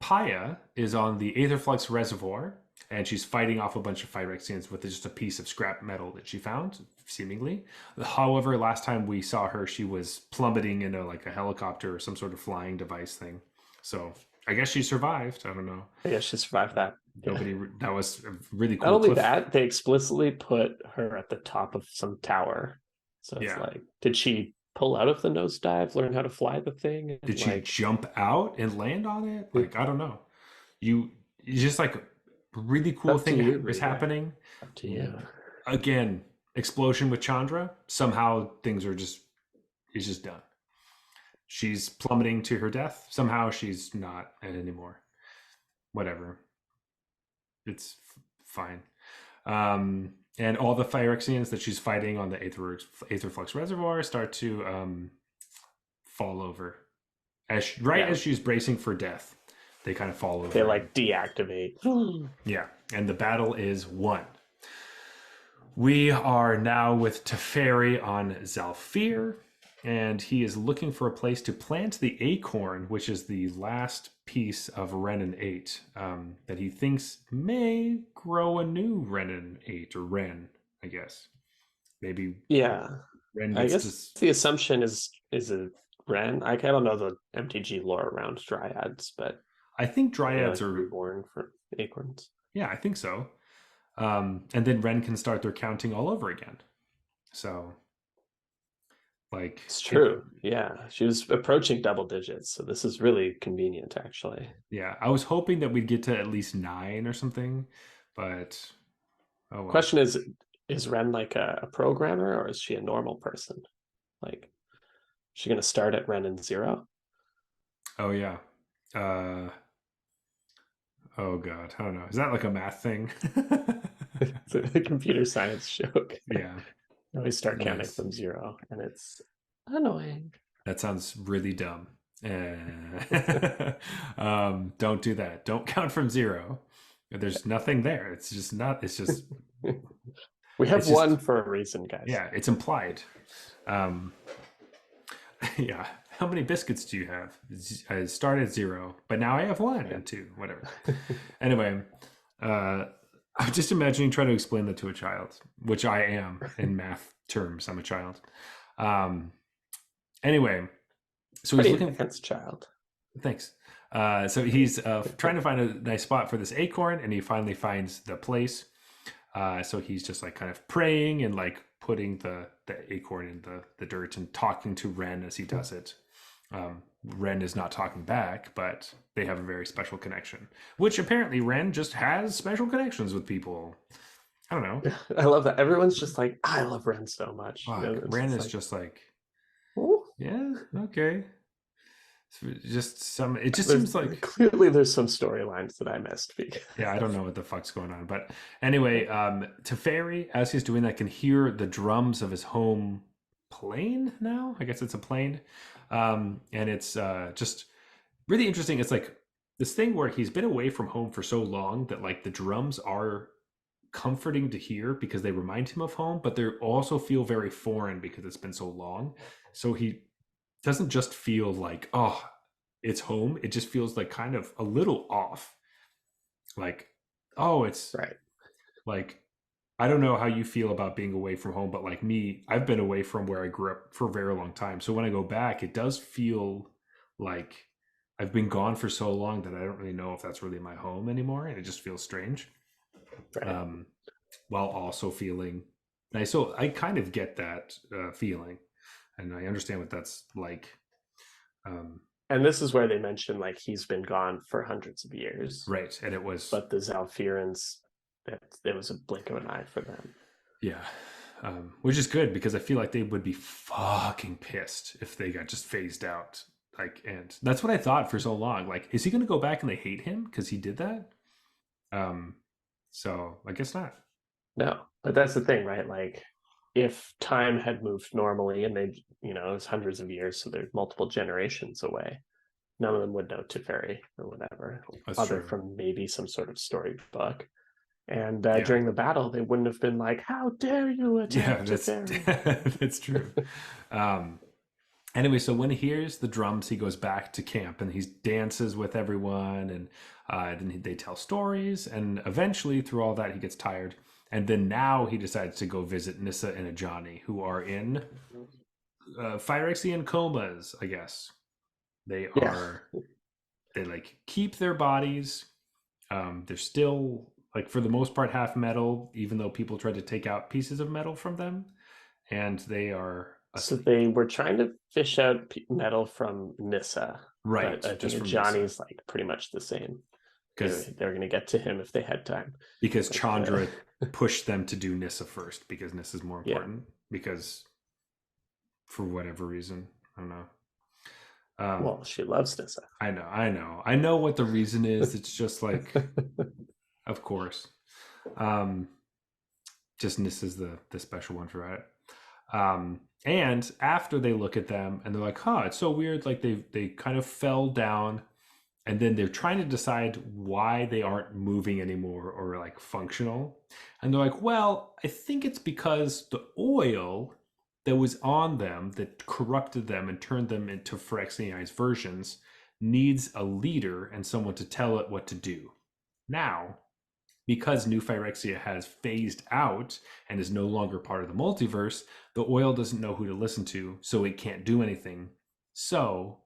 Paya is on the Aetherflux Reservoir, and she's fighting off a bunch of Phyrexians with just a piece of scrap metal that she found, seemingly. However, last time we saw her, she was plummeting into like a helicopter or some sort of flying device thing. So I guess she survived. I don't know. I guess she survived that. Yeah. Nobody. That was a really Not cool only cliff. that, they explicitly put her at the top of some tower. So it's Yeah. like, did she pull out of the nosedive, learn how to fly the thing, and Did she like, jump out and land on it? Like I don't know. You just like a really cool up to thing you, is reader. happening. Up to you. Again, explosion with Chandra. Somehow things are just it's just done. She's plummeting to her death. Somehow she's not anymore. Whatever. It's fine. And all the Phyrexians that she's fighting on the Aetherflux Reservoir start to fall over. Right Yeah, as she's bracing for death, they kind of fall over. they like deactivate. Yeah, and the battle is won. We are now with Teferi on Zalfir, and he is looking for a place to plant the acorn, which is the last piece of Renin 8 that he thinks may grow a new Renin 8, or Ren, I guess. Maybe Yeah, Ren I gets guess to. the assumption is a Ren. I don't know the MTG lore around dryads, but I think are they dryads like are. reborn for acorns? Yeah, I think so. And then Ren can start their counting all over again. So Like It's it, true. Yeah, she was approaching double digits, so this is really convenient, actually. yeah. I was hoping that we'd get to at least 9 or something, but oh well. Question is Ren like a programmer or is she a normal person? Like, is she gonna start at Ren and zero? Oh yeah. Uh, oh god, I don't know. Is that like a math thing? It's a computer science joke. Yeah, I always start it counting is. from zero, and it's annoying. That sounds really dumb. Don't do that. Don't count from 0. There's nothing there. It's just not. We have It's just. one for a reason, guys. Yeah, it's implied. Um, yeah. How many biscuits do you have? I started at 0, but now I have 1 Yeah. and 2, whatever. Anyway, I'm just imagining trying to explain that to a child, which I am in math terms. I'm a child. Um, anyway, so he's Pretty looking. advanced child. Thanks. So he's trying to find a nice spot for this acorn, and he finally finds the place. So he's just like kind of praying and like putting the acorn in the dirt and talking to Ren as he does it. Ren is not talking back, but they have a very special connection, which apparently Ren just has special connections with people. I don't know. I love that. Everyone's just like, I love Ren so much. You Fuck. know, it's Ren just is like, just like, ooh. yeah, okay. Just some. It just There's seems like clearly there's some storylines that I missed because yeah, I don't know what the fuck's going on. But anyway, Teferi, as he's doing that, can hear the drums of his home plane now. I guess it's a plane. And it's just really interesting. It's like this thing where he's been away from home for so long that like the drums are comforting to hear because they remind him of home, but they also feel very foreign because it's been so long. So he doesn't just feel like, oh, it's home. It just feels like kind of a little off, like oh it's right. like I don't know how you feel about being away from home, but like me, I've been away from where I grew up for a very long time, so when I go back it does feel like I've been gone for so long that I don't really know if that's really my home anymore, and it just feels strange. Right. um while also feeling nice, so I kind of get that feeling, and I understand what that's like. um And this is where they mention like he's been gone for hundreds of years, right, and it was but the Zalfirans, it was a blink of an eye for them. yeah. Which is good because I feel like they would be fucking pissed if they got just phased out. Like, and that's what I thought for so long. Like, is he going to go back and they hate him because he did that? Um, so I guess not. No, but that's the thing, right? Like, if time had moved normally and they, it was hundreds of years, so there's multiple generations away, none of them would know Teferi or whatever, That's other true. from maybe some sort of storybook. And Yeah, during the battle, they wouldn't have been like, "How dare you yeah, attack that's Teferi?" that's true. Um, anyway, so when he hears the drums, he goes back to camp and he dances with everyone, and then they tell stories, and eventually, through all that, he gets tired, and then now he decides to go visit Nissa and Ajani, who are in Phyrexian comas, I guess. They Yeah. are, they like keep their bodies. They're still like for the most part half metal, even though people try to take out pieces of metal from them, and they are So asleep. they were trying to fish out metal from Nissa, but Right, I just think from Nissa, Johnny's like pretty much the same. because They were going to get to him if they had time. Chandra But pushed them to do Nissa first because Nissa is more yeah, important, because for whatever reason, I don't know. Um, well, she loves Nissa. I know what the reason is. It's just like, of course. Um, just Nis is the special one for it. And after they look at them and they're like, huh, it's so weird. Like they kind of fell down, and then they're trying to decide why they aren't moving anymore or like functional. And they're like, well, I think it's because the oil that was on them that corrupted them and turned them into Phyrexianized versions needs a leader and someone to tell it what to do. Now, because New Phyrexia has phased out and is no longer part of the multiverse, the oil doesn't know who to listen to, so it can't do anything. So,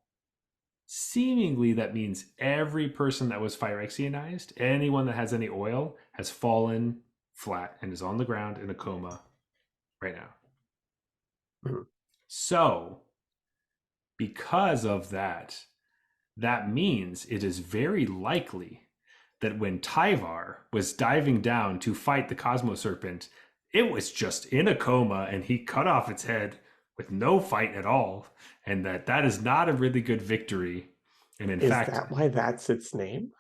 seemingly, that means every person that was Phyrexianized, anyone that has any oil, has fallen flat and is on the ground in a coma right now. Mhm. So, because of that, that means it is very likely that when Tyvar was diving down to fight the Cosmo Serpent, it was just in a coma and he cut off its head with no fight at all, and that is not a really good victory. And in Is fact, that why that's its name?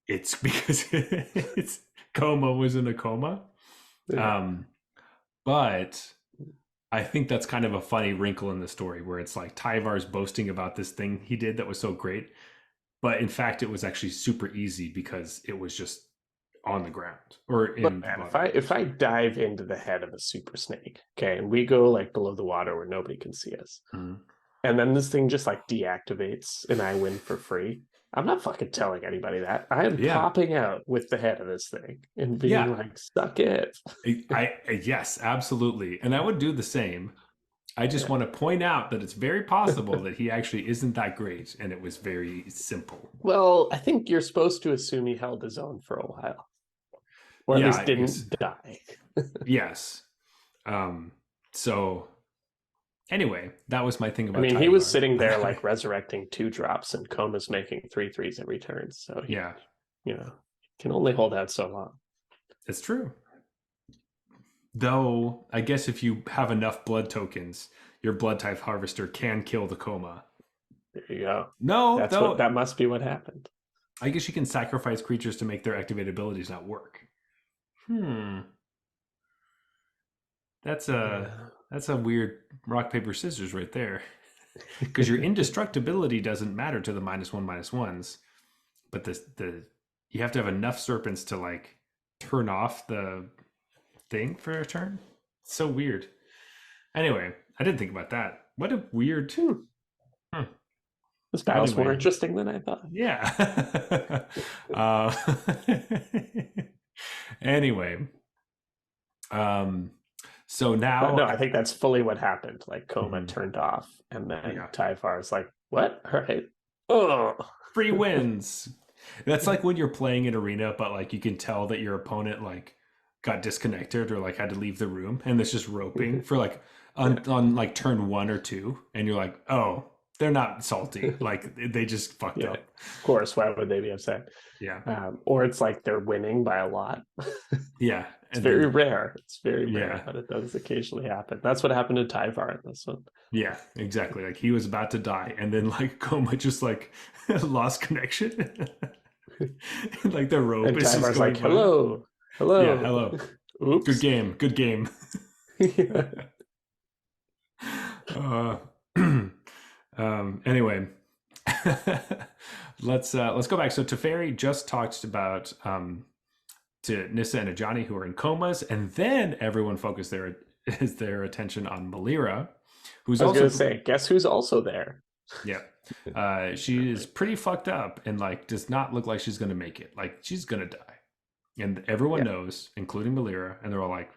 it's because its coma was in a coma. Yeah. Um, but I think that's kind of a funny wrinkle in the story where it's like Tyvar's boasting about this thing he did that was so great, but in fact it was actually super easy because it was just on the ground or Look, in the man, bottom. if I dive into the head of a super snake, okay, and we go like below the water where nobody can see us, Mhm. and then this thing just like deactivates and I win for free. I'm not fucking telling anybody that. I am Yeah, popping out with the head of this thing and being yeah. like, suck it. Yes, absolutely, and I would do the same. I just Yeah. want to point out that it's very possible that he actually isn't that great, and it was very simple. Well, I think you're supposed to assume he held his own for a while, or at Yeah, least I guess. didn't die. Yes. Um. So anyway, that was my thing I about mean, he was Tyvar. sitting there like resurrecting 2 drops and Coma's making 3 3s every turn. So he, Yeah, can only hold out so long. it's true. Though I guess if you have enough blood tokens, your blood type harvester can kill the coma. There you go. No, though That must be what happened. I guess you can sacrifice creatures to make their activated abilities not work. Hmm. That's a Yeah. that's a weird rock paper scissors right there. Because your indestructibility doesn't matter to the -1/-1s, but the you have to have enough serpents to like turn off the thing for a turn. It's so weird. Anyway, I didn't think about that. What a weird. Hmm. Hmm. This battle's more Anyway, interesting than I thought. yeah. uh, anyway, um, so But now, no, I think that's fully what happened. Like Coma mhm, turned off, and then yeah, Typhar is like, "What? All right, oh, free wins. That's like when you're playing an arena, but like you can tell that your opponent like got disconnected or like had to leave the room, and it's just roping for like yeah, on like turn 1 or 2, and you're like, oh, they're not salty, like they just fucked yeah." up. Of course, why would they be upset? Yeah, Or it's like they're winning by a lot. yeah, It's and very then rare. It's very rare, yeah, but it does occasionally happen. That's what happened to Tyvar in this one. yeah, exactly. Like he was about to die, and then like Coma just like lost connection. Like the rope And is just Tyvar's like, going by. "Hello, Yeah, hello." hello. Good Oops. game. Good game. Yeah. uh, anyway, let's go back. So Teferi just talked about to Nissa and Ajani who are in comas, and then everyone focused their attention on Malira, who's I was gonna also say, guess who's also there? yeah. She is pretty fucked up and like does not look like she's gonna make it. Like she's gonna die. And everyone Yeah. knows, including Malira, and they're all like,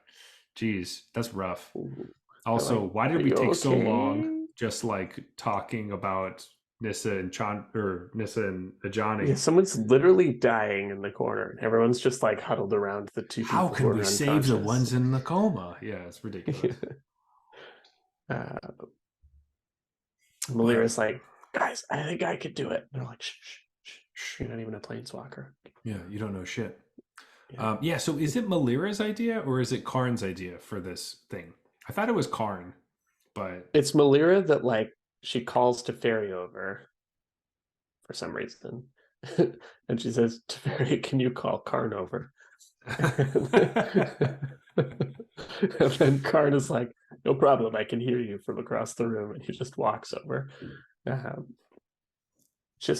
geez, that's rough. Ooh. They're Also, like, why "Are did we you take so long okay?" just like talking about Nissa and Nissa and Yeah, Ajani? someone's literally dying in the corner, and everyone's just like huddled around the 2 How people who can we are save the unconscious. ones in the coma? Yeah, it's ridiculous. uh, But Malira's like, "Guys, I think I could do it." And they're like, "Shh, shh, shh, shh. You're not even a planeswalker." yeah, you don't know shit. Yeah. Yeah, so is it Malira's idea or is it Karn's idea for this thing? I thought it was Karn, but It's Malira that like she calls Teferi over for some reason. And she says, "Teferi, can you call Karn over?" And then Karn is like, "No problem, I can hear you from across the room." And he just walks over. Um,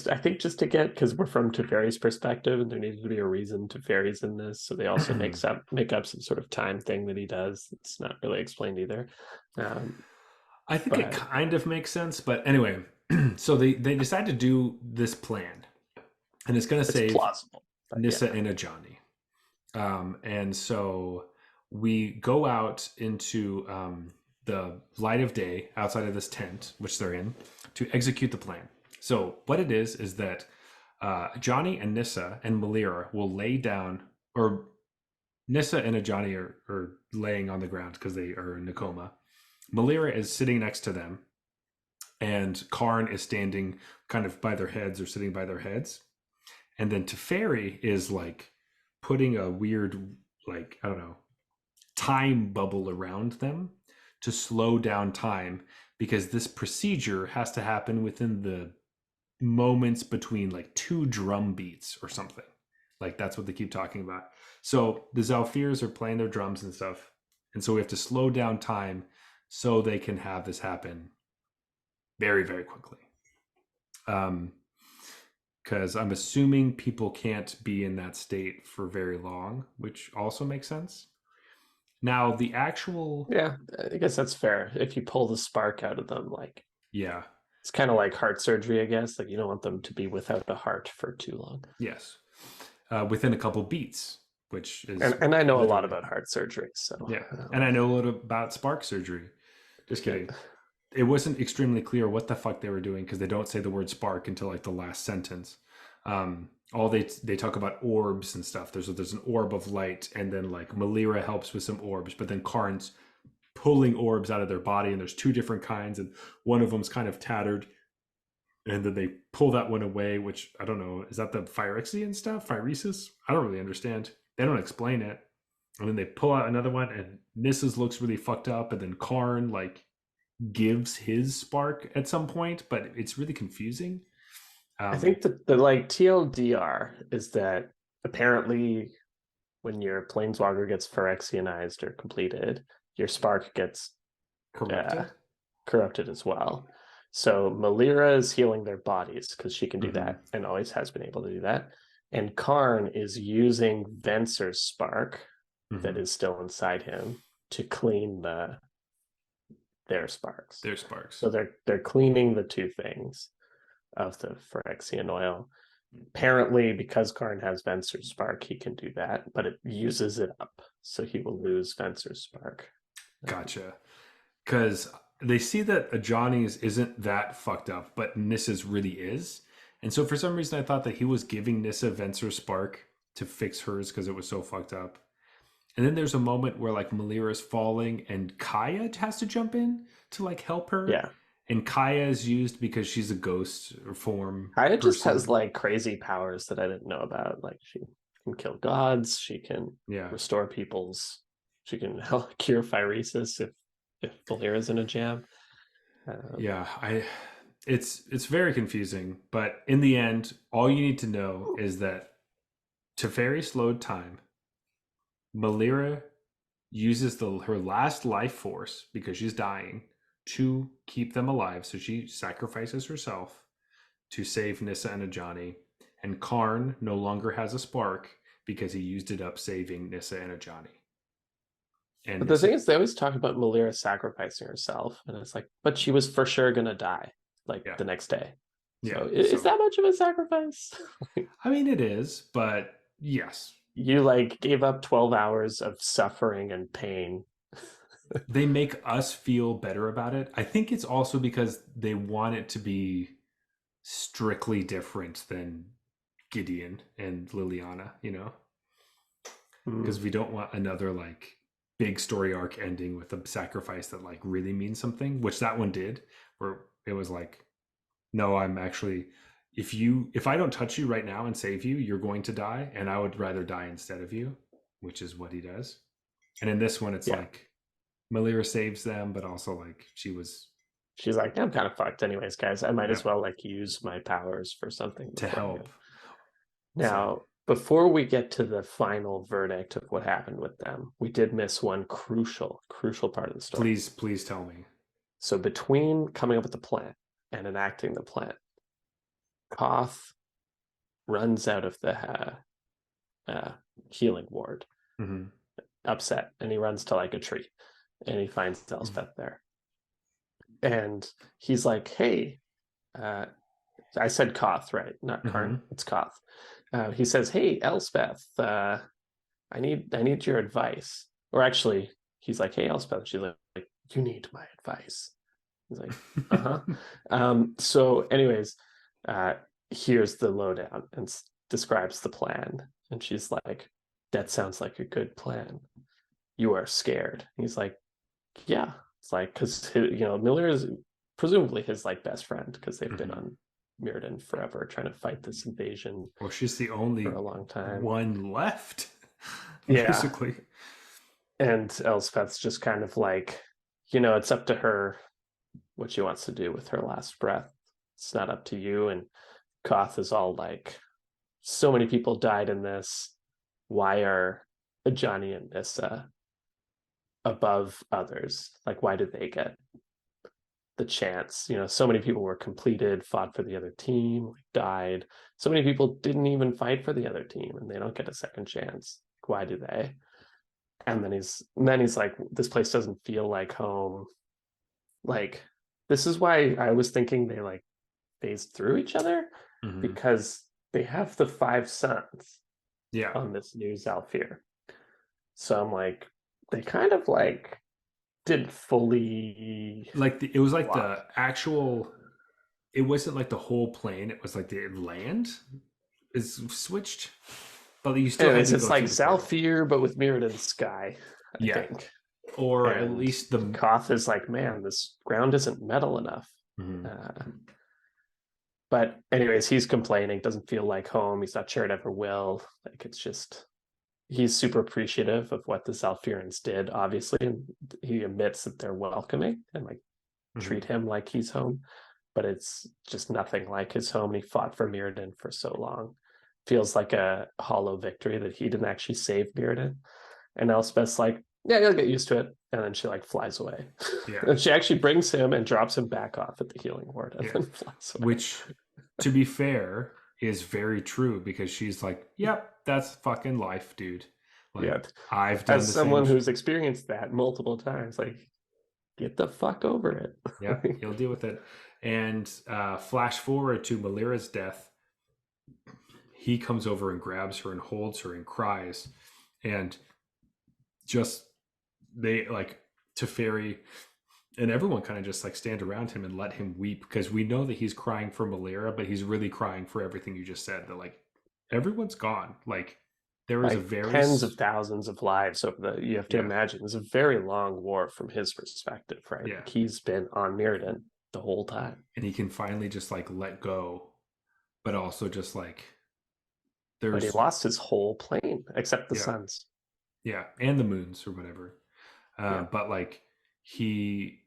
I think just to get, because we're from Teferi's perspective, and there needed to be a reason Teferi's in this. So they also make up some sort of time thing that he does. It's not really explained either. Um, I think it but kind of makes sense. But anyway, so they decide to do this plan, and it's going to it's save plausible. But Nissa yeah. and Ajani. And so we go out into the light of day outside of this tent, which they're in, to execute the plan. So what it is that Johnny and Nissa and Malira will lay down, or Nissa and Ajani are laying on the ground because they are in a coma. Melira is sitting next to them, and Karn is standing kind of by their heads or sitting by their heads. And then Teferi is like putting a weird, like, I don't know, time bubble around them to slow down time because this procedure has to happen within the moments between like two drum beats or something. Like that's what they keep talking about. So the Zalfirs are playing their drums and stuff. And so we have to slow down time so they can have this happen very, very quickly. Because I'm assuming people can't be in that state for very long, which also makes sense. Now, the actual. Yeah, I guess that's fair. If you pull the spark out of them, like Yeah, it's kind of like heart surgery, I guess. Like you don't want them to be without a heart for too long. yes. Within a couple beats, which is. And I know a lot literally. about heart surgery, so Yeah. And I know a little about spark surgery. Just kidding. yeah. It wasn't extremely clear what the fuck they were doing because they don't say the word spark until like the last sentence. All they talk about orbs and stuff. There's an orb of light, and then like Melira helps with some orbs, but then Karn's pulling orbs out of their body, and there's two different kinds, and one of them's kind of tattered, and then they pull that one away, which I don't know, is that the Phyrexian stuff? Phyresis? I don't really understand. They don't explain it. And then they pull out another one, and Nissa's looks really fucked up, and then Karn like gives his spark at some point, but it's really confusing. I think the like TLDR is that apparently when your planeswalker gets Phyrexianized or completed, your spark gets corrupted as well. So Melira is healing their bodies because she can do that and always has been able to do that. And Karn is using Venser's spark that is still inside him to clean their sparks. Their sparks. So they're cleaning the two things of the Phyrexian oil. Apparently, because Karn has Venser's spark, he can do that, but it uses it up, so he will lose Venser's spark. Gotcha. Because they see that Ajani's isn't that fucked up, but Nissa's really is. And so for some reason, I thought that he was giving Nissa Venser's spark to fix hers because it was so fucked up. And then there's a moment where like Melira's falling and Kaya has to jump in to like help her. Yeah. And Kaya is used because she's a ghost form. Kaya just has like crazy powers that I didn't know about. Like she can kill gods, she can restore people's, she can help cure Phyresis if Melira's in a jam. It's very confusing, but in the end, all you need to know is that Teferi slowed time. Melira uses her last life force because she's dying to keep them alive, so she sacrifices herself to save Nissa and Ajani. And Karn no longer has a spark because he used it up saving Nissa and Ajani. But the thing is, they always talk about Melira sacrificing herself, and it's like, but she was for sure gonna die, like the next day. So is that much of a sacrifice? I mean, it is, but yes. You like gave up 12 hours of suffering and pain. They make us feel better about it. I think it's also because they want it to be strictly different than Gideon and Liliana, you know? Because we don't want another like big story arc ending with a sacrifice that like really means something, which that one did, where it was like, no, I'm actually, if I don't touch you right now and save you, you're going to die, and I would rather die instead of you, which is what he does. And in this one, it's like Melira saves them, but also like she's like, I'm kind of fucked anyways, guys. I might as well like use my powers for something to help. Now, before we get to the final verdict of what happened with them, we did miss one crucial part of the story. Please tell me. So between coming up with the plan and enacting the plan, Koth runs out of the healing ward, upset, and he runs to like a tree, and he finds Elspeth there. And he's like, hey, I said Koth, right? Not Karn, it's Koth. He says, hey, Elspeth, I need your advice. Or actually, he's like, hey, Elspeth. She's like, you need my advice. He's like, so anyways, here's the lowdown and describes the plan. And she's like, that sounds like a good plan. You are scared. He's like, yeah, It's like because Miller is presumably his like best friend because they've been Hmm. on Mirrodin forever trying to fight this invasion Well, she's the for only a long time. one left, Yeah, basically. and Elspeth's just kind of like, it's up to her what she wants to do with her last breath. It's not up to you. And Koth is all like, so many people died in this. Why are Johnny and Nissa above others? Like, why did they get the chance? So many people were completed, fought for the other team, like, died. So many people didn't even fight for the other team, and they don't get a second chance. Why do they? And then he's like, this place doesn't feel like home. Like, this is why I was thinking they like phased through each other Hmm. because they have the five sons Yeah, on this new Zalfir. So I'm like, they kind of like didn't fully it was like lock. the actual. It wasn't like the whole plane. It was like the land is switched, but you still had Anyways, to it's go like through the portal. Zalfir, but with Mirrodin sky, I Yeah, think. or at And least the. Koth is like, man, this ground isn't metal enough. Mhm. Uh, but anyways, he's complaining, doesn't feel like home. He's not sure it ever will. Like it's just he's super appreciative of what the Zalfirans did, obviously. And he admits that they're welcoming and like treat Mhm. him like he's home, but it's just nothing like his home. He fought for Mirrodin for so long. Feels like a hollow victory that he didn't actually save Mirrodin. And Elspeth's like, yeah, you'll get used to it. And then she like flies away. Yeah, And she actually brings him and drops him back off at the healing ward and yeah. then flies away. Which, to be fair, is very true because she's like, "Yep, that's fucking life, dude. Like, Yeah. I've done As the same someone who's shit. experienced that multiple times, like, get the fuck over Yeah, it. he'll deal with it." And flash forward to Malira's death. He comes over and grabs her and holds her and cries, and just they like Teferi and everyone kind of just like stand around him and let him weep because we know that he's crying for Malira, but he's really crying for everything you just said. That like everyone's gone. Like there is a Like very tens of thousands of lives over you have to yeah, imagine it's a very long war from his perspective, right? yeah, Like he's been on Mirrodin the whole time. and he can finally just like let go, but also just like But he there's lost his whole plane except the yeah, suns. yeah, and the moons or whatever. Yeah. But like he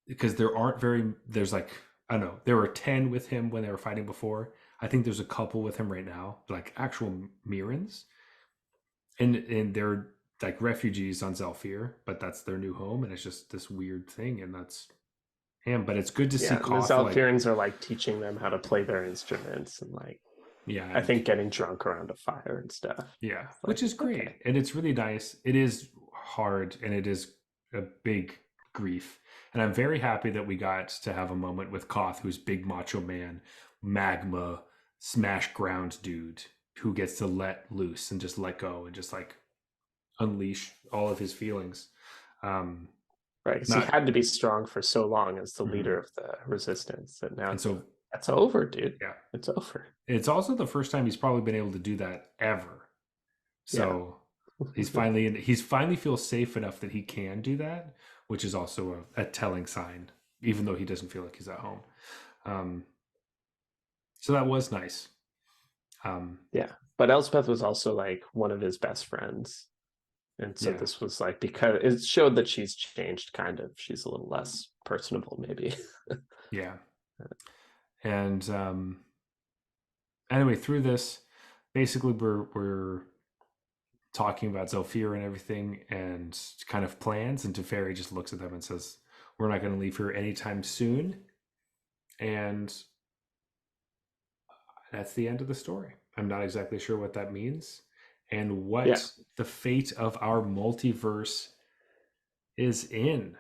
because there aren't very there's like I don't know there were 10 with him when they were fighting before. I think there's a couple with him right now, like actual Mirans, and they're like refugees on Zalfir, but that's their new home, and it's just this weird thing, and that's him. But it's good to see Yeah. And the Koth like Zalfirans are like teaching them how to play their instruments and like yeah, I and think getting drunk around a fire and stuff. yeah, It's which like, is great, okay. and it's really nice. It is hard, and it is a big grief, and I'm very happy that we got to have a moment with Koth, who's big macho man, magma, smash ground dude, who gets to let loose and just let go and just like unleash all of his feelings. Um, Right. Because he not had to be strong for so long as the leader mhm. of the resistance. And now And it's like, so that's over, dude. yeah, It's over. it's also the first time he's probably been able to do that ever. Yeah. So he's finally feels safe enough that he can do that, which is also a telling sign, even though he doesn't feel like he's at home. Um, so that was nice. Yeah. But Elspeth was also like one of his best friends. And so Yeah, this was like because it showed that she's changed kind of. She's a little less personable, maybe. yeah, and anyway, through this, basically we're talking about Zofir and everything, and kind of plans. And Teferi just looks at them and says, "We're not going to leave here anytime soon." And that's the end of the story. I'm not exactly sure what that means and Yeah. what the fate of our multiverse is in.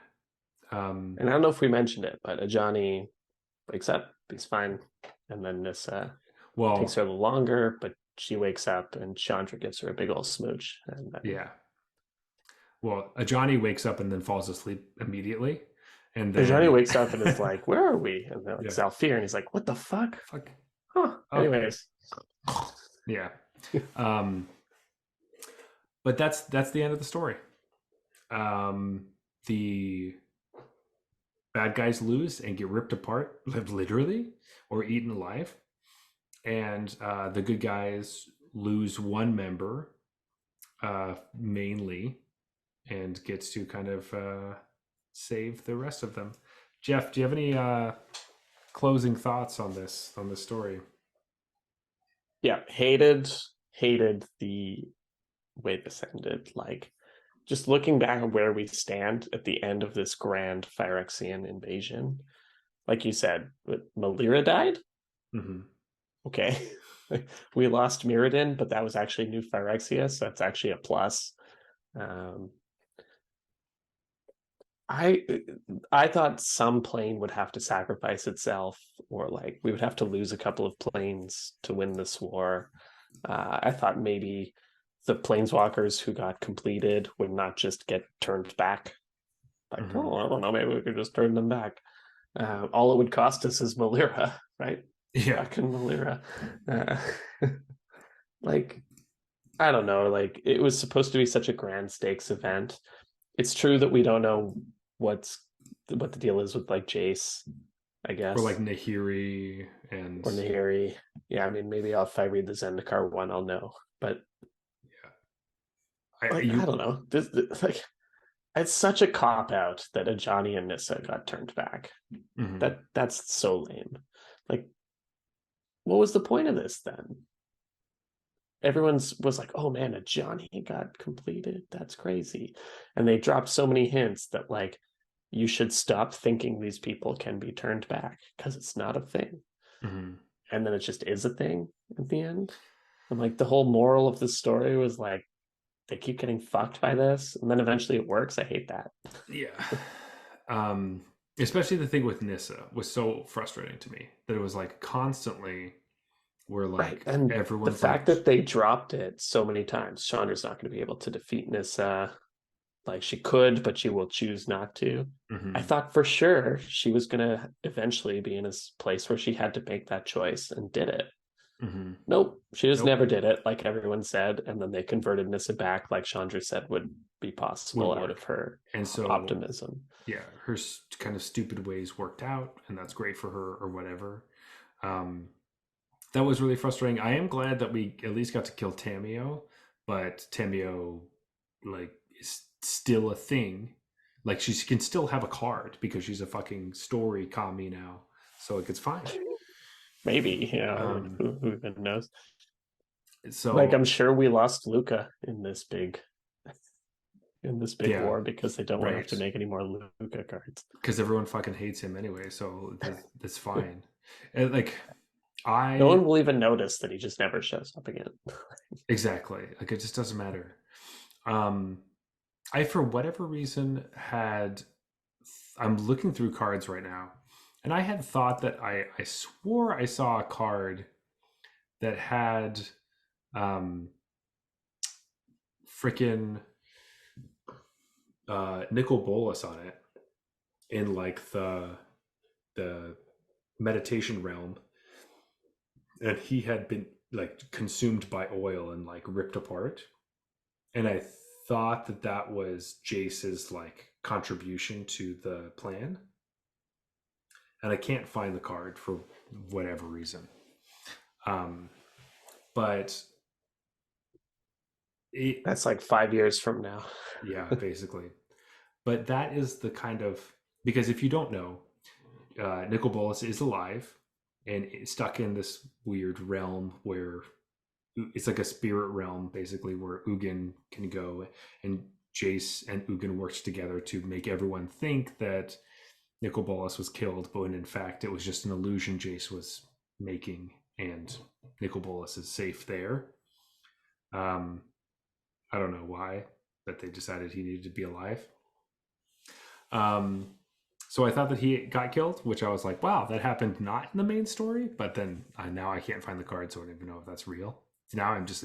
Um, And I don't know if we mentioned it, but Ajani wakes up, he's fine. And then this takes well, her a little longer, but she wakes up and Chandra gives her a big old smooch. And then yeah. Well, Ajani wakes up and then falls asleep immediately. And Ajani then, wakes up and is like, where are we? And they're like, yeah, Zalfir. And he's like, what the fuck? fuck. Huh. Oh, Anyways. yeah. Um, but that's the end of the story. Um, the bad guys lose and get ripped apart, literally, or eaten alive, and the good guys lose one member, mainly, and gets to kind of save the rest of them. Jeff, do you have any closing thoughts on this story? Yeah, hated the way this ended. Like, just looking back at where we stand at the end of this grand Phyrexian invasion, like you said, Malira died. Mm-hmm. Okay, we lost Mirrodin, but that was actually New Phyrexia, so that's actually a plus. Um, I I thought some plane would have to sacrifice itself, or like we would have to lose a couple of planes to win this war. I thought maybe the planeswalkers who got completed would not just get turned back. Like, Mm-hmm. oh, I don't know, maybe we could just turn them back. All it would cost us is Malira, right? Yeah. Fucking Malira. Uh, like, I don't know. Like, it was supposed to be such a grand stakes event. It's true that we don't know what's what the deal is with like Jace, I Or like guess, Nahiri and or Nahiri. Yeah, I mean, maybe if I read the Zendikar one, I'll know. But yeah, like, I you. don't know. This like, it's such a cop out that Ajani and Nissa got turned back. Mhm. That's so lame. Like, what was the point of this then? Everyone's was like, "Oh man, Ajani got completed. That's crazy," and they dropped so many hints that like you should stop thinking these people can be turned back because it's not a thing. Mhm. And then it just is a thing at the end. And like the whole moral of the story was like they keep getting fucked by this, and then eventually it works. I hate that. Yeah. Um, Especially the thing with Nissa was so frustrating to me that it was like constantly where Right. like And the everyone's like, fact that they dropped it so many times, Chandra's not going to be able to defeat Nissa. Like she could, but she will choose not to. I mhm, thought for sure she was going to eventually be in a place where she had to make that choice and did it. mhm. Nope, she just Nope, never did it, like everyone said, and then they converted Nissa back, like Chandra said would be would possible out of work. her And so optimism. yeah, her kind of stupid ways worked out, and that's great for her or whatever. Um, that was really frustrating. I am glad that we at least got to kill Tamio, but Tamio like is still a thing. Like she can still have a card because she's a fucking story commie now, so like it's fine. Maybe, yeah, I mean, Um, who even knows? Like, so I'm sure we lost Luca in this big yeah, war because they don't want to have right. to make any more Luca cards. Because everyone fucking hates him anyway, so that's fine. And like No I one will even notice that he just never shows up again. exactly like it just doesn't matter. Um, I, for whatever reason, had. I'm looking through cards right now, and I had thought that I swore I saw a card that had freaking Nicol Bolas on it in like the meditation realm, and he had been like consumed by oil and like ripped apart, and I thought that that was Jace's like contribution to the plan, and I can't find the card for whatever reason. Um, but it, That's like 5 years from now. yeah, basically. But that is the kind of because if you don't know, Nicol Bolas is alive and stuck in this weird realm where it's like a spirit realm, basically, where Ugin can go, and Jace and Ugin works together to make everyone think that Nicol Bolas was killed, but when in fact it was just an illusion Jace was making, and Nicol Bolas is safe there. Um, I don't know why, but they decided he needed to be alive. Um, so I thought that he got killed, which I was like, wow, that happened not in the main story. But then now I can't find the card, so I don't even know if that's real. Now I'm just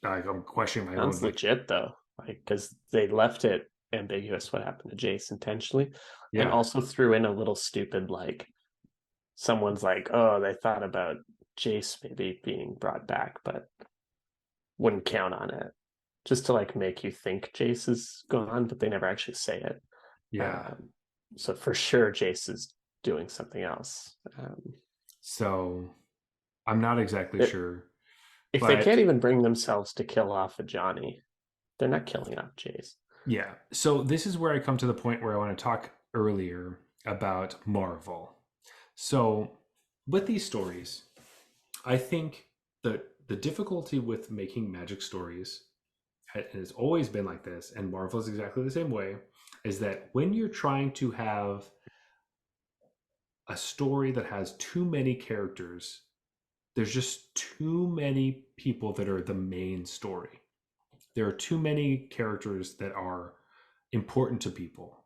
like I'm questioning my own Sounds like, legit though, like because they left it ambiguous what happened to Jace intentionally, and yeah, also threw in a little stupid like someone's like, oh, they thought about Jace maybe being brought back, but wouldn't count on it, just to like make you think Jace is gone, but they never actually say it. yeah, Um, So for sure, Jace is doing something else. So I'm not exactly It, sure, if they but can't even bring themselves to kill off a Johnny, they're not killing off Jace. yeah. So this is where I come to the point where I want to talk earlier about Marvel. So with these stories, I think that the difficulty with making magic stories has always been like this, and Marvel is exactly the same way, is that when you're trying to have a story that has too many characters, there's just too many people that are the main story. There are too many characters that are important to people.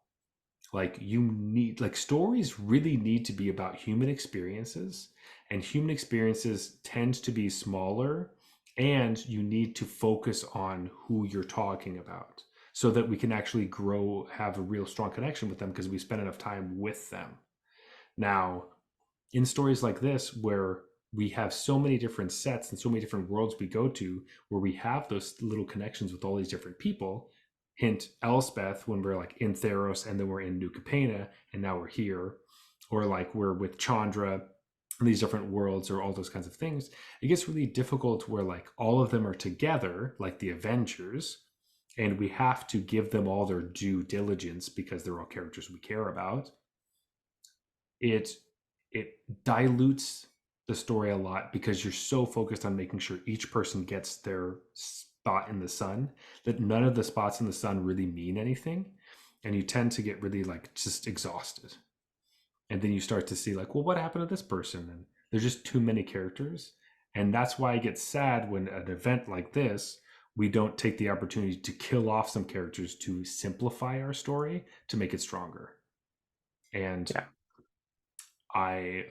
Like you need like stories really need to be about human experiences, and human experiences tend to be smaller, and you need to focus on who you're talking about so that we can actually grow, have a real strong connection with them because we spend enough time with them. Now, in stories like this where we have so many different sets and so many different worlds we go to where we have those little connections with all these different people, hint Elspeth when we're like in Theros and then we're in New Capenna and now we're here, or like we're with Chandra in these different worlds or all those kinds of things, it gets really difficult where like all of them are together like the Avengers, and we have to give them all their due diligence because they're all characters we care about. It it dilutes the story a lot because you're so focused on making sure each person gets their spot in the sun that none of the spots in the sun really mean anything, and you tend to get really like just exhausted, and then you start to see like, well, what happened to this person, and there's just too many characters. And that's why I get sad when an event like this we don't take the opportunity to kill off some characters to simplify our story to make it stronger. And Yeah, I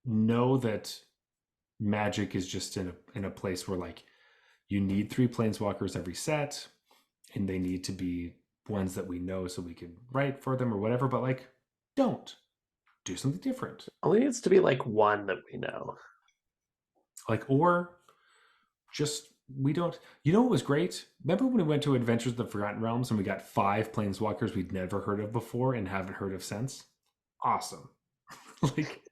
know that Magic is just in a place where like you need three planeswalkers every set, and they need to be ones that we know so we can write for them or whatever. But like, don't do something different. only needs to be like one that we know. Like, or just we don't. You know what was great? Remember when we went to Adventures of the Forgotten Realms and we got five planeswalkers we'd never heard of before and haven't heard of since? Awesome. Like,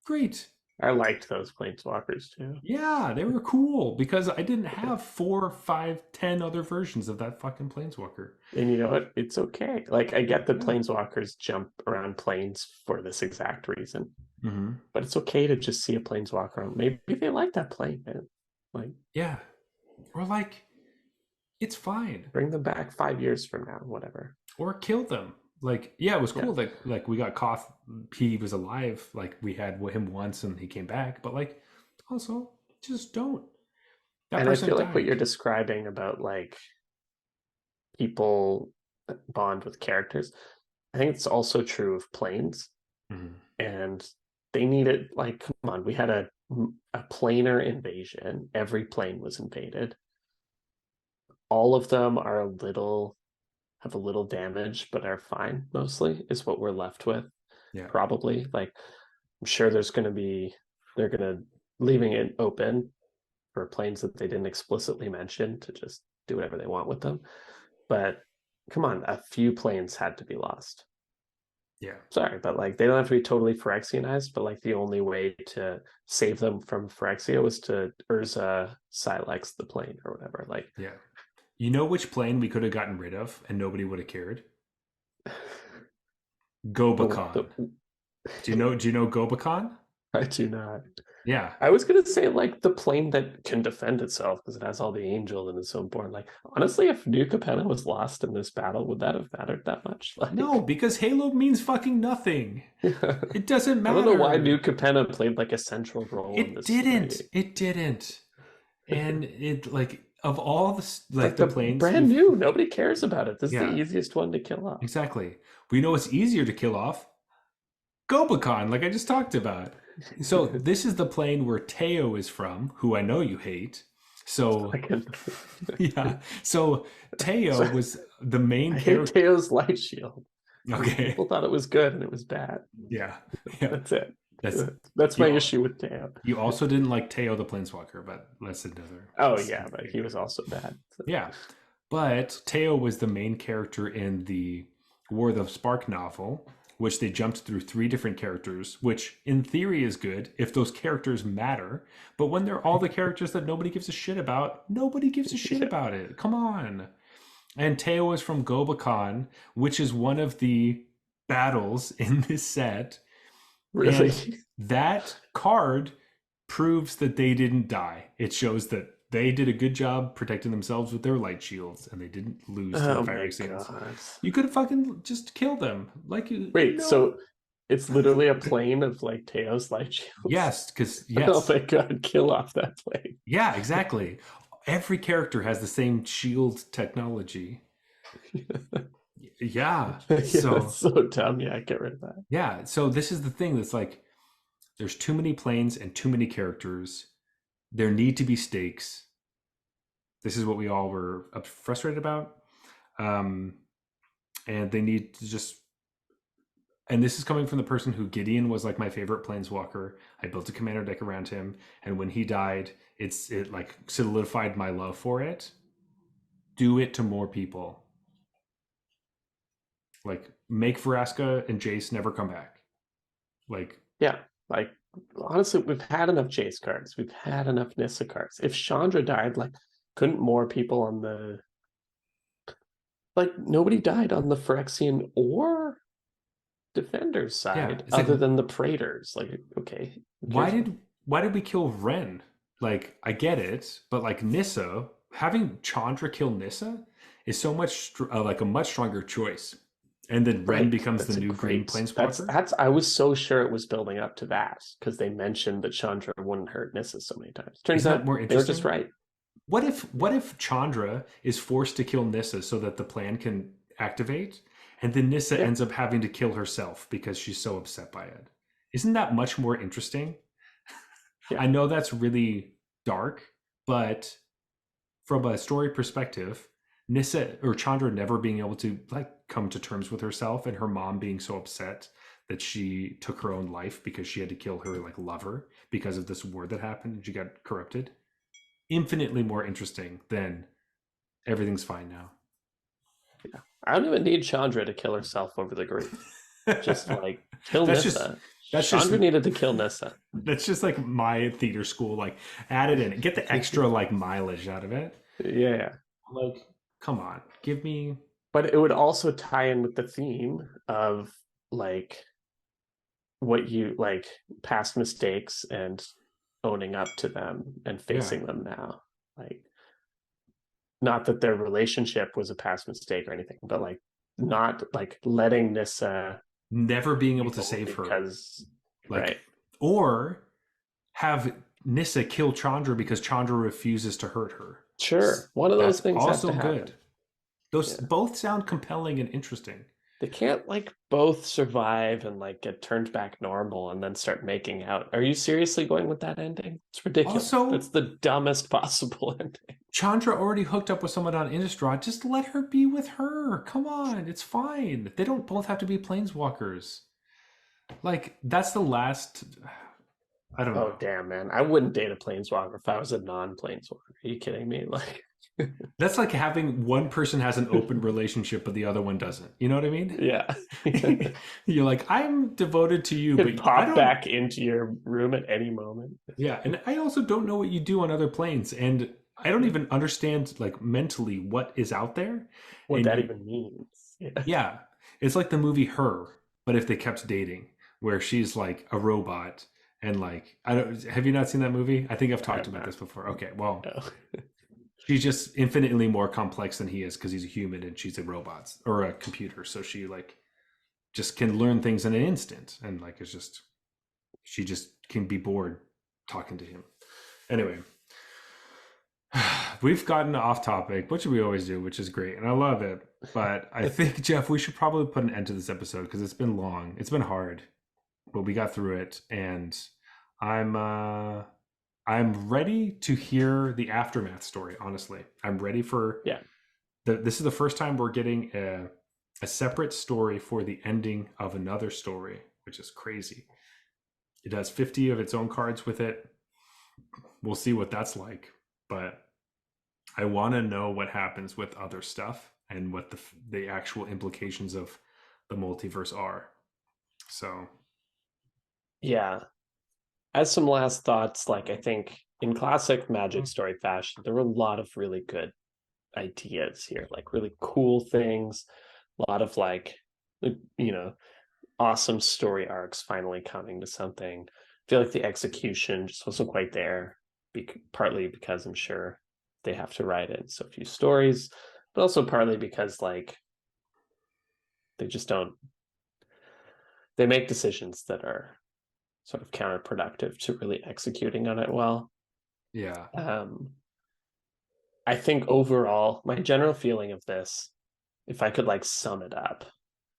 great. I liked those planeswalkers too. Yeah, they were cool because I didn't have 4, 5, 10 other versions of that fucking planeswalker. And you know what? It's okay. Like I get that Yeah. planeswalkers jump around planes for this exact reason, Mm-hmm. but it's okay to just see a planeswalker. Maybe they like that plane, man. Like Yeah. Or like, it's fine. bring them back 5 years from now, whatever. Or kill them. Like, yeah, it was Yeah. cool that like we got Koth, he was alive. Like we had him once and he came back. But like, also, just don't. That And I person feel like what you're died. describing about like people bond with characters, I think it's also true of planes. Mm-hmm. And they needed like, come on, we had a planar invasion. Every plane was invaded. All of them are a little have a little damage, but are fine mostly, is what we're left with. Yeah. Probably. Like I'm sure they're gonna leaving it open for planes that they didn't explicitly mention to just do whatever they want with them. But come on, a few planes had to be lost. Yeah. Sorry, but like they don't have to be totally Phyrexianized, but like the only way to save them from Phyrexia was to Urza Silex the plane or whatever. Like, Yeah. You know which plane we could have gotten rid of and nobody would have cared? the Gobakon. Do you know Gobakon? I do not. Yeah. I was gonna say like the plane that can defend itself because it has all the angel and is so important. Like honestly, if New Capenna was lost in this battle, would that have mattered that much? No, Like, because Halo means fucking nothing. It doesn't I don't know why New matter. Capenna played like a central role in It this didn't. story. It didn't. And it like of all the It's like like the the planes brand we've new. Nobody cares about it. This is the yeah, easiest one to kill off. exactly. We know it's easier to kill off Gobakon, like I just talked about. So this is the plane where Teo is from, who I know you hate. So Fucking yeah. So Teo so, was the main I hate character. Teo's light shield. Okay. People thought it was good and it was bad. Yeah. Yeah. That's it. That's That's my you. issue with Teo. You also didn't like Teo the Planeswalker, but Oh that's yeah, but he was also bad. yeah. But Teo was the main character in the War of the Spark novel, which they jumped through 3 different characters, which in theory is good if those characters matter. But when they're all the characters that nobody gives a shit about, nobody gives a shit Yeah, about it. Come on. And Teo is from Gobakon, which is one of the battles in this set. really. And that card proves that they didn't die. It shows that they did a good job protecting themselves with their light shields and they didn't lose to the Oh my Phyrexians. god. You could have fucking just killed them. Like, you Wait, know. so it's literally a plane of like Teo's light shields. Yes, because, Oh yes. my god, kill off that plane. Yeah, exactly. Every character has the same shield technology. Yeah. Yeah, that's So, so dumb. Yeah, get rid of that. yeah. So, this is the thing that's like, there's too many planes and too many characters. There need to be stakes. This is what we all were frustrated about. Um, and they need to just, and this is coming from the person who Gideon was like my favorite planeswalker. I built a commander deck around him, and when he died, it like solidified my love for it. Do it to more people. Like, make Vraska and Jace never come back. Like, Yeah, like honestly, we've had enough Chase cards. We've had enough Nissa cards. If Chandra died, like, couldn't more people on the like nobody died on the Phyrexian or Defender's yeah, side it's like, other than the Praetors. Like, okay, who why cares? did why did we kill Ren? Like, I get it, but like Nissa, having Chandra kill Nissa is so much like a much stronger choice. And then Ren Right, becomes the that's a new green great. That's planeswalker. that's. I was so sure it was building up to that because they mentioned that Chandra wouldn't hurt Nissa so many times. Turns Isn't that out more they were just interesting? right. What if Chandra is forced to kill Nissa so that the plan can activate, and then Nissa Yeah, ends up having to kill herself because she's so upset by it? Isn't that much more interesting? yeah, I know that's really dark, but from a story perspective, Nissa or Chandra never being able to like come to terms with herself and her mom being so upset that she took her own life because she had to kill her like lover because of this war that happened and she got corrupted. Infinitely more interesting than everything's fine now. yeah. I don't even need Chandra to kill herself over the group. Just like kill that's just Nissa. that's just Chandra needed to kill Nissa. that's just like my theater school, like, add it in, get the extra like mileage out of it. Yeah, Like, come on, give me. but it would also tie in with the theme of like what you like past mistakes and owning up to them and Yeah, facing them now. Like, not that their relationship was a past mistake or anything, but like not like letting Nissa never being able to evil save her, because like, right. or have Nissa kill Chandra because Chandra refuses to hurt her. Sure. One of those That's things has also to happen. good. Those Yeah. both sound compelling and interesting. They can't like both survive and like get turned back normal and then start making out. Are you seriously going with that ending? It's ridiculous. That's Also, the dumbest possible ending. Chandra already hooked up with someone on Innistrad. Just let her be with her. Come on, it's fine. They don't both have to be planeswalkers. Like, that's the last. I don't Oh know. damn, man! I wouldn't date a planeswalker if I was a non-planeswalker. Are you kidding me? Like, That's like having one person has an open relationship, but the other one doesn't. You know what I mean? yeah, You're like, I'm devoted to you, could but I pop don't. back into your room at any moment. Yeah, and I also don't know what you do on other planes, and I don't even understand like mentally what is out there. What And that you, even means? Yeah, yeah, it's like the movie Her, but if they kept dating, where she's like a robot and like I don't. Have you not seen that movie? I think I've I talked have about not. this before. Okay, well, No. she's just infinitely more complex than he is because he's a human and she's a robot or a computer, so she like just can learn things in an instant, and like it's just she just can be bored talking to him. Anyway, we've gotten off topic, which we always do, which is great, and I love it. But I think, Jeff, we should probably put an end to this episode because it's been long. It's been hard, but we got through it, and I'm uh I'm ready to hear the aftermath story. Honestly, I'm ready for Yeah, this is the first time we're getting a separate story for the ending of another story, which is crazy. It has 50 of its own cards with it. We'll see what that's like, but I want to know what happens with other stuff and what the actual implications of the multiverse are. So Yeah. As some last thoughts, like I think in classic Magic story fashion, there were a lot of really good ideas here, like really cool things, a lot of like, you know, awesome story arcs finally coming to something. I feel like the execution just wasn't quite there, partly because I'm sure they have to write in so few stories, but also partly because like they just don't, they make decisions that are sort of counterproductive to really executing on it well. yeah. Um, I think overall, my general feeling of this, if I could like sum it up,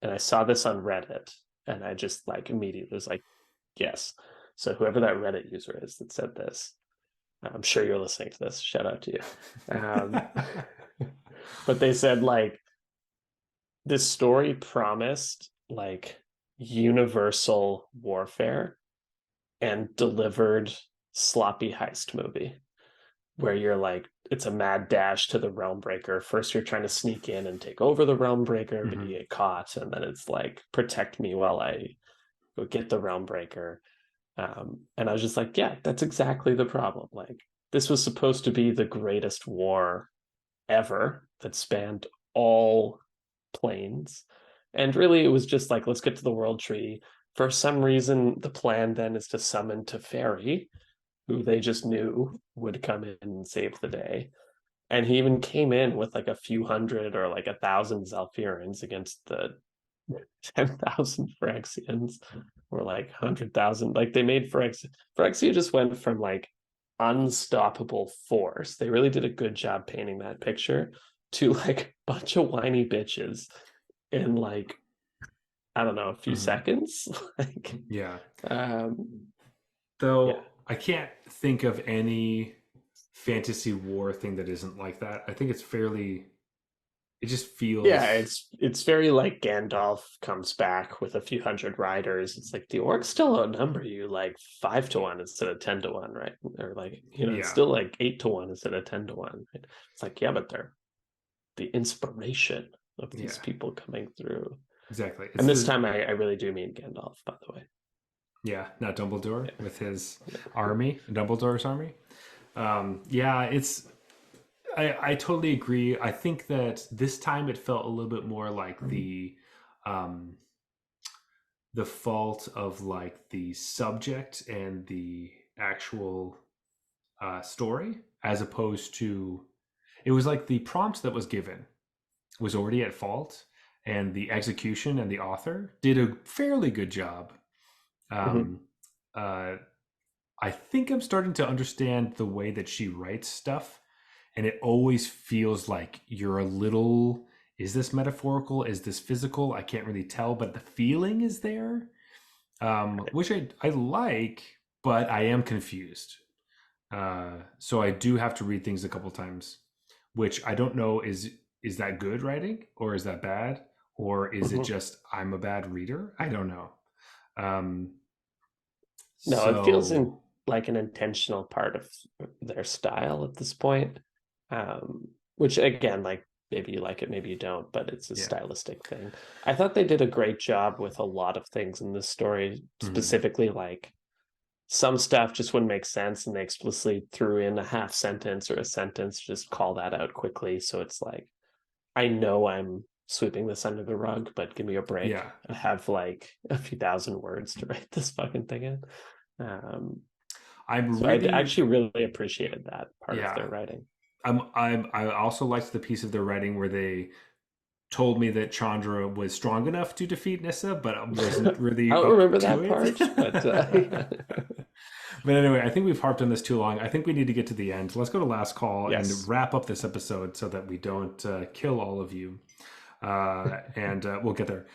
and I saw this on Reddit, and I just like immediately was like, yes. So whoever that Reddit user is that said this, I'm sure you're listening to this. Shout out to you. Um, but they said like this story promised like universal warfare and delivered sloppy heist movie where you're like it's a mad dash to the realm breaker. First you're trying to sneak in and take over the realm breaker, but Mm-hmm. you get caught, and then it's like protect me while I go get the realm breaker. And I was just like, yeah, that's exactly the problem. Like this was supposed to be the greatest war ever that spanned all planes. And really, it was just like, let's get to the world tree. For some reason, the plan then is to summon Teferi, who they just knew would come in and save the day. And he even came in with like a few hundred or like 1,000 Zalfirans against the 10,000 Phyrexians or like 100,000. Like they made Phyrexia just went from like unstoppable force. They really did a good job painting that picture to like a bunch of whiny bitches in like, I don't know, a few Mm-hmm. seconds. Like, Yeah. um, yeah. Though I can't think of any fantasy war thing that isn't like that. I think it's fairly. It just Yeah, feels. it's very like Gandalf comes back with a few hundred riders. It's like the orcs still outnumber you like 5 to 1 instead of 10 to 1, right? Or like, it's Yeah. still like 8 to 1 instead of 10 to 1. Right? It's like, yeah, but they're the inspiration of these Yeah. people coming through. Exactly. And It's this the time I really do mean Gandalf, by the way. yeah, not Dumbledore Yeah. with his Yeah. army, Dumbledore's army. Yeah, it's I totally agree. I think that this time it felt a little bit more like um the fault of like the subject and the actual story, as opposed to it was like the prompt that was given was already at fault, and the execution and the author did a fairly good job. Mhm. Um, uh, I think I'm starting to understand the way that she writes stuff, and it always feels like you're a little. Is this metaphorical? Is this physical? I can't really tell, but the feeling is there, which I like, but I am confused. So I do have to read things a couple times, which I don't know is that good writing or is that bad or is it Mhm. just I'm a bad reader? I don't know. Um, No, it feels so like an intentional part of their style at this point. Which again, like maybe you like it, maybe you don't, but it's a yeah. stylistic thing. I thought they did a great job with a lot of things in this story, Hmm. specifically like some stuff just wouldn't make sense and they explicitly threw in a half sentence or a sentence, just call that out quickly. So it's like, I know I'm sweeping this under the rug, but give me a break. Yeah. I have like a few thousand words to write this fucking thing in. Um, I'm so I really actually really appreciated that part of yeah. their writing. I also liked the piece of their writing where they told me that Chandra was strong enough to defeat Nissa, but wasn't I really don't up remember to that it. part, but yeah. But anyway, I think we've harped on this too long. I think we need to get to the end. Let's go to last call and Yes. wrap up this episode so that we don't kill all of you. And we'll get there.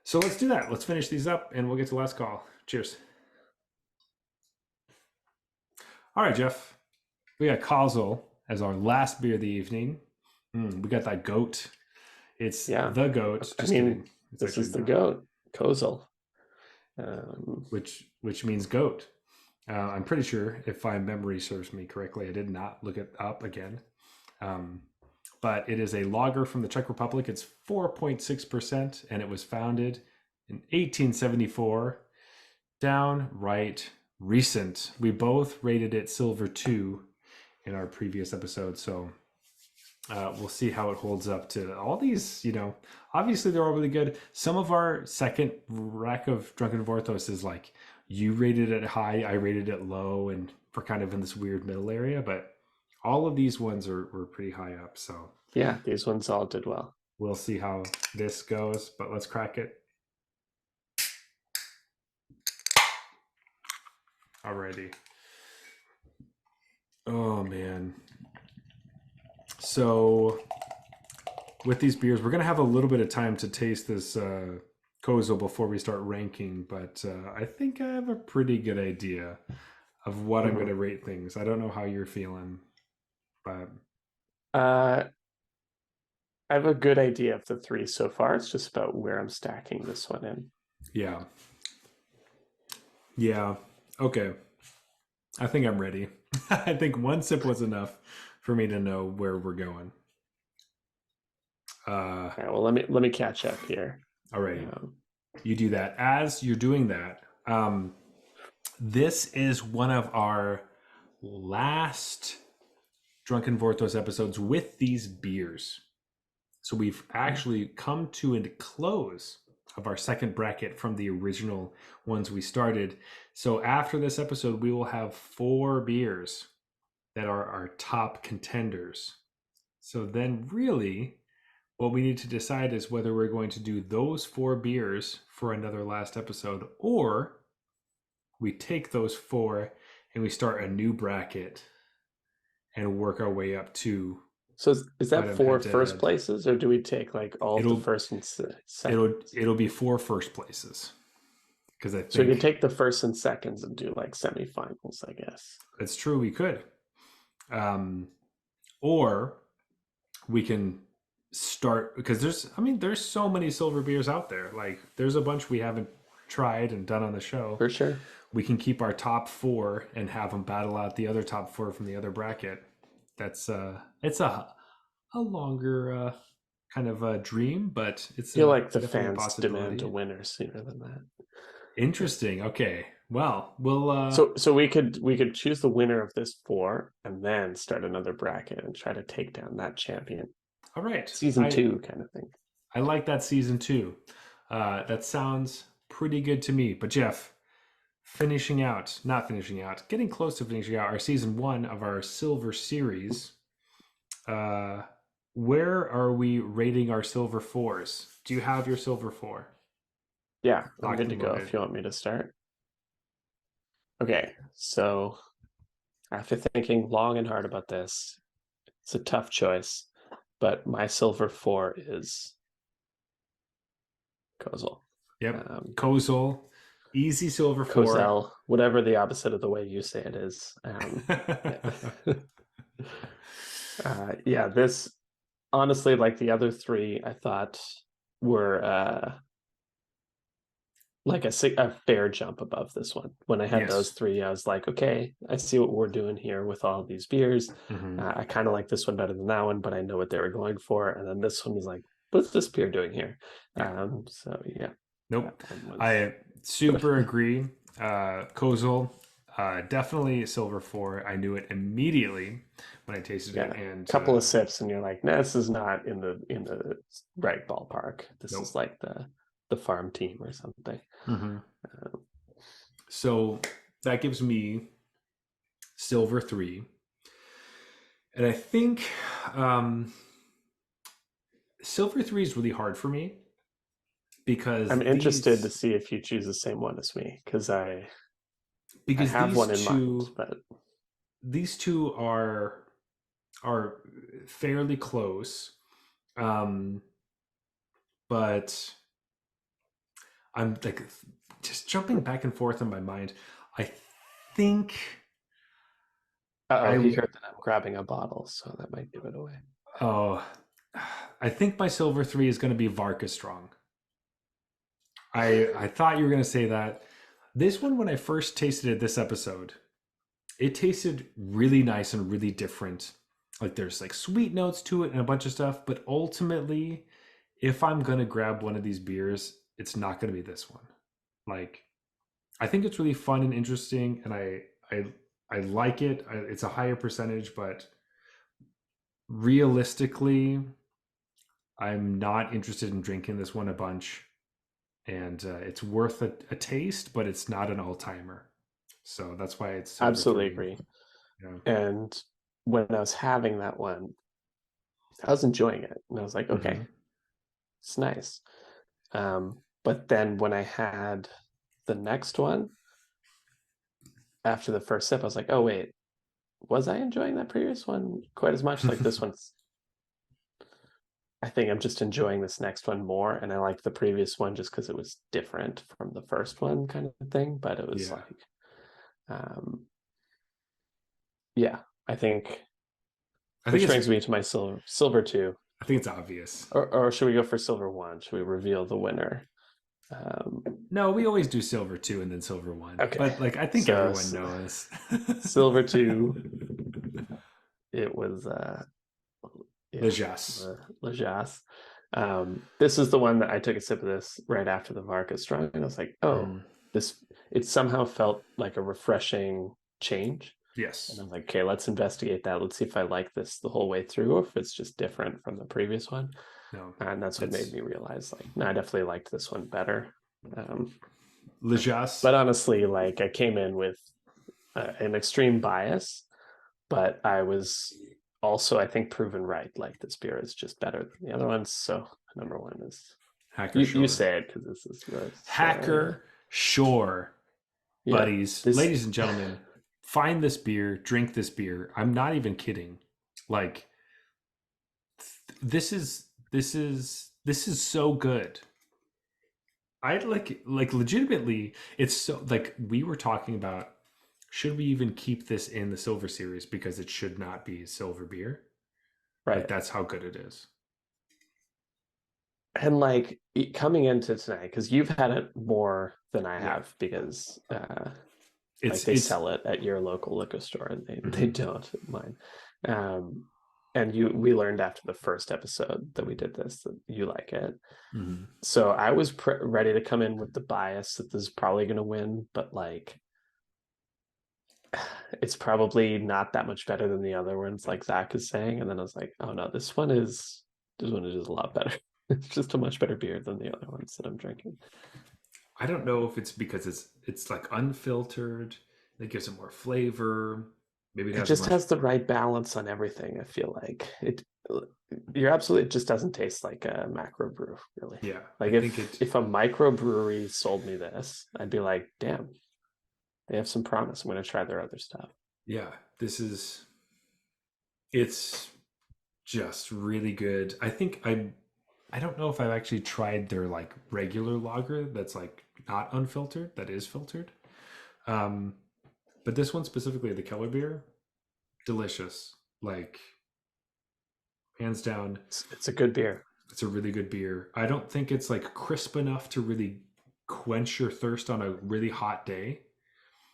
So let's do that. Let's finish these up and we'll get to last call. Cheers. All right, Jeff. We got Kazel as our last beer of the evening. We got that goat. It's Yeah. the goat. I Just mean, kidding. It's this actually is the not. goat, Kozel. Which means goat. I'm pretty sure, if my memory serves me correctly, I did not look it up again. Um, but it is a lager from the Czech Republic. It's 4.6%, and it was founded in 1874. Downright recent. We both rated it Silver 2 in our previous episode, so we'll see how it holds up to all these. Obviously they're all really good. Some of our second rack of Drunken Vorthos is like, you rated it high, I rated it low, and we're kind of in this weird middle area, but all of these ones were pretty high up. So yeah, these ones all did well. We'll see how this goes, but let's crack it. Alrighty. Oh man. So with these beers, we're gonna have a little bit of time to taste this Kozo before we start ranking, but I think I have a pretty good idea of what I'm gonna rate things. I don't know how you're feeling, but I have a good idea of the 3 so far. It's just about where I'm stacking this one in. Yeah. Okay. I think I'm ready. I think one sip was enough for me to know where we're going. All right, well, let me catch up here. All right. You do that. As you're doing that, this is one of our last Drunken Vorthos episodes with these beers. So we've actually come to a close of our second bracket from the original ones we started. So after this episode, we will have 4 beers that are our top contenders. So then really what we need to decide is whether we're going to do those 4 beers for another last episode, or we take those 4 and we start a new bracket and work our way up to. So is that 4 first places, or do we take like all the first and second? It'll be 4 first places, because I think so you can take the first and seconds and do like semifinals, I guess. That's true. We could, or we can start, because there's so many silver beers out there. Like there's a bunch we haven't tried and done on the show. For sure. We can keep our top 4 and have them battle out the other top 4 from the other bracket. That's it's a longer kind of a dream, but it's. I feel like the fans demand a winner sooner than that. Interesting. Okay. Well, we'll. So we could choose the winner of this 4 and then start another bracket and try to take down that champion. All right. Season 2 kind of thing. I like that season 2. That sounds pretty good to me. But Jeff, getting close to finishing out our season 1 of our Silver series. Where are we rating our Silver 4s? Do you have your Silver 4? Yeah, I'm good to go if you want me to start. Okay, so after thinking long and hard about this, it's a tough choice, but my Silver 4 is Kozel. Yep, Kozel. Easy Silver 4. Kozel, whatever the opposite of the way you say it is. This, honestly, like the other 3, I thought were like a fair jump above this one. When I had those 3, I was like, okay, I see what we're doing here with all these beers. I kind of like this one better than that one, but I know what they were going for. And then this one was like, what's this beer doing here? So yeah. Nope. I super agree. Kozel, definitely Silver 4. I knew it immediately when I tasted it. And a couple of sips, and you're like, nah, this is not in the right ballpark. This is like the farm team or something. So that gives me Silver 3. And I think Silver 3 is really hard for me, because I'm interested to see if you choose the same one as me, because I have one in mind. But these 2 are fairly close, but I'm like just jumping back and forth in my mind. I think. You heard that I'm grabbing a bottle, so that might give it away. Oh, I think my Silver 3 is going to be Varka Strong. I thought you were going to say that. This one, when I first tasted it this episode, it tasted really nice and really different. Like there's like sweet notes to it and a bunch of stuff, but ultimately, if I'm gonna grab one of these beers, it's not gonna be this one. Like I think it's really fun and interesting, and I I like it. It's a higher percentage, but realistically, I'm not interested in drinking this one a bunch, and it's worth a taste, but it's not an all timer. So that's why it's silver Absolutely three. agree. Yeah. And when I was having that one, I was enjoying it, and I was like, okay, Mm-hmm. it's nice. But then when I had the next one after the first sip, I was like, oh wait, was I enjoying that previous one quite as much? Like this one's, I think I'm just enjoying this next one more, and I liked the previous one just because it was different from the first one, kind of thing. But it was Yeah. like, um, yeah, I think, I think which it's brings me to my silver two, I think it's obvious. or should we go for silver one? Should we reveal the winner? Um, No, we always do silver two and then silver one. okay, But like I think so everyone knows. silver two, it was yeah, Lejas. Lejas. This is the one that I took a sip of this right after the Varka Strong, and I was like, oh, Mm. this, it somehow felt like a refreshing change. And I Yes. was like, okay, let's investigate that. Let's see if I like this the whole way through, or if it's just different from the previous one. No. And that's what made It's me realize, like, no, I definitely liked this one better. Um, Lejas. but honestly, like, I came in with an extreme bias, but I was also, I think, proven right. Like this beer is just better than the other ones. So number one is, Hacker you Shore. say it because this is yours. So Hacker Shore. yeah, Buddies, this ladies and gentlemen, find this beer, drink this beer. I'm not even kidding. Like this is so good. I like legitimately it's so like we were talking about should we even keep this in the silver series because it should not be silver beer? Like right, that's how good it is. and like coming into tonight because you've had it more than I Yeah. have because like they It's sell it at your local liquor store and they mhm, don't at mine. Um, and we learned after the first episode that we did this that you like it. mhm. So I was ready to come in with the bias that this is probably going to win, but like it's probably not that much better than the other ones, like Zach is saying. And then I was like, oh no, this one is just a lot better. It's just a much better beer than the other ones that I'm drinking. I don't know if it's because it's like unfiltered, it gives it more flavor. Maybe it It has a just much has the right balance on everything. I feel like you're absolutely, it just doesn't taste like a macro brew, really. yeah, I Like think it if a microbrewery sold me this, I'd be like, damn, they have some promise. I'm going to try their other stuff. yeah, this is it's just really good. I don't know if I've actually tried their like regular lager that's like not unfiltered, that is filtered. Um, but this one specifically, the Keller beer, delicious. Like hands down, It's a good beer. it's a really good beer. I don't think it's like crisp enough to really quench your thirst on a really hot day.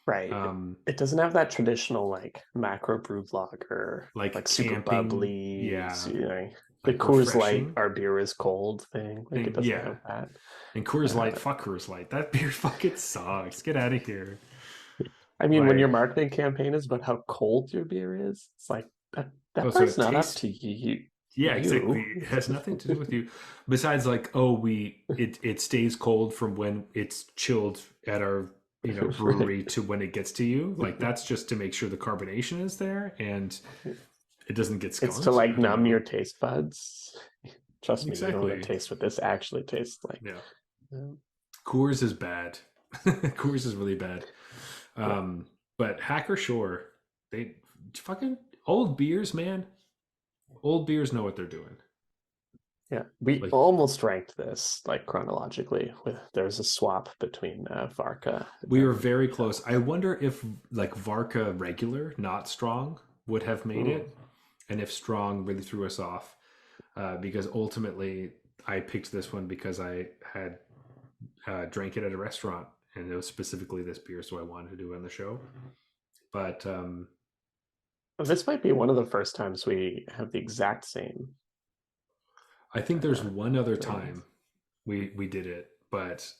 Right. Um, It doesn't have that traditional like macro brew lager, like like super camping, bubbly, yeah, you know, the like Coors Light, refreshing. our beer is cold thing. Like it And doesn't yeah, have that. and Coors Light, Uh, fuck Coors Light. That beer fucking sucks. Get out of here. I mean, when your Like, marketing campaign is about how cold your beer is, it's like oh, that so part's it not up tastes to you. yeah, exactly. You. It has nothing to do with you. Besides, like, oh, it stays cold from when it's chilled at our Right. brewery to when it gets to you. Like that's just to make sure the carbonation is there and it doesn't get It's to skunked. like I don't numb know. your taste buds. Trust me, you don't want to Exactly. taste what this actually tastes like. Yeah. Um, Coors is bad. Coors is really bad. yeah. Um, but Hacker Shore, they fucking old beers, man. Old beers know what they're doing. Yeah, we Like almost ranked this like chronologically. With there's a swap between Varka we were and very close. I wonder if like Varka regular, not strong, would have made mm, it, and if strong really threw us off. Because ultimately, I picked this one because I had drank it at a restaurant, and it was specifically this beer, so I wanted to do it on the show. But This might be one of the first times we have the exact same. I think there's Uh, one other rankings. time we did it, but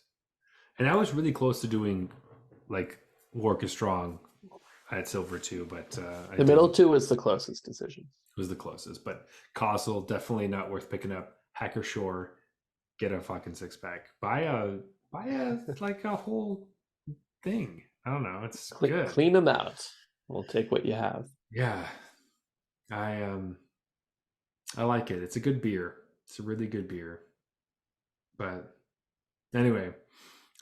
and I was really close to doing like Work is Strong at Silver too, but I The middle didn't. two was the closest decision. It was the closest, but Castle definitely not worth picking up. Hacker Shore, get a fucking six pack. Buy a like a whole thing. I don't know. It's good. Clean them out. We'll take what you have. Yeah, I I like it. It's a good beer. It's a really good beer. But anyway,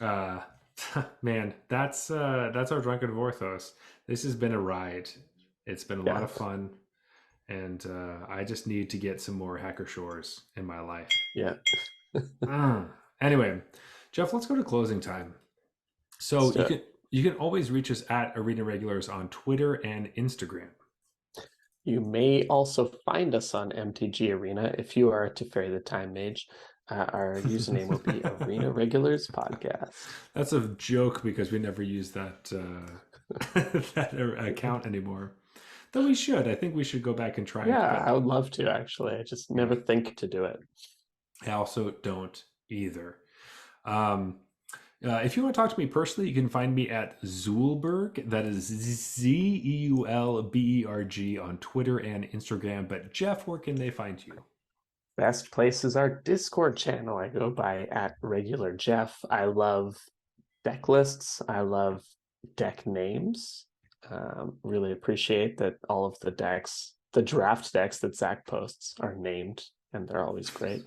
uh man, that's our Drunken Vorthos. This has been a ride. It's been a lot Yeah. of fun, and I just need to get some more Hacker Shores in my life. Yeah. Mm. Anyway, Jeff, let's go to closing time. So Let's do it. you can always reach us at Arena Regulars on Twitter and Instagram. You may also find us on MTG Arena if you are Teferi the Time Mage. Our username will be Arena Regulars Podcast. That's a joke because we never use that that account anymore. Though we should. I think we should go back and try it. Yeah, But I would love to actually. I just never think to do it. I also don't either. Um, if you want to talk to me personally, you can find me at Zulberg. That is Zeulberg on Twitter and Instagram. But Jeff, where can they find you? Best place is our Discord channel. I go by at Regular Jeff. I love deck lists. I love deck names. Really appreciate that all of the decks, the draft decks that Zach posts, are named, and they're always great.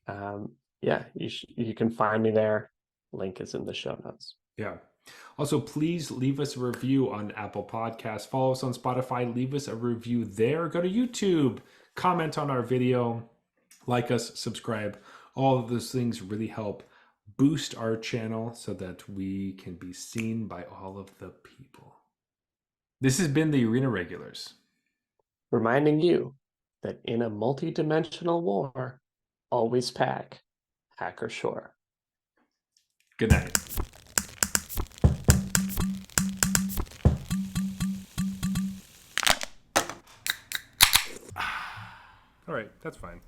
Yeah, you can find me there. Link is in the show notes. Yeah. Also, please leave us a review on Apple Podcasts. Follow us on Spotify. Leave us a review there. Go to YouTube. Comment on our video. Like us. Subscribe. All of those things really help boost our channel so that we can be seen by all of the people. This has been the Arena Regulars. Reminding you that in a multi-dimensional war, always pack Hacker Shore. Good night. All right, that's fine.